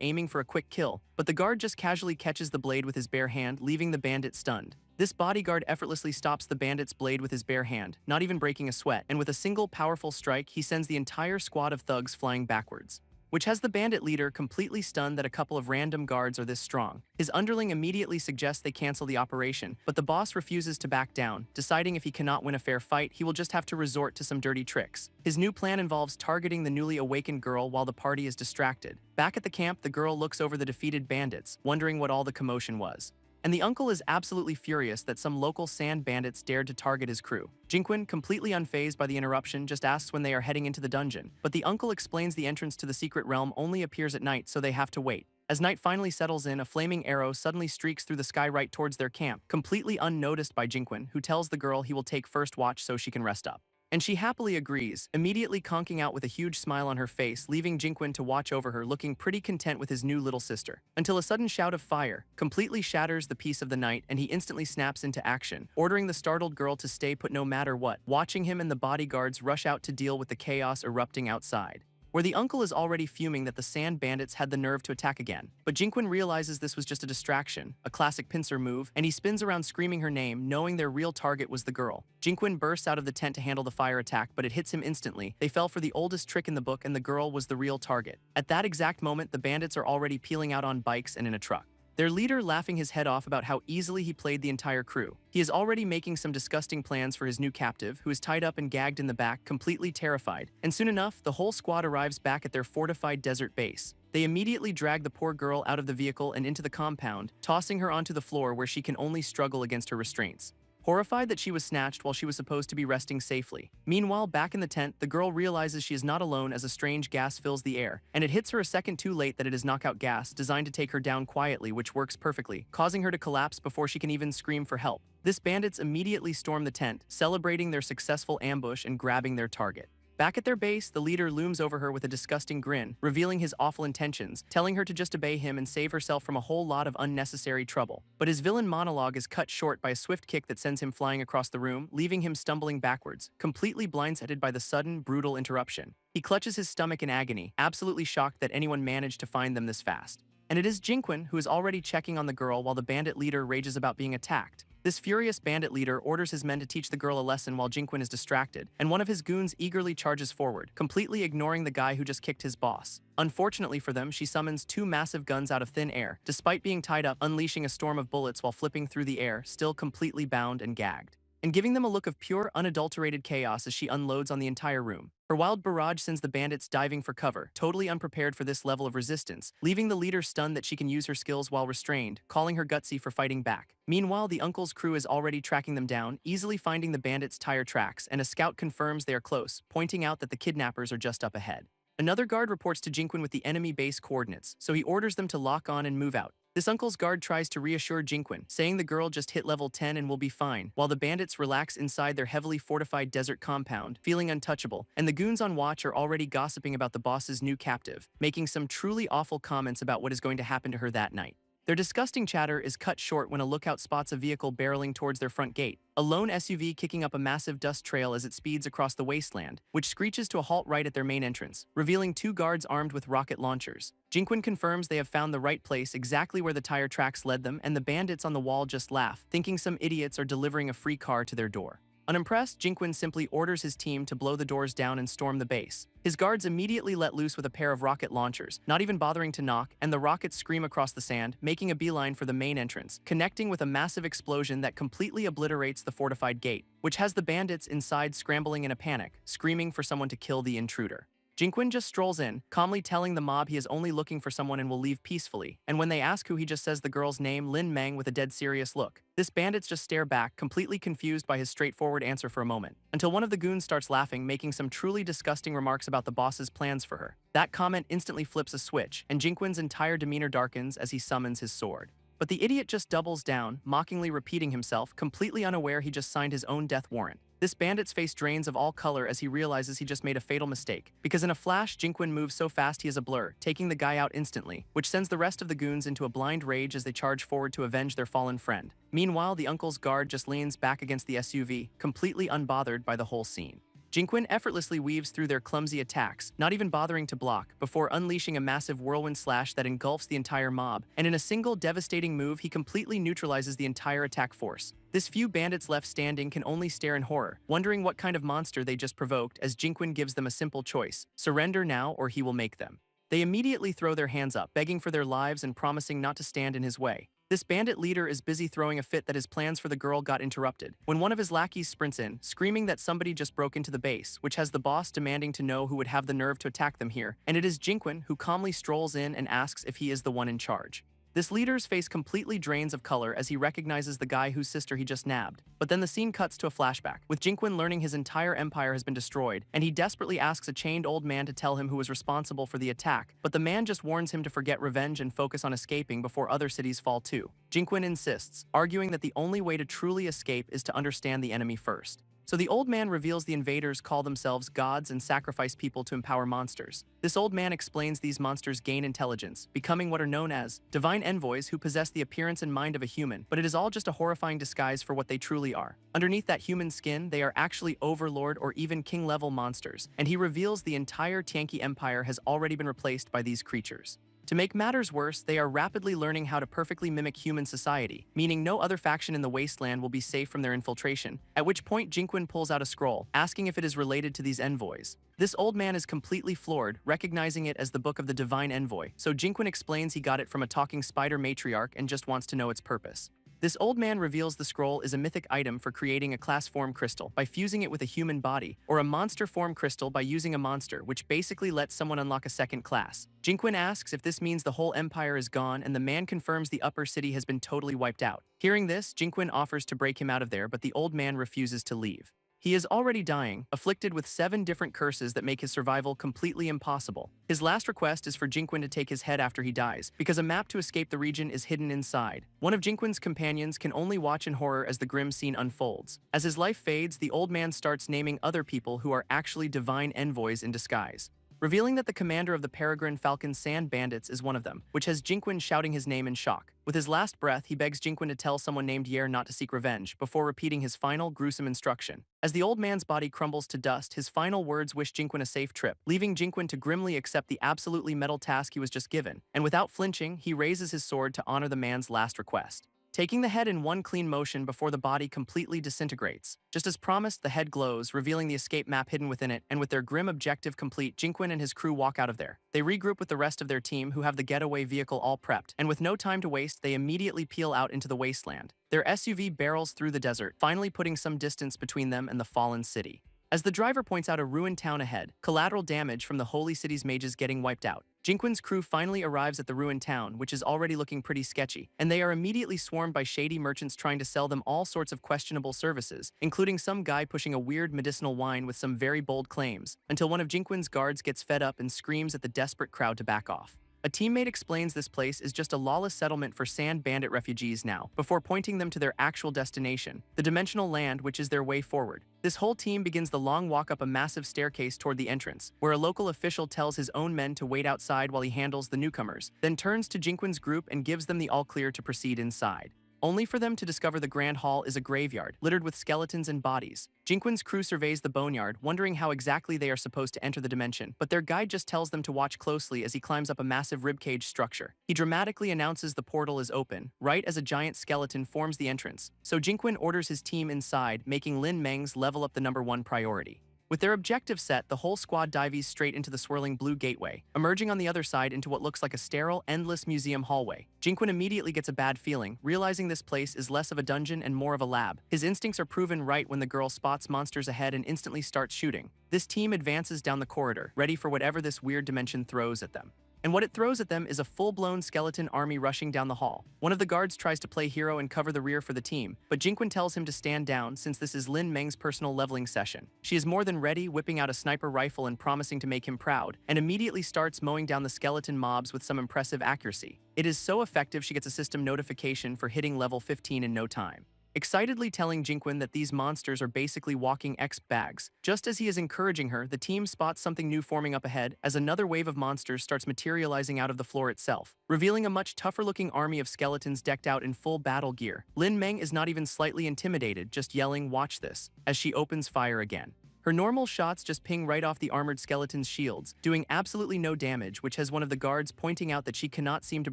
Speaker 1: aiming for a quick kill, but the guard just casually catches the blade with his bare hand, leaving the bandit stunned. This bodyguard effortlessly stops the bandit's blade with his bare hand, not even breaking a sweat, and with a single powerful strike, he sends the entire squad of thugs flying backwards, which has the bandit leader completely stunned that a couple of random guards are this strong. His underling immediately suggests they cancel the operation, but the boss refuses to back down, deciding if he cannot win a fair fight, he will just have to resort to some dirty tricks. His new plan involves targeting the newly awakened girl while the party is distracted. Back at the camp, the girl looks over the defeated bandits, wondering what all the commotion was. And the uncle is absolutely furious that some local sand bandits dared to target his crew. Jinquin, completely unfazed by the interruption, just asks when they are heading into the dungeon, but the uncle explains the entrance to the secret realm only appears at night, so they have to wait. As night finally settles in, a flaming arrow suddenly streaks through the sky right towards their camp, completely unnoticed by Jinquin, who tells the girl he will take first watch so she can rest up. And she happily agrees, immediately conking out with a huge smile on her face, leaving Jinquin to watch over her, looking pretty content with his new little sister. Until a sudden shout of fire completely shatters the peace of the night, and he instantly snaps into action, ordering the startled girl to stay put no matter what, watching him and the bodyguards rush out to deal with the chaos erupting outside, where the uncle is already fuming that the sand bandits had the nerve to attack again. But Jinquin realizes this was just a distraction, a classic pincer move, and he spins around screaming her name, knowing their real target was the girl. Jinquin bursts out of the tent to handle the fire attack, but it hits him instantly. They fell for the oldest trick in the book, and the girl was the real target. At that exact moment, the bandits are already peeling out on bikes and in a truck, their leader laughing his head off about how easily he played the entire crew. He is already making some disgusting plans for his new captive, who is tied up and gagged in the back, completely terrified. And soon enough, the whole squad arrives back at their fortified desert base. They immediately drag the poor girl out of the vehicle and into the compound, tossing her onto the floor where she can only struggle against her restraints, horrified that she was snatched while she was supposed to be resting safely. Meanwhile, back in the tent, the girl realizes she is not alone as a strange gas fills the air, and it hits her a second too late that it is knockout gas designed to take her down quietly, which works perfectly, causing her to collapse before she can even scream for help. This bandits immediately storm the tent, celebrating their successful ambush and grabbing their target. Back at their base, the leader looms over her with a disgusting grin, revealing his awful intentions, telling her to just obey him and save herself from a whole lot of unnecessary trouble. But his villain monologue is cut short by a swift kick that sends him flying across the room, leaving him stumbling backwards, completely blindsided by the sudden, brutal interruption. He clutches his stomach in agony, absolutely shocked that anyone managed to find them this fast. And it is Jinquin who is already checking on the girl while the bandit leader rages about being attacked. This furious bandit leader orders his men to teach the girl a lesson while Jinquin is distracted, and one of his goons eagerly charges forward, completely ignoring the guy who just kicked his boss. Unfortunately for them, she summons two massive guns out of thin air, despite being tied up, unleashing a storm of bullets while flipping through the air, still completely bound and gagged, and giving them a look of pure, unadulterated chaos as she unloads on the entire room. Her wild barrage sends the bandits diving for cover, totally unprepared for this level of resistance, leaving the leader stunned that she can use her skills while restrained, calling her gutsy for fighting back. Meanwhile, the uncle's crew is already tracking them down, easily finding the bandits' tire tracks, and a scout confirms they are close, pointing out that the kidnappers are just up ahead. Another guard reports to Jinquin with the enemy base coordinates, so he orders them to lock on and move out. This uncle's guard tries to reassure Jinquin, saying the girl just hit level 10 and will be fine, while the bandits relax inside their heavily fortified desert compound, feeling untouchable, and the goons on watch are already gossiping about the boss's new captive, making some truly awful comments about what is going to happen to her that night. Their disgusting chatter is cut short when a lookout spots a vehicle barreling towards their front gate, a lone SUV kicking up a massive dust trail as it speeds across the wasteland, which screeches to a halt right at their main entrance, revealing two guards armed with rocket launchers. Jinquin confirms they have found the right place, exactly where the tire tracks led them, and the bandits on the wall just laugh, thinking some idiots are delivering a free car to their door. Unimpressed, Jinquin simply orders his team to blow the doors down and storm the base. His guards immediately let loose with a pair of rocket launchers, not even bothering to knock, and the rockets scream across the sand, making a beeline for the main entrance, connecting with a massive explosion that completely obliterates the fortified gate, which has the bandits inside scrambling in a panic, screaming for someone to kill the intruder. Jinquin just strolls in, calmly telling the mob he is only looking for someone and will leave peacefully, and when they ask who, he just says the girl's name, Lin Meng, with a dead serious look. This bandits just stare back, completely confused by his straightforward answer for a moment, until one of the goons starts laughing, making some truly disgusting remarks about the boss's plans for her. That comment instantly flips a switch, and Jinquin's entire demeanor darkens as he summons his sword. But the idiot just doubles down, mockingly repeating himself, completely unaware he just signed his own death warrant. This bandit's face drains of all color as he realizes he just made a fatal mistake, because in a flash, Jinquin moves so fast he is a blur, taking the guy out instantly, which sends the rest of the goons into a blind rage as they charge forward to avenge their fallen friend. Meanwhile, the uncle's guard just leans back against the SUV, completely unbothered by the whole scene. Jinquin effortlessly weaves through their clumsy attacks, not even bothering to block, before unleashing a massive whirlwind slash that engulfs the entire mob, and in a single devastating move he completely neutralizes the entire attack force. This few bandits left standing can only stare in horror, wondering what kind of monster they just provoked as Jinquin gives them a simple choice: surrender now or he will make them. They immediately throw their hands up, begging for their lives and promising not to stand in his way. This bandit leader is busy throwing a fit that his plans for the girl got interrupted, when one of his lackeys sprints in, screaming that somebody just broke into the base, which has the boss demanding to know who would have the nerve to attack them here, and it is Jinquin who calmly strolls in and asks if he is the one in charge. This leader's face completely drains of color as he recognizes the guy whose sister he just nabbed. But then the scene cuts to a flashback, with Jinquin learning his entire empire has been destroyed, and he desperately asks a chained old man to tell him who was responsible for the attack, but the man just warns him to forget revenge and focus on escaping before other cities fall too. Jinquin insists, arguing that the only way to truly escape is to understand the enemy first. So the old man reveals the invaders call themselves gods and sacrifice people to empower monsters. This old man explains these monsters gain intelligence, becoming what are known as divine envoys who possess the appearance and mind of a human, but it is all just a horrifying disguise for what they truly are. Underneath that human skin, they are actually overlord or even king-level monsters, and he reveals the entire Tianqi Empire has already been replaced by these creatures. To make matters worse, they are rapidly learning how to perfectly mimic human society, meaning no other faction in the wasteland will be safe from their infiltration, at which point Jinquin pulls out a scroll, asking if it is related to these envoys. This old man is completely floored, recognizing it as the Book of the Divine Envoy, so Jinquin explains he got it from a talking spider matriarch and just wants to know its purpose. This old man reveals the scroll is a mythic item for creating a class form crystal by fusing it with a human body, or a monster form crystal by using a monster, which basically lets someone unlock a second class. Jinquin asks if this means the whole empire is gone, and the man confirms the upper city has been totally wiped out. Hearing this, Jinquin offers to break him out of there, but the old man refuses to leave. He is already dying, afflicted with 7 different curses that make his survival completely impossible. His last request is for Jinquin to take his head after he dies, because a map to escape the region is hidden inside. One of Jinquin's companions can only watch in horror as the grim scene unfolds. As his life fades, the old man starts naming other people who are actually divine envoys in disguise, revealing that the commander of the Peregrine Falcon Sand Bandits is one of them, which has Jinquin shouting his name in shock. With his last breath, he begs Jinquin to tell someone named Yair not to seek revenge, before repeating his final, gruesome instruction. As the old man's body crumbles to dust, his final words wish Jinquin a safe trip, leaving Jinquin to grimly accept the absolutely metal task he was just given, and without flinching, he raises his sword to honor the man's last request, taking the head in one clean motion before the body completely disintegrates. Just as promised, the head glows, revealing the escape map hidden within it, and with their grim objective complete, Jinquin and his crew walk out of there. They regroup with the rest of their team, who have the getaway vehicle all prepped, and with no time to waste, they immediately peel out into the wasteland. Their SUV barrels through the desert, finally putting some distance between them and the fallen city. As the driver points out a ruined town ahead, collateral damage from the Holy City's mages getting wiped out, Jinquin's crew finally arrives at the ruined town, which is already looking pretty sketchy, and they are immediately swarmed by shady merchants trying to sell them all sorts of questionable services, including some guy pushing a weird medicinal wine with some very bold claims, until one of Jinquin's guards gets fed up and screams at the desperate crowd to back off. A teammate explains this place is just a lawless settlement for sand bandit refugees now, before pointing them to their actual destination, the dimensional land, which is their way forward. This whole team begins the long walk up a massive staircase toward the entrance, where a local official tells his own men to wait outside while he handles the newcomers, then turns to Jinquin's group and gives them the all-clear to proceed inside, only for them to discover the Grand Hall is a graveyard, littered with skeletons and bodies. Jinquin's crew surveys the boneyard, wondering how exactly they are supposed to enter the dimension, but their guide just tells them to watch closely as he climbs up a massive ribcage structure. He dramatically announces the portal is open, right as a giant skeleton forms the entrance, so Jinquin orders his team inside, making Lin Meng's level up the #1 priority. With their objective set, the whole squad dives straight into the swirling blue gateway, emerging on the other side into what looks like a sterile, endless museum hallway. Jinquin immediately gets a bad feeling, realizing this place is less of a dungeon and more of a lab. His instincts are proven right when the girl spots monsters ahead and instantly starts shooting. This team advances down the corridor, ready for whatever this weird dimension throws at them. and what it throws at them is a full-blown skeleton army rushing down the hall. One of the guards tries to play hero and cover the rear for the team, but Jinquin tells him to stand down since this is Lin Meng's personal leveling session. She is more than ready, whipping out a sniper rifle and promising to make him proud, and immediately starts mowing down the skeleton mobs with some impressive accuracy. It is so effective she gets a system notification for hitting level 15 in no time, excitedly telling Jinquin that these monsters are basically walking exp bags. Just as he is encouraging her, the team spots something new forming up ahead as another wave of monsters starts materializing out of the floor itself, revealing a much tougher-looking army of skeletons decked out in full battle gear. Lin Meng is not even slightly intimidated, just yelling, "Watch this," as she opens fire again. Her normal shots just ping right off the armored skeleton's shields, doing absolutely no damage, which has one of the guards pointing out that she cannot seem to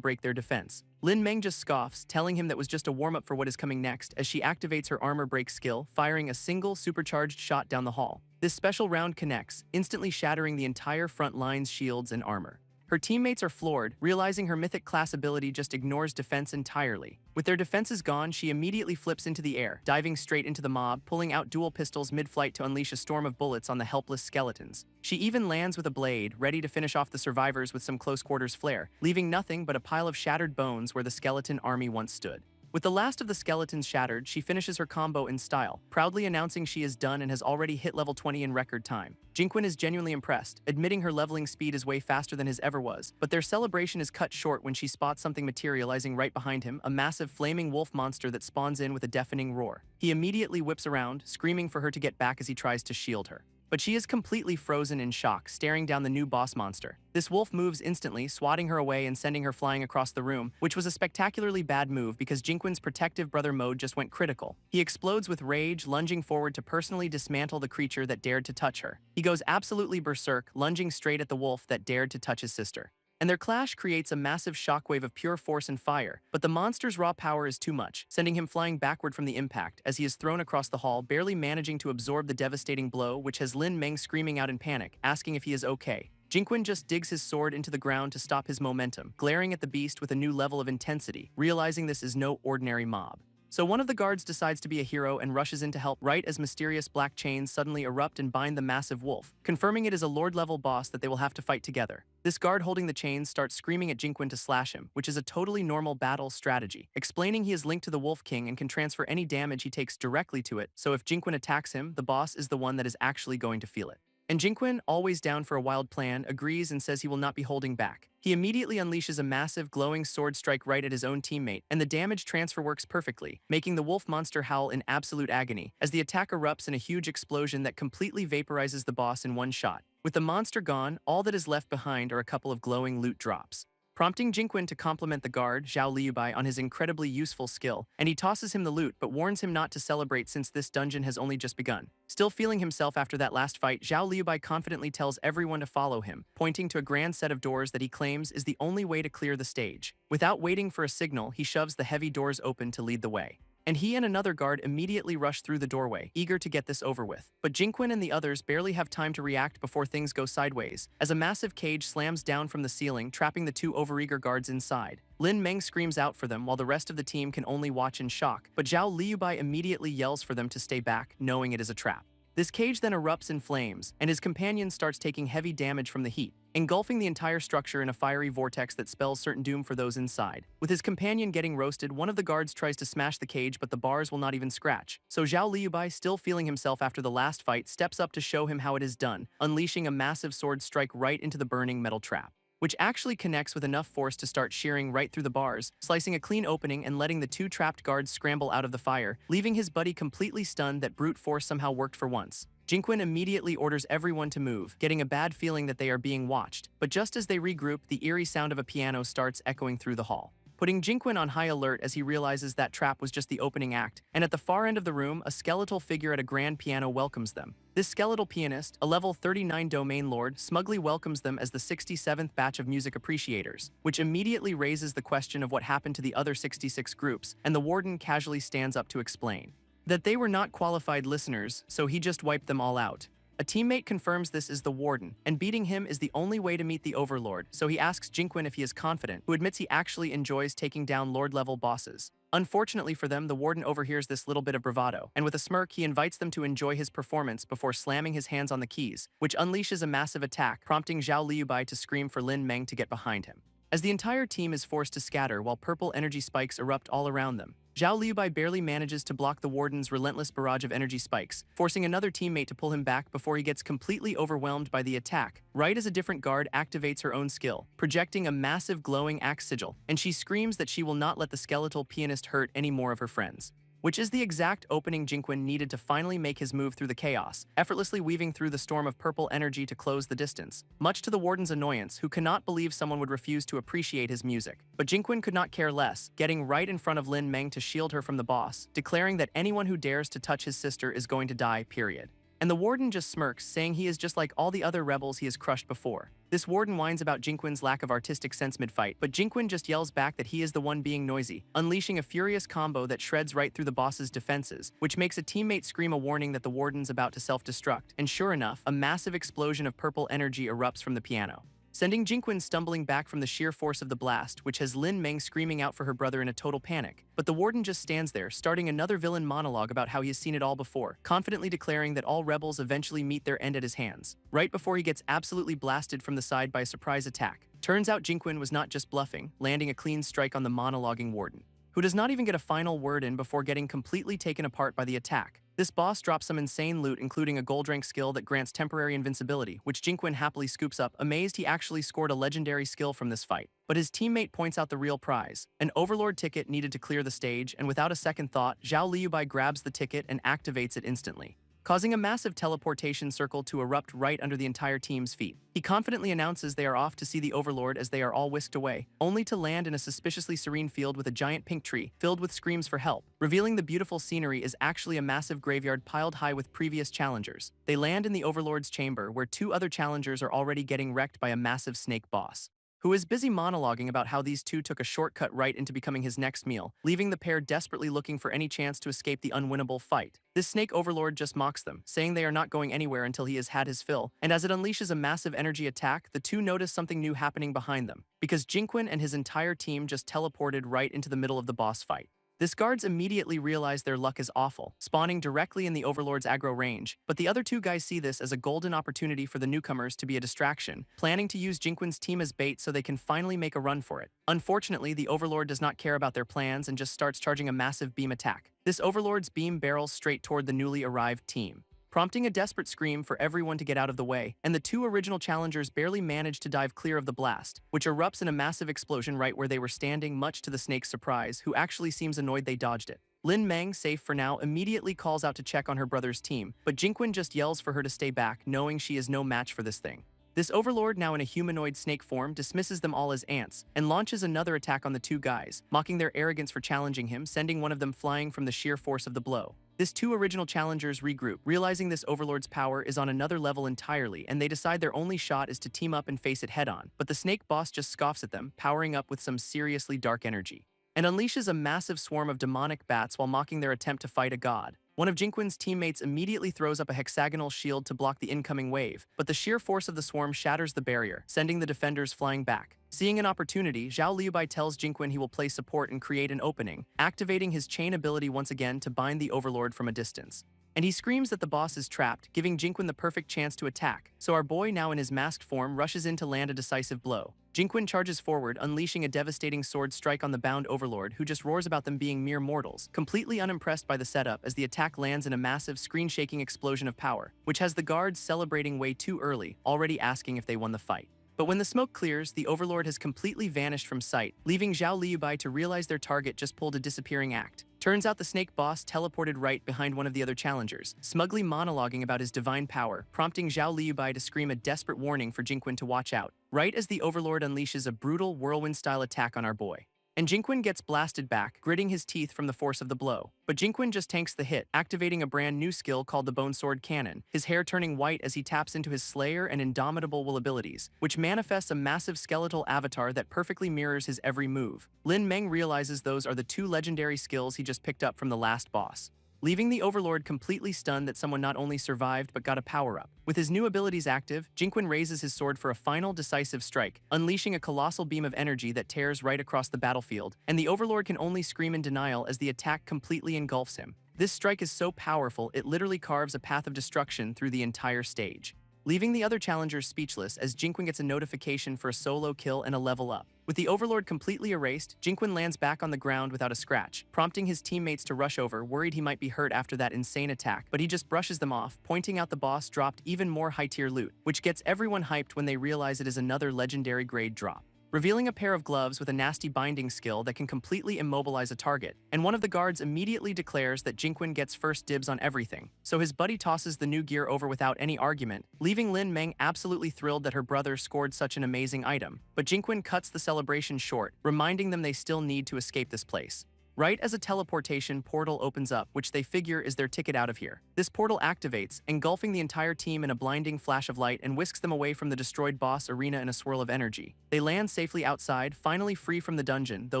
Speaker 1: break their defense. Lin Meng just scoffs, telling him that was just a warm-up for what is coming next as she activates her armor break skill, firing a single supercharged shot down the hall. This special round connects, instantly shattering the entire front line's shields and armor. Her teammates are floored, realizing her mythic class ability just ignores defense entirely. With their defenses gone, she immediately flips into the air, diving straight into the mob, pulling out dual pistols mid-flight to unleash a storm of bullets on the helpless skeletons. She even lands with a blade, ready to finish off the survivors with some close-quarters flair, leaving nothing but a pile of shattered bones where the skeleton army once stood. With the last of the skeletons shattered, she finishes her combo in style, proudly announcing she is done and has already hit level 20 in record time. Jinquin is genuinely impressed, admitting her leveling speed is way faster than his ever was, but their celebration is cut short when she spots something materializing right behind him, a massive flaming wolf monster that spawns in with a deafening roar. He immediately whips around, screaming for her to get back as he tries to shield her. But she is completely frozen in shock, staring down the new boss monster. This wolf moves instantly, swatting her away and sending her flying across the room, which was a spectacularly bad move because Jinquin's protective brother mode just went critical. He explodes with rage, lunging forward to personally dismantle the creature that dared to touch her. He goes absolutely berserk, lunging straight at the wolf that dared to touch his sister. And their clash creates a massive shockwave of pure force and fire, but the monster's raw power is too much, sending him flying backward from the impact as he is thrown across the hall, barely managing to absorb the devastating blow, which has Lin Meng screaming out in panic, asking if he is okay. Jinquin just digs his sword into the ground to stop his momentum, glaring at the beast with a new level of intensity, realizing this is no ordinary mob. So one of the guards decides to be a hero and rushes in to help right as mysterious black chains suddenly erupt and bind the massive wolf, confirming it is a lord-level boss that they will have to fight together. This guard holding the chains starts screaming at Jinquin to slash him, which is a totally normal battle strategy, explaining he is linked to the Wolf King and can transfer any damage he takes directly to it, so if Jinquin attacks him, the boss is the one that is actually going to feel it. And Jinquin, always down for a wild plan, agrees and says he will not be holding back. He immediately unleashes a massive glowing sword strike right at his own teammate, and the damage transfer works perfectly, making the wolf monster howl in absolute agony, as the attack erupts in a huge explosion that completely vaporizes the boss in one shot. With the monster gone, all that is left behind are a couple of glowing loot drops, prompting Jinquin to compliment the guard, Zhao Liubai, on his incredibly useful skill, and he tosses him the loot but warns him not to celebrate since this dungeon has only just begun. Still feeling himself after that last fight, Zhao Liubai confidently tells everyone to follow him, pointing to a grand set of doors that he claims is the only way to clear the stage. Without waiting for a signal, he shoves the heavy doors open to lead the way. And he and another guard immediately rush through the doorway, eager to get this over with. But Jinquin and the others barely have time to react before things go sideways, as a massive cage slams down from the ceiling, trapping the two overeager guards inside. Lin Meng screams out for them while the rest of the team can only watch in shock, but Zhao Liubai immediately yells for them to stay back, knowing it is a trap. This cage then erupts in flames, and his companion starts taking heavy damage from the heat, engulfing the entire structure in a fiery vortex that spells certain doom for those inside. With his companion getting roasted, one of the guards tries to smash the cage, but the bars will not even scratch. So Zhao Liubai, still feeling himself after the last fight, steps up to show him how it is done, unleashing a massive sword strike right into the burning metal trap, which actually connects with enough force to start shearing right through the bars, slicing a clean opening and letting the two trapped guards scramble out of the fire, leaving his buddy completely stunned that brute force somehow worked for once. Jinquin immediately orders everyone to move, getting a bad feeling that they are being watched, but just as they regroup, the eerie sound of a piano starts echoing through the hall, putting Jinquin on high alert as he realizes that trap was just the opening act, and at the far end of the room, a skeletal figure at a grand piano welcomes them. This skeletal pianist, a level 39 domain lord, smugly welcomes them as the 67th batch of music appreciators, which immediately raises the question of what happened to the other 66 groups, and the warden casually stands up to explain that they were not qualified listeners, so he just wiped them all out. A teammate confirms this is the Warden, and beating him is the only way to meet the Overlord, so he asks Jinquin if he is confident, who admits he actually enjoys taking down Lord-level bosses. Unfortunately for them, the Warden overhears this little bit of bravado, and with a smirk, he invites them to enjoy his performance before slamming his hands on the keys, which unleashes a massive attack, prompting Zhao Liubai to scream for Lin Meng to get behind him. As the entire team is forced to scatter while purple energy spikes erupt all around them, Zhao Liubai barely manages to block the Warden's relentless barrage of energy spikes, forcing another teammate to pull him back before he gets completely overwhelmed by the attack, right as a different guard activates her own skill, projecting a massive glowing axe sigil, and she screams that she will not let the skeletal pianist hurt any more of her friends. Which is the exact opening Jinquin needed to finally make his move through the chaos, effortlessly weaving through the storm of purple energy to close the distance. Much to the Warden's annoyance, who cannot believe someone would refuse to appreciate his music. But Jinquin could not care less, getting right in front of Lin Meng to shield her from the boss, declaring that anyone who dares to touch his sister is going to die, period. And the Warden just smirks, saying he is just like all the other rebels he has crushed before. This Warden whines about Jinquin's lack of artistic sense mid-fight, but Jinquin just yells back that he is the one being noisy, unleashing a furious combo that shreds right through the boss's defenses, which makes a teammate scream a warning that the Warden's about to self-destruct. And sure enough, a massive explosion of purple energy erupts from the piano, sending Jinquin stumbling back from the sheer force of the blast, which has Lin Meng screaming out for her brother in a total panic. But the Warden just stands there, starting another villain monologue about how he has seen it all before, confidently declaring that all rebels eventually meet their end at his hands, right before he gets absolutely blasted from the side by a surprise attack. Turns out Jinquin was not just bluffing, landing a clean strike on the monologuing Warden, who does not even get a final word in before getting completely taken apart by the attack. This boss drops some insane loot, including a gold rank skill that grants temporary invincibility, which Jinquin happily scoops up, amazed he actually scored a legendary skill from this fight. But his teammate points out the real prize, an Overlord ticket needed to clear the stage, and without a second thought, Zhao Liubai grabs the ticket and activates it instantly, causing a massive teleportation circle to erupt right under the entire team's feet. He confidently announces they are off to see the Overlord as they are all whisked away, only to land in a suspiciously serene field with a giant pink tree, filled with screams for help, revealing the beautiful scenery is actually a massive graveyard piled high with previous challengers. They land in the Overlord's chamber, where two other challengers are already getting wrecked by a massive snake boss, who is busy monologuing about how these two took a shortcut right into becoming his next meal, leaving the pair desperately looking for any chance to escape the unwinnable fight. This snake overlord just mocks them, saying they are not going anywhere until he has had his fill, and as it unleashes a massive energy attack, the two notice something new happening behind them, because Jinquin and his entire team just teleported right into the middle of the boss fight. This guards immediately realize their luck is awful, spawning directly in the Overlord's aggro range, but the other two guys see this as a golden opportunity for the newcomers to be a distraction, planning to use Jinquin's team as bait so they can finally make a run for it. Unfortunately, the Overlord does not care about their plans and just starts charging a massive beam attack. This Overlord's beam barrels straight toward the newly arrived team, prompting a desperate scream for everyone to get out of the way, and the two original challengers barely manage to dive clear of the blast, which erupts in a massive explosion right where they were standing, much to the snake's surprise, who actually seems annoyed they dodged it. Lin Meng, safe for now, immediately calls out to check on her brother's team, but Jinquin just yells for her to stay back, knowing she is no match for this thing. This Overlord, now in a humanoid snake form, dismisses them all as ants, and launches another attack on the two guys, mocking their arrogance for challenging him, sending one of them flying from the sheer force of the blow. This two original challengers regroup, realizing this Overlord's power is on another level entirely, and they decide their only shot is to team up and face it head-on. But the snake boss just scoffs at them, powering up with some seriously dark energy, and unleashes a massive swarm of demonic bats while mocking their attempt to fight a god. One of Jinquin's teammates immediately throws up a hexagonal shield to block the incoming wave, but the sheer force of the swarm shatters the barrier, sending the defenders flying back. Seeing an opportunity, Zhao Liubai tells Jinquin he will play support and create an opening, activating his chain ability once again to bind the Overlord from a distance. And he screams that the boss is trapped, giving Jinquin the perfect chance to attack, so our boy, now in his masked form, rushes in to land a decisive blow. Jinquin charges forward, unleashing a devastating sword strike on the bound Overlord, who just roars about them being mere mortals, completely unimpressed by the setup as the attack lands in a massive, screen-shaking explosion of power, which has the guards celebrating way too early, already asking if they won the fight. But when the smoke clears, the Overlord has completely vanished from sight, leaving Zhao Liubai to realize their target just pulled a disappearing act. Turns out the snake boss teleported right behind one of the other challengers, smugly monologuing about his divine power, prompting Zhao Liubai to scream a desperate warning for Jinquin to watch out, right as the Overlord unleashes a brutal whirlwind-style attack on our boy. And Jinquin gets blasted back, gritting his teeth from the force of the blow. But Jinquin just tanks the hit, activating a brand new skill called the Bone Sword Cannon, his hair turning white as he taps into his Slayer and Indomitable will abilities, which manifests a massive skeletal avatar that perfectly mirrors his every move. Lin Meng realizes those are the two legendary skills he just picked up from the last boss, leaving the Overlord completely stunned that someone not only survived but got a power-up. With his new abilities active, Jinquin raises his sword for a final decisive strike, unleashing a colossal beam of energy that tears right across the battlefield, and the Overlord can only scream in denial as the attack completely engulfs him. This strike is so powerful it literally carves a path of destruction through the entire stage, leaving the other challengers speechless as Jinquin gets a notification for a solo kill and a level up. With the Overlord completely erased, Jinquin lands back on the ground without a scratch, prompting his teammates to rush over, worried he might be hurt after that insane attack, but he just brushes them off, pointing out the boss dropped even more high-tier loot, which gets everyone hyped when they realize it is another legendary grade drop, revealing a pair of gloves with a nasty binding skill that can completely immobilize a target, and one of the guards immediately declares that Jinquin gets first dibs on everything, so his buddy tosses the new gear over without any argument, leaving Lin Meng absolutely thrilled that her brother scored such an amazing item, but Jinquin cuts the celebration short, reminding them they still need to escape this place. Right as a teleportation portal opens up, which they figure is their ticket out of here. This portal activates, engulfing the entire team in a blinding flash of light and whisks them away from the destroyed boss arena in a swirl of energy. They land safely outside, finally free from the dungeon, though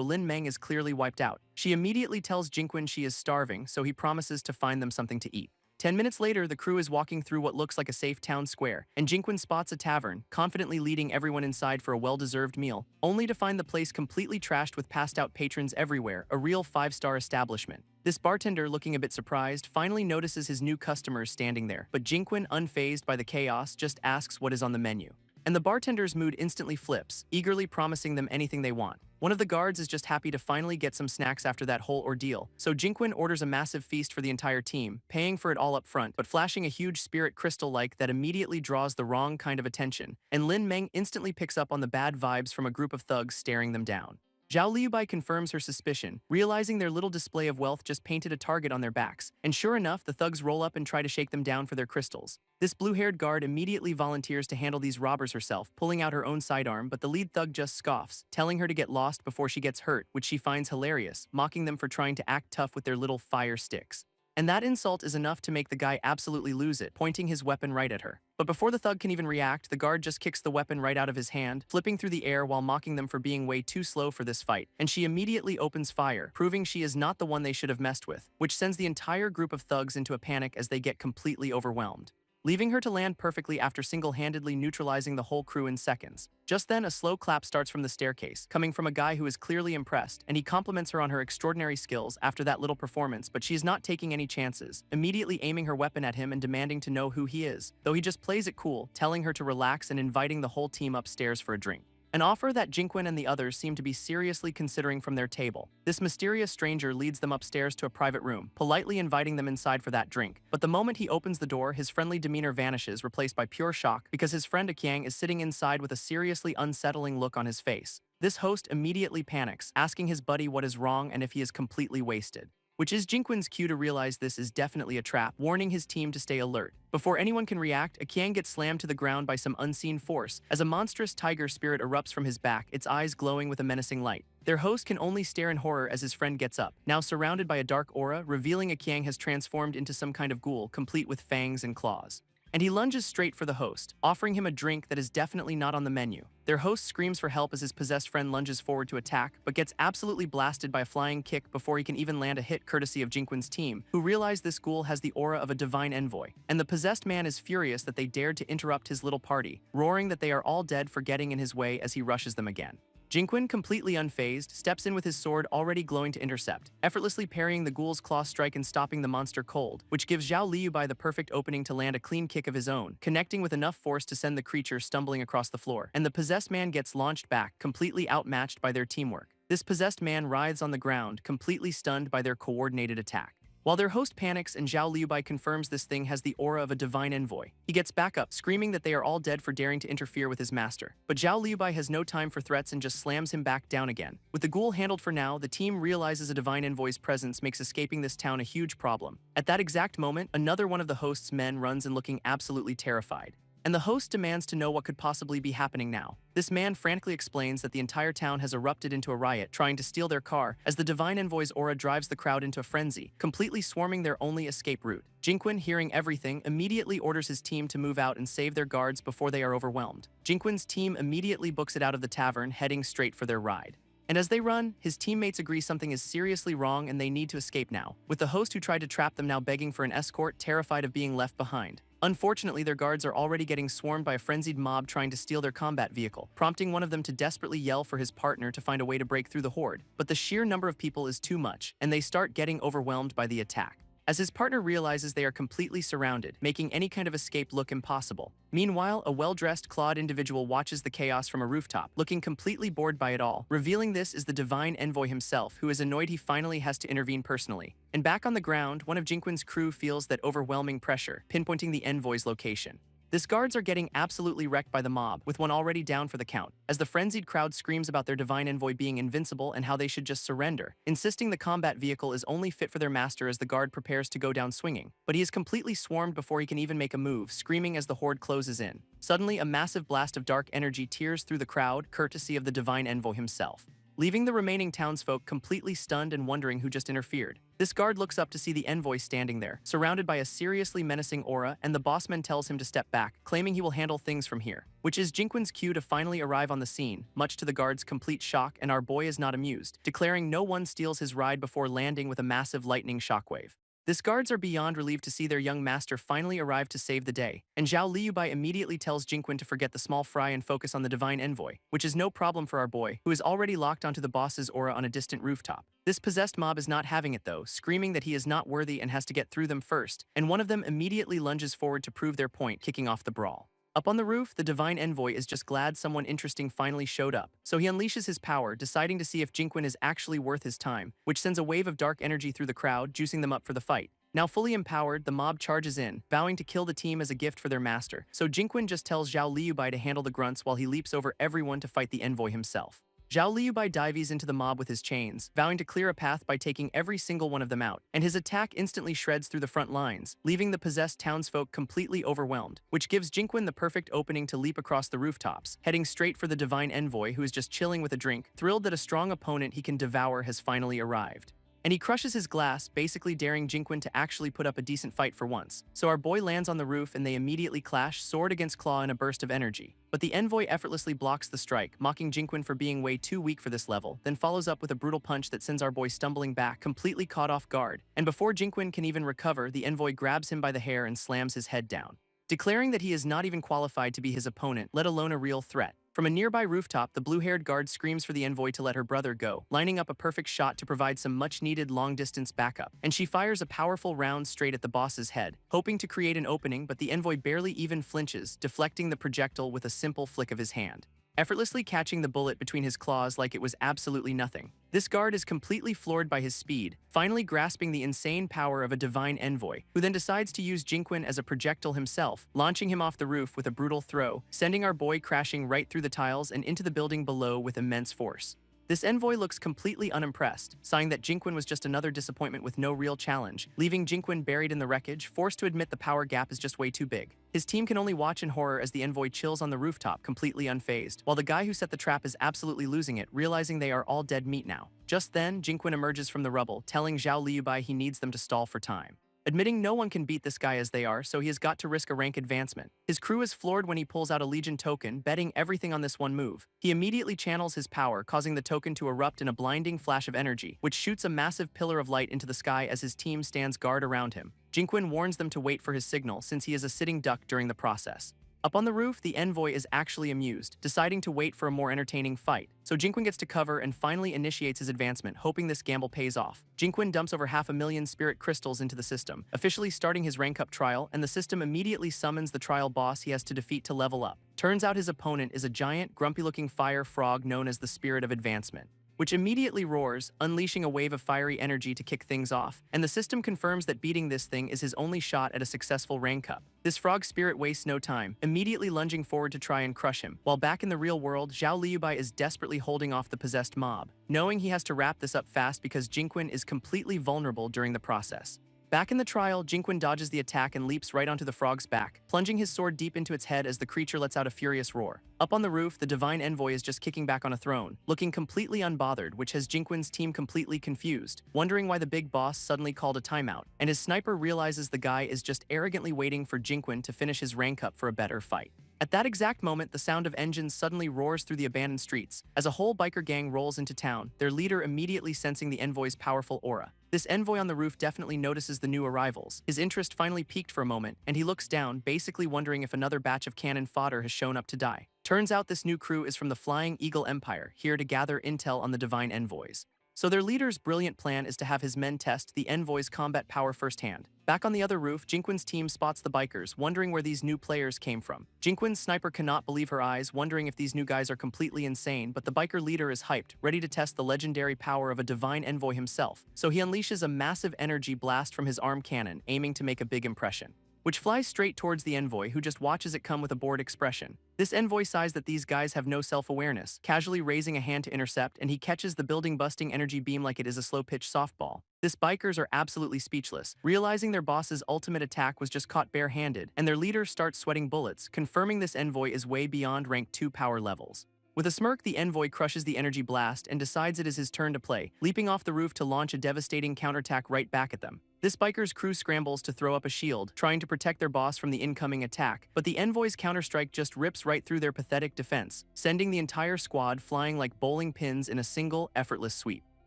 Speaker 1: Lin Meng is clearly wiped out. She immediately tells Jinquin she is starving, so he promises to find them something to eat. 10 minutes later, the crew is walking through what looks like a safe town square, and Jinquin spots a tavern, confidently leading everyone inside for a well-deserved meal, only to find the place completely trashed with passed-out patrons everywhere, a real 5-star establishment. This bartender, looking a bit surprised, finally notices his new customers standing there, but Jinquin, unfazed by the chaos, just asks what is on the menu. And the bartender's mood instantly flips, eagerly promising them anything they want. One of the guards is just happy to finally get some snacks after that whole ordeal, so Jinquin orders a massive feast for the entire team, paying for it all up front, but flashing a huge spirit crystal-like that immediately draws the wrong kind of attention, and Lin Meng instantly picks up on the bad vibes from a group of thugs staring them down. Zhao Liubai confirms her suspicion, realizing their little display of wealth just painted a target on their backs, and sure enough, the thugs roll up and try to shake them down for their crystals. This blue-haired guard immediately volunteers to handle these robbers herself, pulling out her own sidearm, but the lead thug just scoffs, telling her to get lost before she gets hurt, which she finds hilarious, mocking them for trying to act tough with their little fire sticks. And that insult is enough to make the guy absolutely lose it, pointing his weapon right at her. But before the thug can even react, the guard just kicks the weapon right out of his hand, flipping through the air while mocking them for being way too slow for this fight, and she immediately opens fire, proving she is not the one they should have messed with, which sends the entire group of thugs into a panic as they get completely overwhelmed, leaving her to land perfectly after single-handedly neutralizing the whole crew in seconds. Just then, a slow clap starts from the staircase, coming from a guy who is clearly impressed, and he compliments her on her extraordinary skills after that little performance, but she is not taking any chances, immediately aiming her weapon at him and demanding to know who he is, though he just plays it cool, telling her to relax and inviting the whole team upstairs for a drink. An offer that Jinquin and the others seem to be seriously considering from their table. This mysterious stranger leads them upstairs to a private room, politely inviting them inside for that drink. But the moment he opens the door, his friendly demeanor vanishes, replaced by pure shock, because his friend Akyang is sitting inside with a seriously unsettling look on his face. This host immediately panics, asking his buddy what is wrong and if he is completely wasted, which is Jinquin's cue to realize this is definitely a trap, warning his team to stay alert. Before anyone can react, Akyang gets slammed to the ground by some unseen force, as a monstrous tiger spirit erupts from his back, its eyes glowing with a menacing light. Their host can only stare in horror as his friend gets up, now surrounded by a dark aura, revealing Akyang has transformed into some kind of ghoul, complete with fangs and claws. And he lunges straight for the host, offering him a drink that is definitely not on the menu. Their host screams for help as his possessed friend lunges forward to attack, but gets absolutely blasted by a flying kick before he can even land a hit courtesy of Jinquin's team, who realize this ghoul has the aura of a divine envoy. And the possessed man is furious that they dared to interrupt his little party, roaring that they are all dead for getting in his way as he rushes them again. Jinquin, completely unfazed, steps in with his sword already glowing to intercept, effortlessly parrying the ghoul's claw strike and stopping the monster cold, which gives Zhao Liubai the perfect opening to land a clean kick of his own, connecting with enough force to send the creature stumbling across the floor, and the possessed man gets launched back, completely outmatched by their teamwork. This possessed man writhes on the ground, completely stunned by their coordinated attack. While their host panics and Zhao Liubai confirms this thing has the aura of a divine envoy, he gets back up, screaming that they are all dead for daring to interfere with his master. But Zhao Liubai has no time for threats and just slams him back down again. With the ghoul handled for now, the team realizes a divine envoy's presence makes escaping this town a huge problem. At that exact moment, another one of the host's men runs in looking absolutely terrified, and the host demands to know what could possibly be happening now. This man frantically explains that the entire town has erupted into a riot, trying to steal their car, as the Divine Envoy's aura drives the crowd into a frenzy, completely swarming their only escape route. Jinquin, hearing everything, immediately orders his team to move out and save their guards before they are overwhelmed. Jinquin's team immediately books it out of the tavern, heading straight for their ride. And as they run, his teammates agree something is seriously wrong and they need to escape now, with the host who tried to trap them now begging for an escort, terrified of being left behind. Unfortunately, their guards are already getting swarmed by a frenzied mob trying to steal their combat vehicle, prompting one of them to desperately yell for his partner to find a way to break through the horde. But the sheer number of people is too much, and they start getting overwhelmed by the attack. As his partner realizes they are completely surrounded, making any kind of escape look impossible. Meanwhile, a well-dressed, clawed individual watches the chaos from a rooftop, looking completely bored by it all. Revealing this is the divine envoy himself, who is annoyed he finally has to intervene personally. And back on the ground, one of Jinquin's crew feels that overwhelming pressure, pinpointing the envoy's location. These guards are getting absolutely wrecked by the mob, with one already down for the count, as the frenzied crowd screams about their divine envoy being invincible and how they should just surrender, insisting the combat vehicle is only fit for their master as the guard prepares to go down swinging. But he is completely swarmed before he can even make a move, screaming as the horde closes in. Suddenly, a massive blast of dark energy tears through the crowd, courtesy of the divine envoy himself, leaving the remaining townsfolk completely stunned and wondering who just interfered. This guard looks up to see the envoy standing there, surrounded by a seriously menacing aura, and the bossman tells him to step back, claiming he will handle things from here, which is Jinquin's cue to finally arrive on the scene, much to the guard's complete shock, and our boy is not amused, declaring no one steals his ride before landing with a massive lightning shockwave. These guards are beyond relieved to see their young master finally arrive to save the day, and Zhao Liubai immediately tells Jinquin to forget the small fry and focus on the divine envoy, which is no problem for our boy, who is already locked onto the boss's aura on a distant rooftop. This possessed mob is not having it though, screaming that he is not worthy and has to get through them first, and one of them immediately lunges forward to prove their point, kicking off the brawl. Up on the roof, the divine envoy is just glad someone interesting finally showed up, so he unleashes his power, deciding to see if Jinquin is actually worth his time, which sends a wave of dark energy through the crowd, juicing them up for the fight. Now fully empowered, the mob charges in, vowing to kill the team as a gift for their master, so Jinquin just tells Zhao Liubai to handle the grunts while he leaps over everyone to fight the envoy himself. Zhao Liubai dives into the mob with his chains, vowing to clear a path by taking every single one of them out, and his attack instantly shreds through the front lines, leaving the possessed townsfolk completely overwhelmed, which gives Jinquin the perfect opening to leap across the rooftops, heading straight for the divine envoy who is just chilling with a drink, thrilled that a strong opponent he can devour has finally arrived. And he crushes his glass, basically daring Jinquin to actually put up a decent fight for once. So our boy lands on the roof and they immediately clash, sword against claw in a burst of energy. But the envoy effortlessly blocks the strike, mocking Jinquin for being way too weak for this level, then follows up with a brutal punch that sends our boy stumbling back, completely caught off guard. And before Jinquin can even recover, the envoy grabs him by the hair and slams his head down, declaring that he is not even qualified to be his opponent, let alone a real threat. From a nearby rooftop, the blue-haired guard screams for the envoy to let her brother go, lining up a perfect shot to provide some much-needed long-distance backup, and she fires a powerful round straight at the boss's head, hoping to create an opening, but the envoy barely even flinches, deflecting the projectile with a simple flick of his hand, effortlessly catching the bullet between his claws like it was absolutely nothing. This guard is completely floored by his speed, finally grasping the insane power of a divine envoy, who then decides to use Jinquin as a projectile himself, launching him off the roof with a brutal throw, sending our boy crashing right through the tiles and into the building below with immense force. This envoy looks completely unimpressed, sighing that Jinquin was just another disappointment with no real challenge, leaving Jinquin buried in the wreckage, forced to admit the power gap is just way too big. His team can only watch in horror as the envoy chills on the rooftop, completely unfazed, while the guy who set the trap is absolutely losing it, realizing they are all dead meat now. Just then, Jinquin emerges from the rubble, telling Zhao Liubai he needs them to stall for time, admitting no one can beat this guy as they are, so he has got to risk a rank advancement. His crew is floored when he pulls out a Legion token, betting everything on this one move. He immediately channels his power, causing the token to erupt in a blinding flash of energy, which shoots a massive pillar of light into the sky as his team stands guard around him. Jinquin warns them to wait for his signal, since he is a sitting duck during the process. Up on the roof, the envoy is actually amused, deciding to wait for a more entertaining fight. So Jinquin gets to cover and finally initiates his advancement, hoping this gamble pays off. Jinquin dumps over 500,000 spirit crystals into the system, officially starting his rank up trial, and the system immediately summons the trial boss he has to defeat to level up. Turns out his opponent is a giant, grumpy-looking fire frog known as the Spirit of Advancement, which immediately roars, unleashing a wave of fiery energy to kick things off, and the system confirms that beating this thing is his only shot at a successful rank up. This frog spirit wastes no time, immediately lunging forward to try and crush him, while back in the real world, Zhao Liubai is desperately holding off the possessed mob, knowing he has to wrap this up fast because Jinquin is completely vulnerable during the process. Back in the trial, Jinquin dodges the attack and leaps right onto the frog's back, plunging his sword deep into its head as the creature lets out a furious roar. Up on the roof, the divine envoy is just kicking back on a throne, looking completely unbothered, which has Jinquin's team completely confused, wondering why the big boss suddenly called a timeout, and his sniper realizes the guy is just arrogantly waiting for Jinquin to finish his rank up for a better fight. At that exact moment, the sound of engines suddenly roars through the abandoned streets. As a whole biker gang rolls into town, their leader immediately sensing the envoy's powerful aura. This envoy on the roof definitely notices the new arrivals. His interest finally peaked for a moment, and he looks down, basically wondering if another batch of cannon fodder has shown up to die. Turns out this new crew is from the Flying Eagle Empire, here to gather intel on the divine envoys. So their leader's brilliant plan is to have his men test the envoy's combat power firsthand. Back on the other roof, Jinquin's team spots the bikers, wondering where these new players came from. Jinquin's sniper cannot believe her eyes, wondering if these new guys are completely insane, but the biker leader is hyped, ready to test the legendary power of a divine envoy himself. So he unleashes a massive energy blast from his arm cannon, aiming to make a big impression, which flies straight towards the envoy, who just watches it come with a bored expression. This envoy sighs that these guys have no self-awareness, casually raising a hand to intercept, and he catches the building-busting energy beam like it is a slow-pitch softball. This bikers are absolutely speechless, realizing their boss's ultimate attack was just caught bare-handed, and their leader starts sweating bullets, confirming this envoy is way beyond rank 2 power levels. With a smirk, the envoy crushes the energy blast and decides it is his turn to play, leaping off the roof to launch a devastating counterattack right back at them. This biker's crew scrambles to throw up a shield, trying to protect their boss from the incoming attack, but the envoy's counterstrike just rips right through their pathetic defense, sending the entire squad flying like bowling pins in a single, effortless sweep.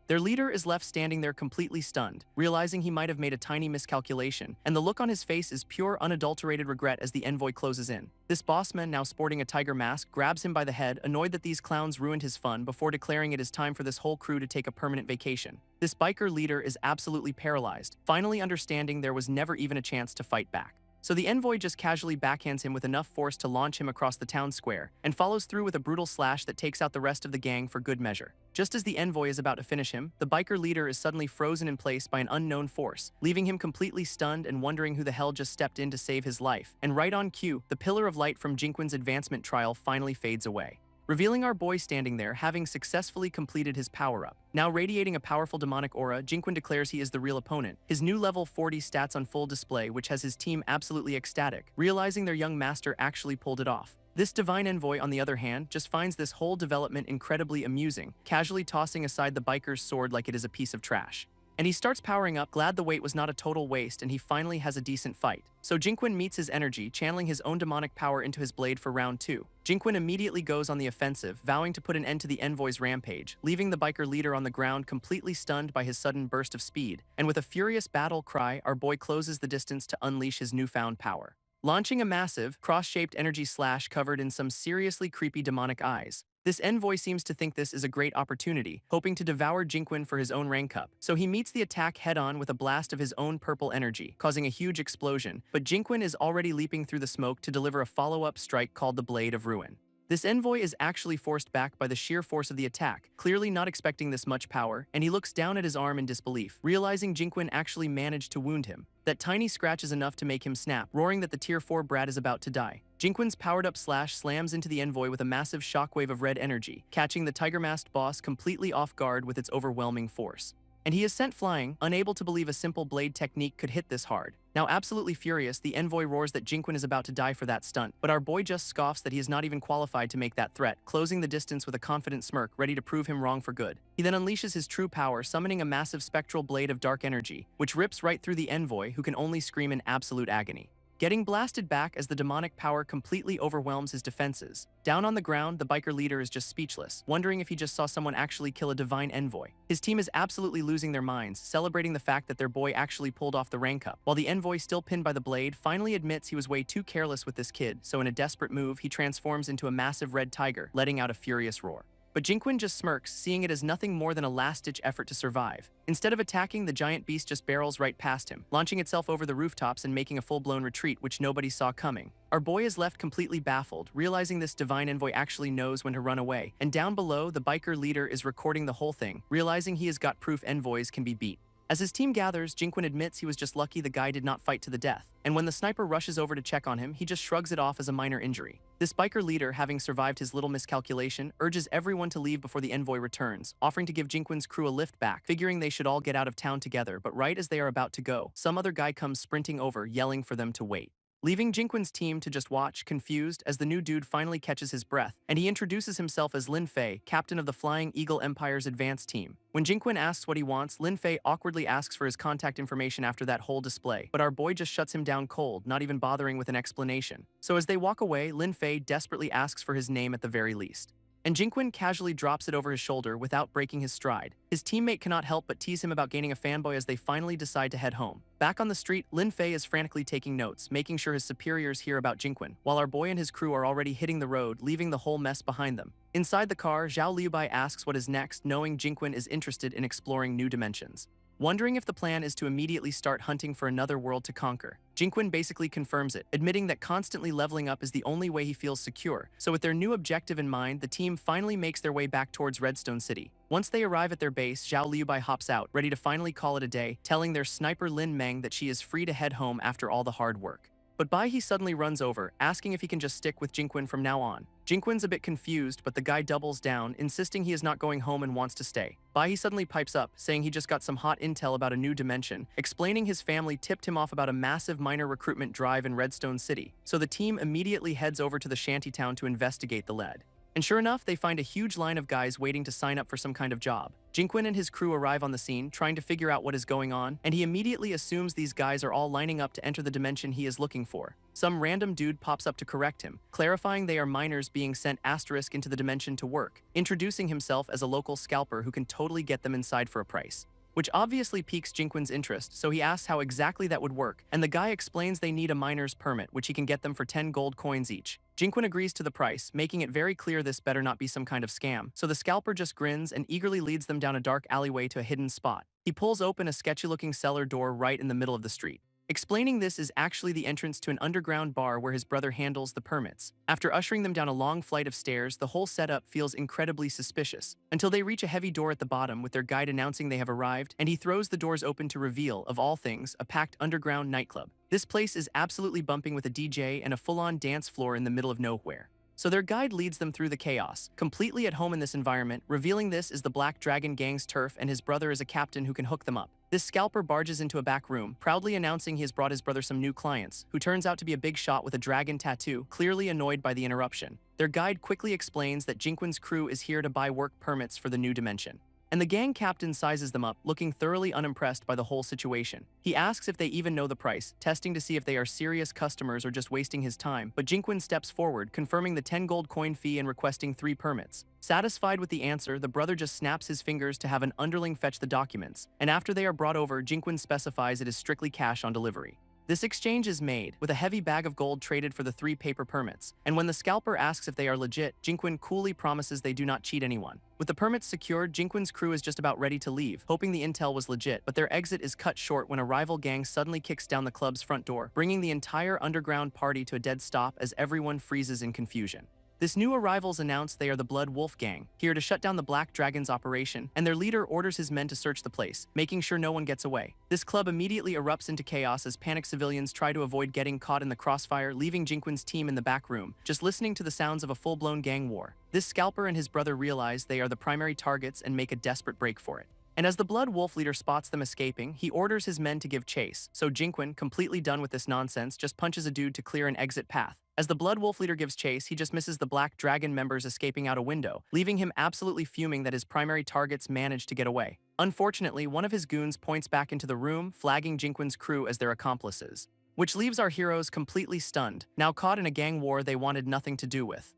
Speaker 1: Their leader is left standing there completely stunned, realizing he might have made a tiny miscalculation, and the look on his face is pure unadulterated regret as the envoy closes in. This bossman, now sporting a tiger mask, grabs him by the head, annoyed that these clowns ruined his fun before declaring it is time for this whole crew to take a permanent vacation. This biker leader is absolutely paralyzed, finally understanding there was never even a chance to fight back. So the envoy just casually backhands him with enough force to launch him across the town square, and follows through with a brutal slash that takes out the rest of the gang for good measure. Just as the envoy is about to finish him, the biker leader is suddenly frozen in place by an unknown force, leaving him completely stunned and wondering who the hell just stepped in to save his life. And right on cue, the pillar of light from Jinquin's advancement trial finally fades away, revealing our boy standing there, having successfully completed his power-up. Now radiating a powerful demonic aura, Jinquin declares he is the real opponent, his new level 40 stats on full display, which has his team absolutely ecstatic, realizing their young master actually pulled it off. This divine envoy, on the other hand, just finds this whole development incredibly amusing, casually tossing aside the biker's sword like it is a piece of trash. And he starts powering up, glad the wait was not a total waste and he finally has a decent fight. So Jinquin meets his energy, channeling his own demonic power into his blade for round 2. Jinquin immediately goes on the offensive, vowing to put an end to the envoy's rampage, leaving the biker leader on the ground completely stunned by his sudden burst of speed. And with a furious battle cry, our boy closes the distance to unleash his newfound power, launching a massive, cross-shaped energy slash covered in some seriously creepy demonic eyes. This envoy seems to think this is a great opportunity, hoping to devour Jinquin for his own rank up. So he meets the attack head-on with a blast of his own purple energy, causing a huge explosion, but Jinquin is already leaping through the smoke to deliver a follow-up strike called the Blade of Ruin. This envoy is actually forced back by the sheer force of the attack, clearly not expecting this much power, and he looks down at his arm in disbelief, realizing Jinquin actually managed to wound him. That tiny scratch is enough to make him snap, roaring that the tier 4 brat is about to die. Jinquin's powered-up slash slams into the envoy with a massive shockwave of red energy, catching the tiger-masked boss completely off guard with its overwhelming force. And he is sent flying, unable to believe a simple blade technique could hit this hard. Now absolutely furious, the envoy roars that Jinquin is about to die for that stunt, but our boy just scoffs that he is not even qualified to make that threat, closing the distance with a confident smirk, ready to prove him wrong for good. He then unleashes his true power, summoning a massive spectral blade of dark energy, which rips right through the envoy, who can only scream in absolute agony, getting blasted back as the demonic power completely overwhelms his defenses. Down on the ground, the biker leader is just speechless, wondering if he just saw someone actually kill a divine envoy. His team is absolutely losing their minds, celebrating the fact that their boy actually pulled off the rank up, while the envoy, still pinned by the blade, finally admits he was way too careless with this kid, so in a desperate move, he transforms into a massive red tiger, letting out a furious roar. But Jinquin just smirks, seeing it as nothing more than a last-ditch effort to survive. Instead of attacking, the giant beast just barrels right past him, launching itself over the rooftops and making a full-blown retreat which nobody saw coming. Our boy is left completely baffled, realizing this divine envoy actually knows when to run away, and down below, the biker leader is recording the whole thing, realizing he has got proof envoys can be beat. As his team gathers, Jinquin admits he was just lucky the guy did not fight to the death, and when the sniper rushes over to check on him, he just shrugs it off as a minor injury. This biker leader, having survived his little miscalculation, urges everyone to leave before the envoy returns, offering to give Jinquin's crew a lift back, figuring they should all get out of town together, but right as they are about to go, some other guy comes sprinting over, yelling for them to wait. leaving Jinquin's team to just watch, confused, as the new dude finally catches his breath, and he introduces himself as Lin Fei, captain of the Flying Eagle Empire's advance team. When Jinquin asks what he wants, Lin Fei awkwardly asks for his contact information after that whole display, but our boy just shuts him down cold, not even bothering with an explanation. So as they walk away, Lin Fei desperately asks for his name at the very least. And Jinquin casually drops it over his shoulder without breaking his stride. His teammate cannot help but tease him about gaining a fanboy as they finally decide to head home. Back on the street, Lin Fei is frantically taking notes, making sure his superiors hear about Jinquin, while our boy and his crew are already hitting the road, leaving the whole mess behind them. Inside the car, Zhao Liubai asks what is next, knowing Jinquin is interested in exploring new dimensions. Wondering if the plan is to immediately start hunting for another world to conquer, Jinquin basically confirms it, admitting that constantly leveling up is the only way he feels secure. So with their new objective in mind, the team finally makes their way back towards Redstone City. Once they arrive at their base, Zhao Liubai hops out, ready to finally call it a day, telling their sniper Lin Meng that she is free to head home after all the hard work. But Bai he suddenly runs over, asking if he can just stick with Jinquin from now on. Jinquin's a bit confused, but the guy doubles down, insisting he is not going home and wants to stay. Bai he suddenly pipes up, saying he just got some hot intel about a new dimension, explaining his family tipped him off about a massive miner recruitment drive in Redstone City. So the team immediately heads over to the shantytown to investigate the lead. And sure enough, they find a huge line of guys waiting to sign up for some kind of job. Jinquin and his crew arrive on the scene, trying to figure out what is going on, and he immediately assumes these guys are all lining up to enter the dimension he is looking for. Some random dude pops up to correct him, clarifying they are miners being sent asterisk into the dimension to work, introducing himself as a local scalper who can totally get them inside for a price. Which obviously piques Jinquin's interest, so he asks how exactly that would work, and the guy explains they need a miner's permit, which he can get them for 10 gold coins each. Jinquin agrees to the price, making it very clear this better not be some kind of scam, so the scalper just grins and eagerly leads them down a dark alleyway to a hidden spot. He pulls open a sketchy-looking cellar door right in the middle of the street, explaining this is actually the entrance to an underground bar where his brother handles the permits. After ushering them down a long flight of stairs, the whole setup feels incredibly suspicious, until they reach a heavy door at the bottom with their guide announcing they have arrived, and he throws the doors open to reveal, of all things, a packed underground nightclub. This place is absolutely bumping with a DJ and a full-on dance floor in the middle of nowhere. So their guide leads them through the chaos, completely at home in this environment, revealing this is the Black Dragon Gang's turf and his brother is a captain who can hook them up. This scalper barges into a back room, proudly announcing he has brought his brother some new clients, who turns out to be a big shot with a dragon tattoo, clearly annoyed by the interruption. Their guide quickly explains that Jinquin's crew is here to buy work permits for the new dimension. And the gang captain sizes them up, looking thoroughly unimpressed by the whole situation. He asks if they even know the price, testing to see if they are serious customers or just wasting his time, but Jinquin steps forward, confirming the 10 gold coin fee and requesting 3 permits. Satisfied with the answer, the brother just snaps his fingers to have an underling fetch the documents, and after they are brought over, Jinquin specifies it is strictly cash on delivery. This exchange is made, with a heavy bag of gold traded for the 3 paper permits, and when the scalper asks if they are legit, Jinquin coolly promises they do not cheat anyone. With the permits secured, Jinquin's crew is just about ready to leave, hoping the intel was legit, but their exit is cut short when a rival gang suddenly kicks down the club's front door, bringing the entire underground party to a dead stop as everyone freezes in confusion. This new arrivals announce they are the Blood Wolf Gang, here to shut down the Black Dragon's operation, and their leader orders his men to search the place, making sure no one gets away. This club immediately erupts into chaos as panicked civilians try to avoid getting caught in the crossfire, leaving Jinquin's team in the back room, just listening to the sounds of a full-blown gang war. This scalper and his brother realize they are the primary targets and make a desperate break for it. And as the Blood Wolf leader spots them escaping, he orders his men to give chase, so Jinquin, completely done with this nonsense, just punches a dude to clear an exit path. As the Blood Wolf leader gives chase, he just misses the Black Dragon members escaping out a window, leaving him absolutely fuming that his primary targets managed to get away. Unfortunately, one of his goons points back into the room, flagging Jinquin's crew as their accomplices, which leaves our heroes completely stunned, now caught in a gang war they wanted nothing to do with.